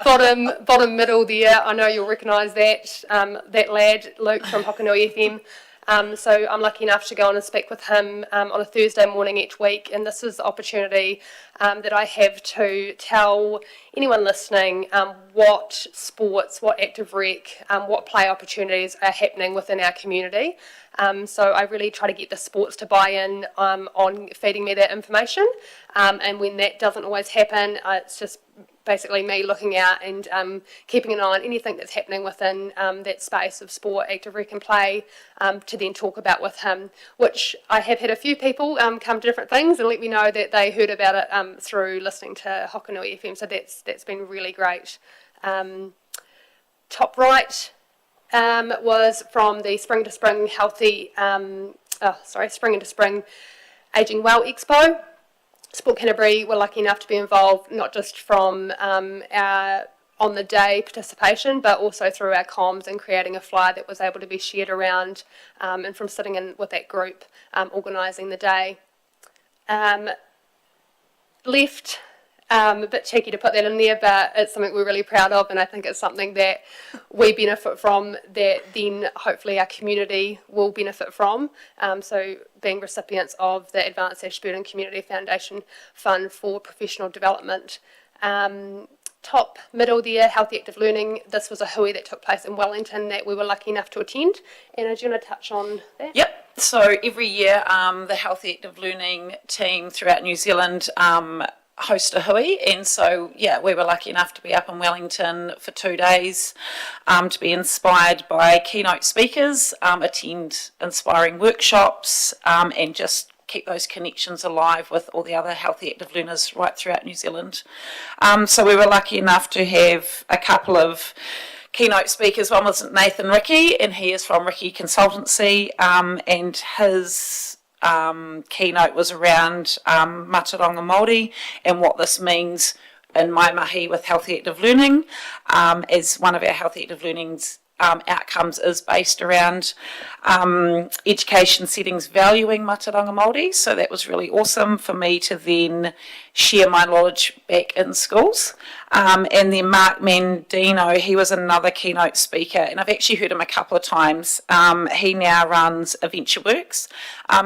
Bottom middle there, I know you'll recognise that, that lad, Luke from Hokanui FM. So I'm lucky enough to go on and speak with him on a Thursday morning each week, and this is the opportunity that I have to tell anyone listening what sports, what active rec, what play opportunities are happening within our community. So I really try to get the sports to buy in on feeding me that information, and when that doesn't always happen, it's just basically me looking out and keeping an eye on anything that's happening within that space of sport, active rec and play, to then talk about with him, which I have had a few people come to different things and let me know that they heard about it through listening to Hokanui FM, so that's been really great. Top right was from the Spring to Spring Spring into Spring Ageing Well Expo. Sport Canterbury were lucky enough to be involved not just from our on the day participation, but also through our comms and creating a flyer that was able to be shared around, and from sitting in with that group organising the day. Left, a bit cheeky to put that in there, but it's something we're really proud of, and I think it's something that we benefit from, that then hopefully our community will benefit from. So being recipients of the Advanced Ashburton Community Foundation Fund for Professional Development. Top middle there, Healthy Active Learning. This was a hui that took place in Wellington that we were lucky enough to attend. And do you want to touch on that? Yep. So every year, the Healthy Active Learning team throughout New Zealand host a hui, and so we were lucky enough to be up in Wellington for 2 days, to be inspired by keynote speakers, attend inspiring workshops, and just keep those connections alive with all the other healthy active learners right throughout New Zealand. So we were lucky enough to have a couple of keynote speakers. One was Nathan Ricky, and he is from Ricky Consultancy, and his keynote was around Mataronga Māori and what this means in my mahi with healthy active learning, as one of our healthy active learning's outcomes is based around education settings valuing Mataronga Māori. So that was really awesome for me to then share my knowledge back in schools. And then Mark Mandino, he was another keynote speaker, and I've actually heard him a couple of times. He now runs Adventure Works.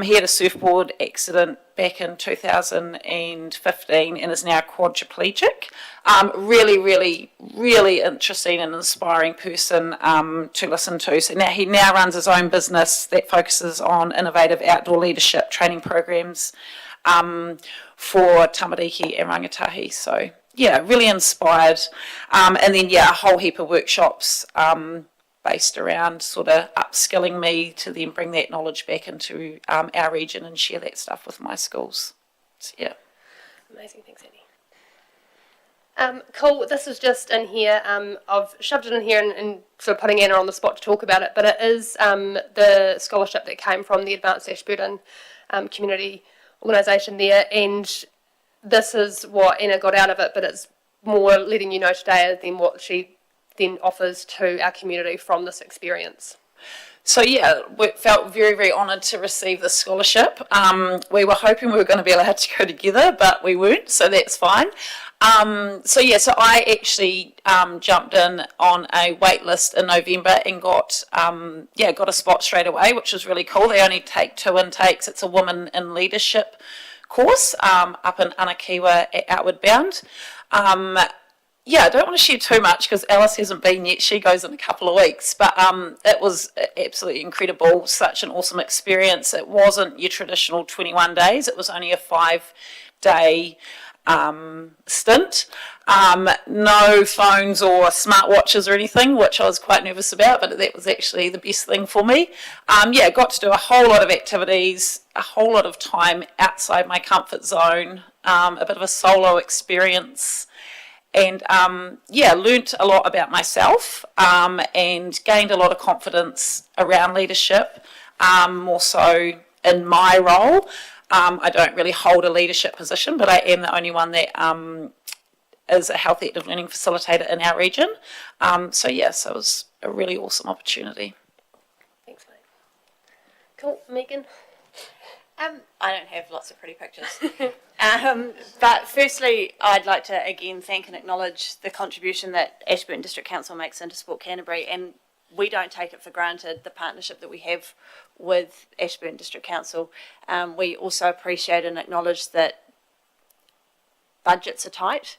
He had a surfboard accident back in 2015 and is now quadriplegic. Really interesting and inspiring person to listen to. So now he runs his own business that focuses on innovative outdoor leadership training programs for tamariki and rangatahi. So really inspired. And then a whole heap of workshops based around sort of upskilling me to then bring that knowledge back into our region and share that stuff with my schools. So, Amazing, thanks Annie. Cool, this is just in here, I've shoved it in here and sort of putting Anna on the spot to talk about it, but it is the scholarship that came from the Advanced Ashburton Community Organisation there, and this is what Anna got out of it, but it's more letting you know today than what she then offers to our community from this experience. So we felt very honoured to receive this scholarship. We were hoping we were going to be allowed to go together, but we weren't, so that's fine. So I actually jumped in on a wait list in November and got a spot straight away, which was really cool. They only take 2 intakes. It's a Women in Leadership course up in Anakiwa at Outward Bound. I don't want to share too much because Alice hasn't been yet. She goes in a couple of weeks, but it was absolutely incredible. Such an awesome experience. It wasn't your traditional 21 days. It was only a 5-day stint. No phones or smartwatches or anything, which I was quite nervous about, but that was actually the best thing for me. Got to do a whole lot of activities, a whole lot of time outside my comfort zone, a bit of a solo experience. And learnt a lot about myself and gained a lot of confidence around leadership, more so in my role. I don't really hold a leadership position, but I am the only one that is a healthy active learning facilitator in our region. So it was a really awesome opportunity. Thanks, mate. Cool, Megan. I don't have lots of pretty pictures. But firstly, I'd like to again thank and acknowledge the contribution that Ashburton District Council makes into Sport Canterbury, and we don't take it for granted, the partnership that we have with Ashburton District Council. We also appreciate and acknowledge that budgets are tight.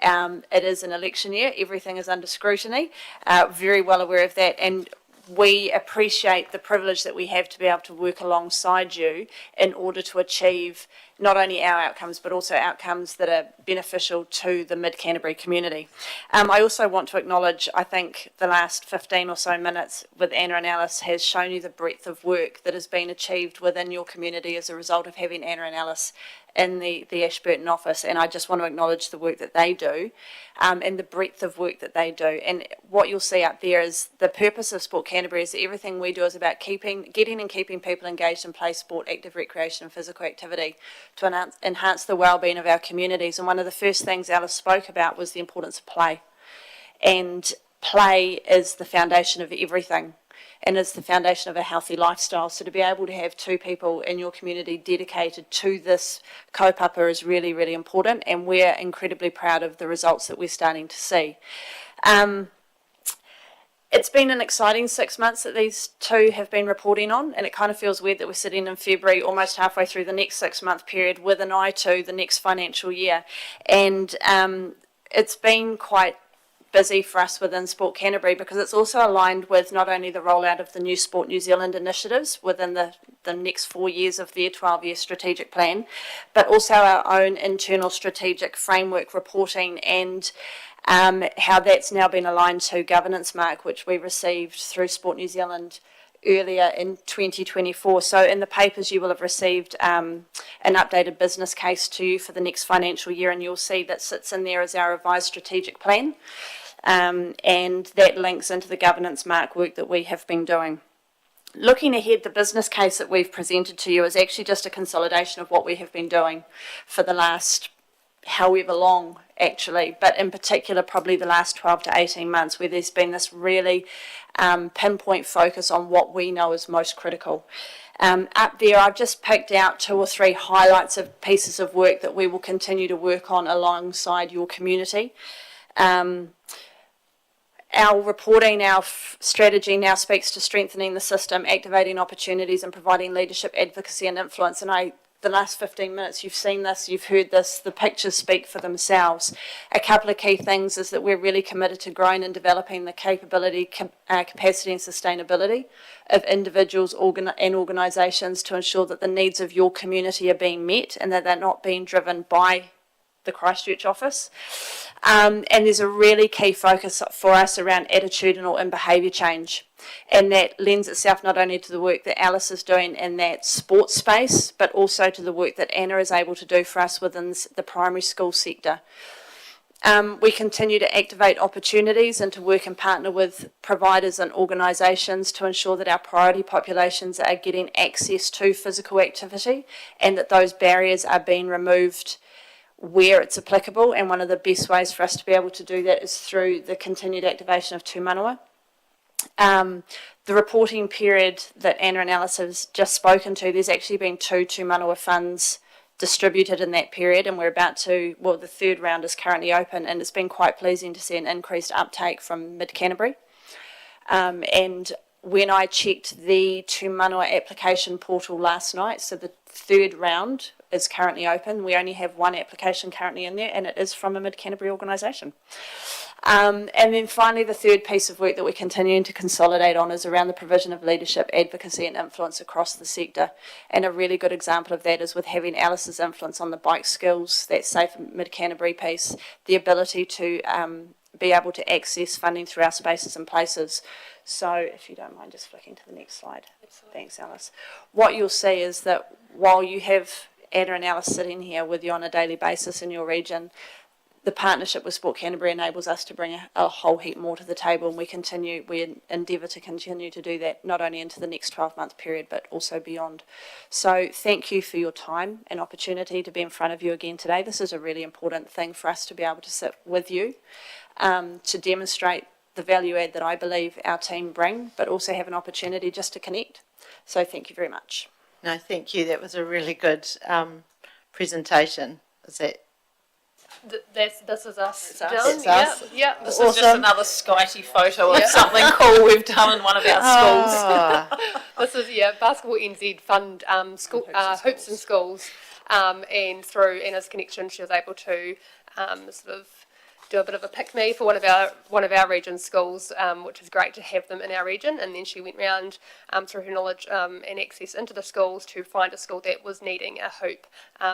It is an election year, everything is under scrutiny, very well aware of that, and we appreciate the privilege that we have to be able to work alongside you in order to achieve not only our outcomes but also outcomes that are beneficial to the Mid-Canterbury community. I also want to acknowledge, I think the last 15 or so minutes with Anna and Alice has shown you the breadth of work that has been achieved within your community as a result of having Anna and Alice in the Ashburton office, and I just want to acknowledge the work that they do and the breadth of work that they do. And what you'll see up there is the purpose of Sport Canterbury is that everything we do is about getting and keeping people engaged in play, sport, active recreation and physical activity to enhance the wellbeing of our communities. And one of the first things Alice spoke about was the importance of play. And play is the foundation of everything, and is the foundation of a healthy lifestyle. So to be able to have two people in your community dedicated to this kaupapa is really, really important, and we're incredibly proud of the results that we're starting to see. It's been an exciting 6 months that these two have been reporting on, and it kind of feels weird that we're sitting in February, almost halfway through the next 6 month period, with an eye to the next financial year. And it's been quite busy for us within Sport Canterbury because it's also aligned with not only the rollout of the new Sport New Zealand initiatives within the next 4 years of their 12-year strategic plan, but also our own internal strategic framework reporting and how that's now been aligned to governance mark, which we received through Sport New Zealand earlier in 2024. So in the papers you will have received an updated business case to you for the next financial year, and you'll see that sits in there as our revised strategic plan. And that links into the governance mark work that we have been doing. Looking ahead, the business case that we've presented to you is actually just a consolidation of what we have been doing for the last however long, actually, but in particular probably the last 12 to 18 months, where there's been this really pinpoint focus on what we know is most critical. Up there I've just picked out 2 or 3 highlights of pieces of work that we will continue to work on alongside your community. Our reporting, our strategy now speaks to strengthening the system, activating opportunities and providing leadership, advocacy and influence. And the last 15 minutes, you've seen this, you've heard this, the pictures speak for themselves. A couple of key things is that we're really committed to growing and developing the capability, capacity and sustainability of individuals and organisations to ensure that the needs of your community are being met and that they're not being driven by the Christchurch office. And there's a really key focus for us around attitudinal and behaviour change. And that lends itself not only to the work that Alice is doing in that sports space, but also to the work that Anna is able to do for us within the primary school sector. We continue to activate opportunities and to work and partner with providers and organisations to ensure that our priority populations are getting access to physical activity and that those barriers are being removed where it's applicable, and one of the best ways for us to be able to do that is through the continued activation of tūmanawa. The reporting period that Anna and Alice has just spoken to, there's actually been 2 tūmanawa funds distributed in that period, and we're about to, well, the 3rd round is currently open, and it's been quite pleasing to see an increased uptake from Mid-Canterbury. And when I checked the tūmanawa application portal last night, so the 3rd round is currently open. We only have 1 application currently in there, and it is from a Mid-Canterbury organisation. And then finally, the 3rd piece of work that we're continuing to consolidate on is around the provision of leadership, advocacy and influence across the sector. And a really good example of that is with having Alice's influence on the bike skills, that Safe Mid-Canterbury piece, the ability to be able to access funding through our spaces and places. So if you don't mind just flicking to the next slide. Absolutely. Thanks, Alice. What you'll see is that while you have Anna and Alice sitting here with you on a daily basis in your region, the partnership with Sport Canterbury enables us to bring a whole heap more to the table, and we endeavour to continue to do that not only into the next 12-month period but also beyond. So thank you for your time and opportunity to be in front of you again today. This is a really important thing for us to be able to sit with you to demonstrate the value add that I believe our team bring, but also have an opportunity just to connect. So thank you very much. No, thank you. That was a really good presentation. Is that This is us. It's us. Dylan. It's us. Yeah. This is just another Skyty photo of something cool we've done in one of our schools. This is Basketball NZ fund school hoops in schools, and through Anna's connection, she was able to sort of do a bit of a pick me for one of our region schools, which is great to have them in our region. And then she went round through her knowledge and access into the schools to find a school that was needing a hoop.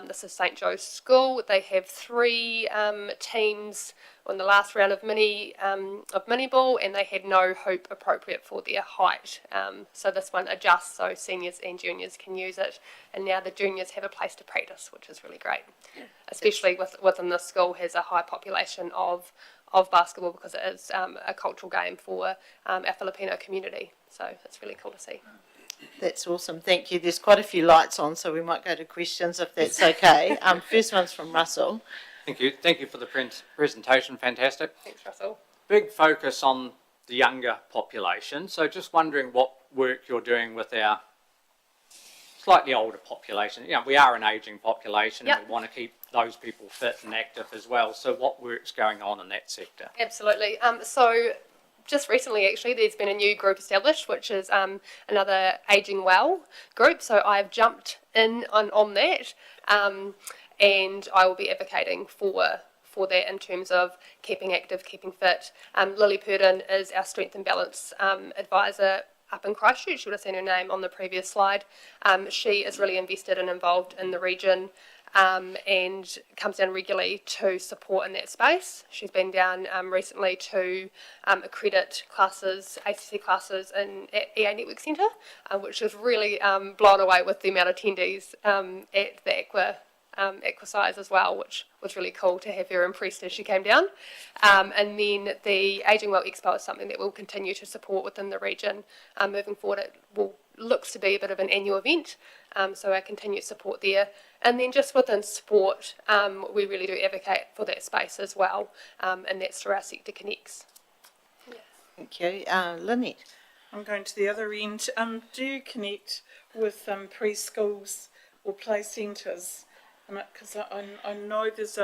This is St Joe's School. They have 3 teams on the last round of mini ball, and they had no hoop appropriate for their height. So this one adjusts so seniors and juniors can use it, and now the juniors have a place to practice, which is really great. Especially within this school has a high population of basketball because it is a cultural game for our Filipino community. So it's really cool to see. That's awesome. Thank you. There's quite a few lights on, so we might go to questions if that's okay. First one's from Russell. Thank you. Thank you for the presentation. Fantastic. Thanks, Russell. Big focus on the younger population. So just wondering what work you're doing with our slightly older population. You know, we are an ageing population, and we want to keep those people fit and active as well. So what work's going on in that sector? Absolutely. So just recently, actually, there's been a new group established, which is another Ageing Well group. So I've jumped in on that, and I will be advocating for that in terms of keeping active, keeping fit. Lily Purdon is our Strength and Balance advisor up in Christchurch. You would have seen her name on the previous slide. She is really invested and involved in the region, and comes down regularly to support in that space. She's been down recently to accredit classes, ACC classes at EA Network Centre, which was really blown away with the amount of attendees at the Aquasize as well, which was really cool to have her impressed as she came down. And then the Ageing Well Expo is something that we'll continue to support within the region moving forward. It looks to be a bit of an annual event, so our continued support there. And then just within sport, we really do advocate for that space as well, and that's through our Sector Connects. Thank you. Lynette. I'm going to the other end. Do you connect with preschools or play centres? Because I know there's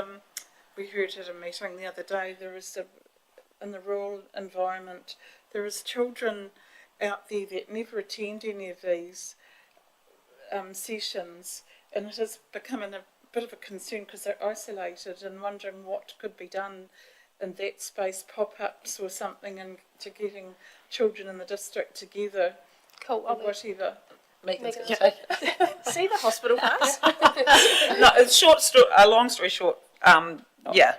we heard at a meeting the other day, there is in the rural environment, there is children out there that never attend any of these sessions, and it has become a bit of a concern because they're isolated, and wondering what could be done in that space, pop-ups or something, and to getting children in the district together, or whatever. Megan's going to say, see the hospital pass? No, a long story short, yeah.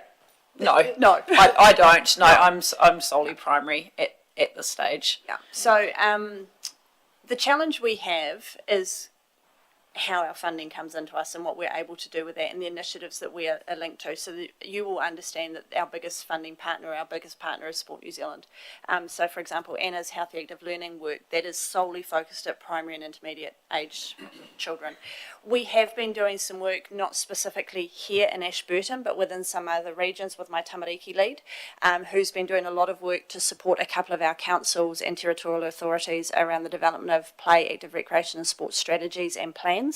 No, I don't. No, I'm solely primary at this stage. Yeah. So the challenge we have is how our funding comes into us and what we're able to do with that, and the initiatives that we are linked to. So that you will understand that our biggest partner is Sport New Zealand. So for example, Anna's Healthy Active Learning work, that is solely focused at primary and intermediate age children. We have been doing some work, not specifically here in Ashburton, but within some other regions with my Tamariki lead, who's been doing a lot of work to support a couple of our councils and territorial authorities around the development of play, active recreation and sports strategies and plans.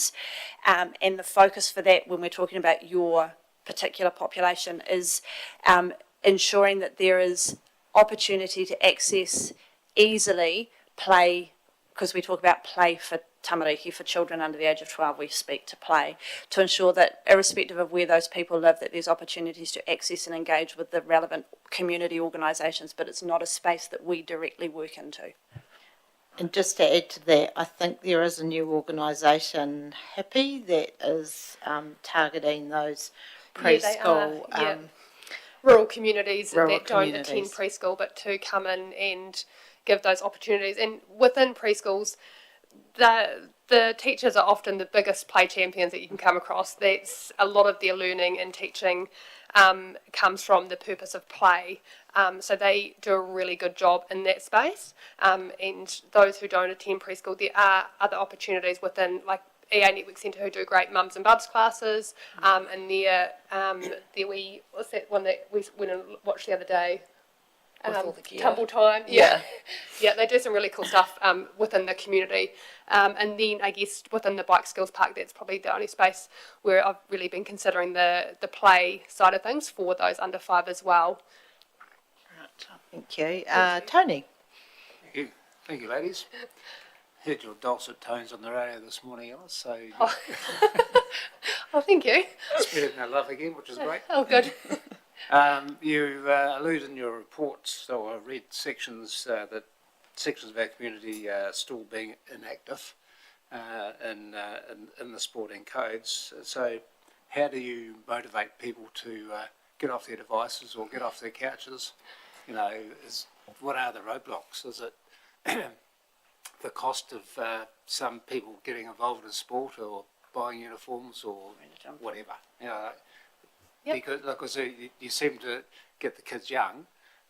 And the focus for that, when we're talking about your particular population, is ensuring that there is opportunity to access easily play, because we talk about play for tamariki, for children under the age of 12, we speak to play, to ensure that irrespective of where those people live, that there's opportunities to access and engage with the relevant community organisations, but it's not a space that we directly work into. And just to add to that, I think there is a new organisation, Happy, that is targeting those preschool... rural communities that don't attend preschool, but to come in and give those opportunities. And within preschools, the teachers are often the biggest play champions that you can come across. That's a lot of their learning and teaching comes from the purpose of play. So they do a really good job in that space. And those who don't attend preschool, there are other opportunities within, like EA Network Centre, who do great mums and bubs classes, and what's that one that we went and watched the other day? With all the gear. tumble time. Yeah. Yeah, they do some really cool stuff within the community. And then I guess within the Bike Skills Park, that's probably the only space where I've really been considering the play side of things for those under 5 as well. Thank you. Tony? Thank you, ladies. Heard your dulcet tones on the radio this morning, Alice, so Oh, thank you. spreading our love again, which is great. Oh, good. You allude in your reports, or read sections, that sections of our community are still being inactive in the sporting codes. So how do you motivate people to get off their devices or get off their couches? You know, what are the roadblocks? Is it the cost of some people getting involved in sport or buying uniforms or whatever? You know, because you seem to get the kids young,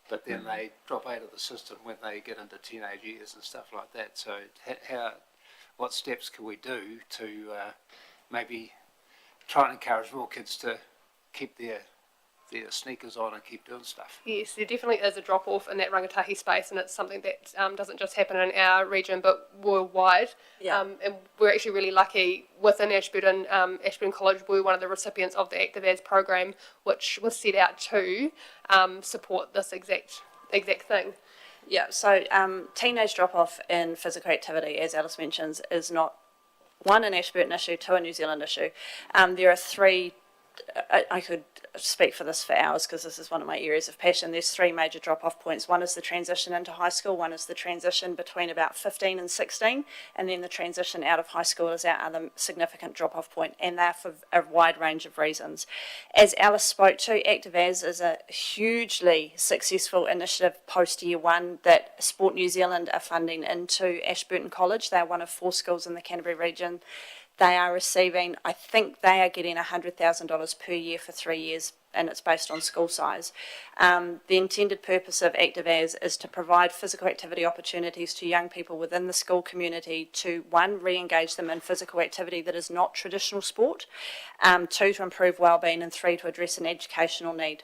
but then they drop out of the system when they get into teenage years and stuff like that. So what steps can we do to maybe try and encourage more kids to keep their sneakers on and keep doing stuff? Yes, there definitely is a drop-off in that rangatahi space, and it's something that doesn't just happen in our region but worldwide. Yeah. And we're actually really lucky within Ashburton. Ashburton College, we were one of the recipients of the Active As program, which was set out to support this exact thing. Yeah, so teenage drop-off in physical activity, as Alice mentions, is not, one, an Ashburton issue, two, a New Zealand issue. There are three, I could speak for this for hours because this is one of my areas of passion. There's three major drop-off points. One is the transition into high school, one is the transition between about 15 and 16, and then the transition out of high school is our other significant drop-off point, and they're for a wide range of reasons. As Alice spoke to, Active As is a hugely successful initiative post-year one that Sport New Zealand are funding into Ashburton College. They're one of 4 schools in the Canterbury region. They are receiving, I think they are getting $100,000 per year for 3 years, and it's based on school size. The intended purpose of Active As is to provide physical activity opportunities to young people within the school community to, one, re-engage them in physical activity that is not traditional sport, two, to improve wellbeing, and three, to address an educational need.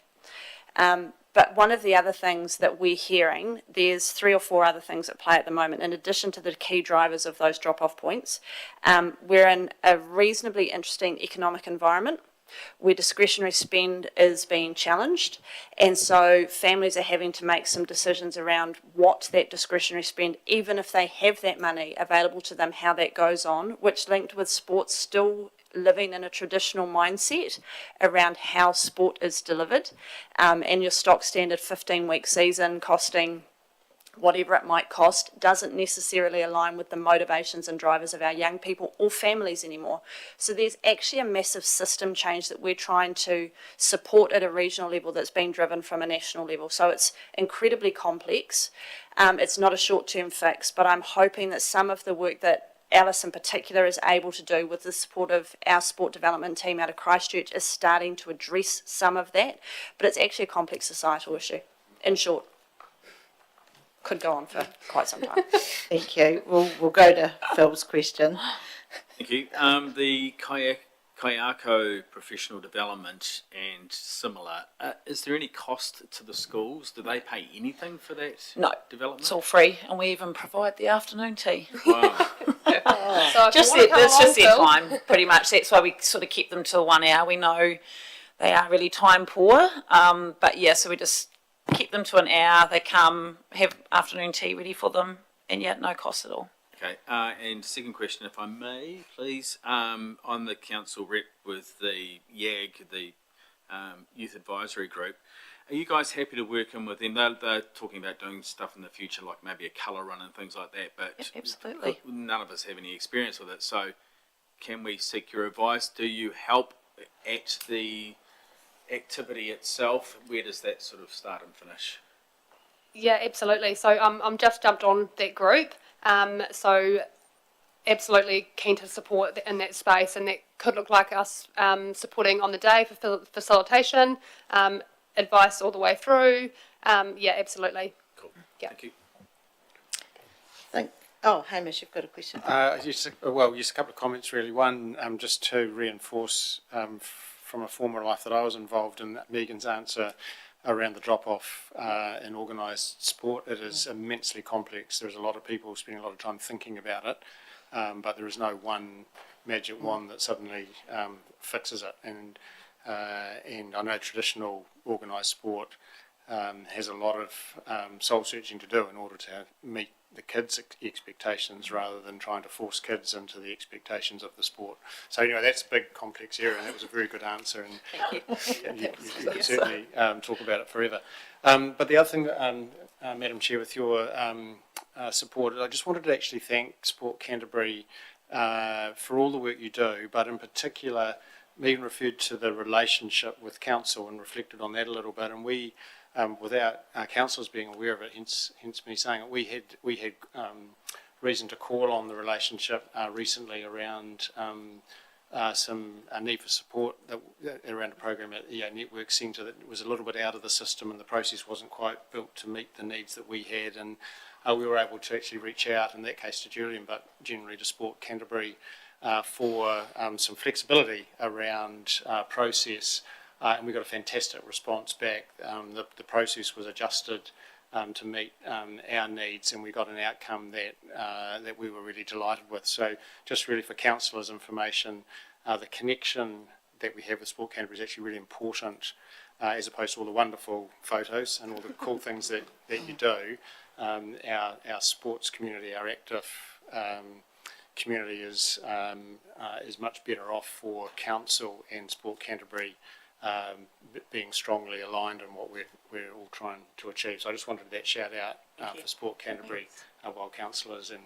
But one of the other things that we're hearing, there's 3 or 4 other things at play at the moment, in addition to the key drivers of those drop-off points. We're in a reasonably interesting economic environment where discretionary spend is being challenged, and so families are having to make some decisions around what that discretionary spend, even if they have that money available to them, how that goes on, which linked with sports still living in a traditional mindset around how sport is delivered, and your stock standard 15-week season costing whatever it might cost doesn't necessarily align with the motivations and drivers of our young people or families anymore. So there's actually a massive system change that we're trying to support at a regional level that's being driven from a national level. So it's incredibly complex. It's not a short-term fix, but I'm hoping that some of the work that Alice in particular is able to do with the support of our sport development team out of Christchurch is starting to address some of that, but it's actually a complex societal issue, in short. Could go on for quite some time. Thank you. We'll go to Phil's question. Thank you. The Kayako professional development and similar, is there any cost to the schools? Do they pay anything for that development? It's all free, and we even provide the afternoon tea. Wow. So It's just their time, pretty much. That's why we sort of keep them till 1 hour. We know they are really time poor, but yeah, so we just keep them to an hour. They come, have afternoon tea ready for them, and yeah, no cost at all. Okay, and second question, if I may, please. I'm the council rep with the YAG, the Youth Advisory Group. Are you guys happy to work in with them? They're talking about doing stuff in the future, like maybe a colour run and things like that, but Yep, absolutely. none of us have any experience with it. So can we seek your advice? Do you help at the activity itself? Where does that sort of start and finish? Yeah, absolutely. So I'm just jumped on that group. So absolutely keen to support in that space, and that could look like us supporting on the day for facilitation, advice all the way through. Yeah, absolutely. Cool. Yeah. Thank you. Oh, Hamish, you've got a question. Just a couple of comments really. One, just to reinforce from a former life that I was involved in, Megan's answer around the drop-off in organised sport. It is immensely complex. There's a lot of people spending a lot of time thinking about it, but there is no one magic wand that suddenly fixes it. And I know traditional organised sport has a lot of soul searching to do in order to meet the kids' expectations rather than trying to force kids into the expectations of the sport. So anyway, that's a big complex area, and that was a very good answer, and you could certainly talk about it forever. But the other thing, Madam Chair, with your support, I just wanted to actually thank Sport Canterbury for all the work you do, but in particular, Megan referred to the relationship with council and reflected on that a little bit, and we, without our councillors being aware of it, hence me saying it, we had reason to call on the relationship recently around some need for support around a program at EA Network Centre that was a little bit out of the system, and the process wasn't quite built to meet the needs that we had, and we were able to actually reach out, in that case to Julian, but generally to Sport Canterbury, for some flexibility around process. And we got a fantastic response back. The process was adjusted to meet our needs, and we got an outcome that we were really delighted with. So just really for councillors' information, the connection that we have with Sport Canterbury is actually really important, as opposed to all the wonderful photos and all the cool things that you do. Our sports community, our active community is much better off for council and Sport Canterbury being strongly aligned in what we're all trying to achieve. So I just wanted that shout out for Sport Canterbury, while councillors and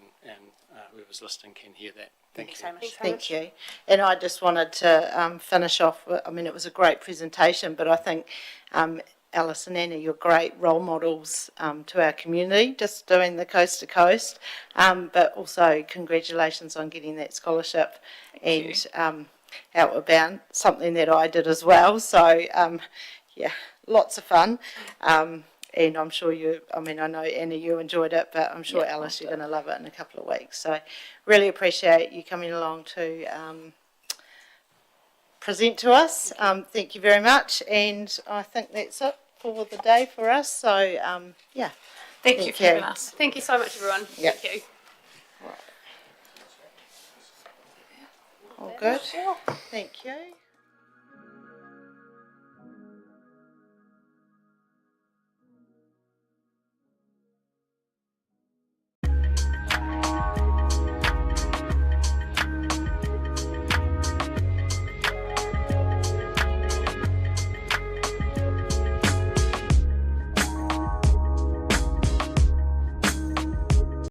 whoever's listening can hear that. Thank you so much. Thank you. And I just wanted to finish off with, I mean, it was a great presentation, but I think Alice and Anna, you're great role models to our community, just doing the coast to coast, but also congratulations on getting that scholarship. Thank and Outward, something that I did as well. So, yeah, lots of fun. And I'm sure I know Anna, you enjoyed it, but I'm sure Alice, you're going to love it in a couple of weeks. So really appreciate you coming along to present to us. Thank you very much. And I think that's it for the day for us. So, yeah. Thank you for having us. Thank you so much, everyone. Yep. Thank you. All good. Thank you.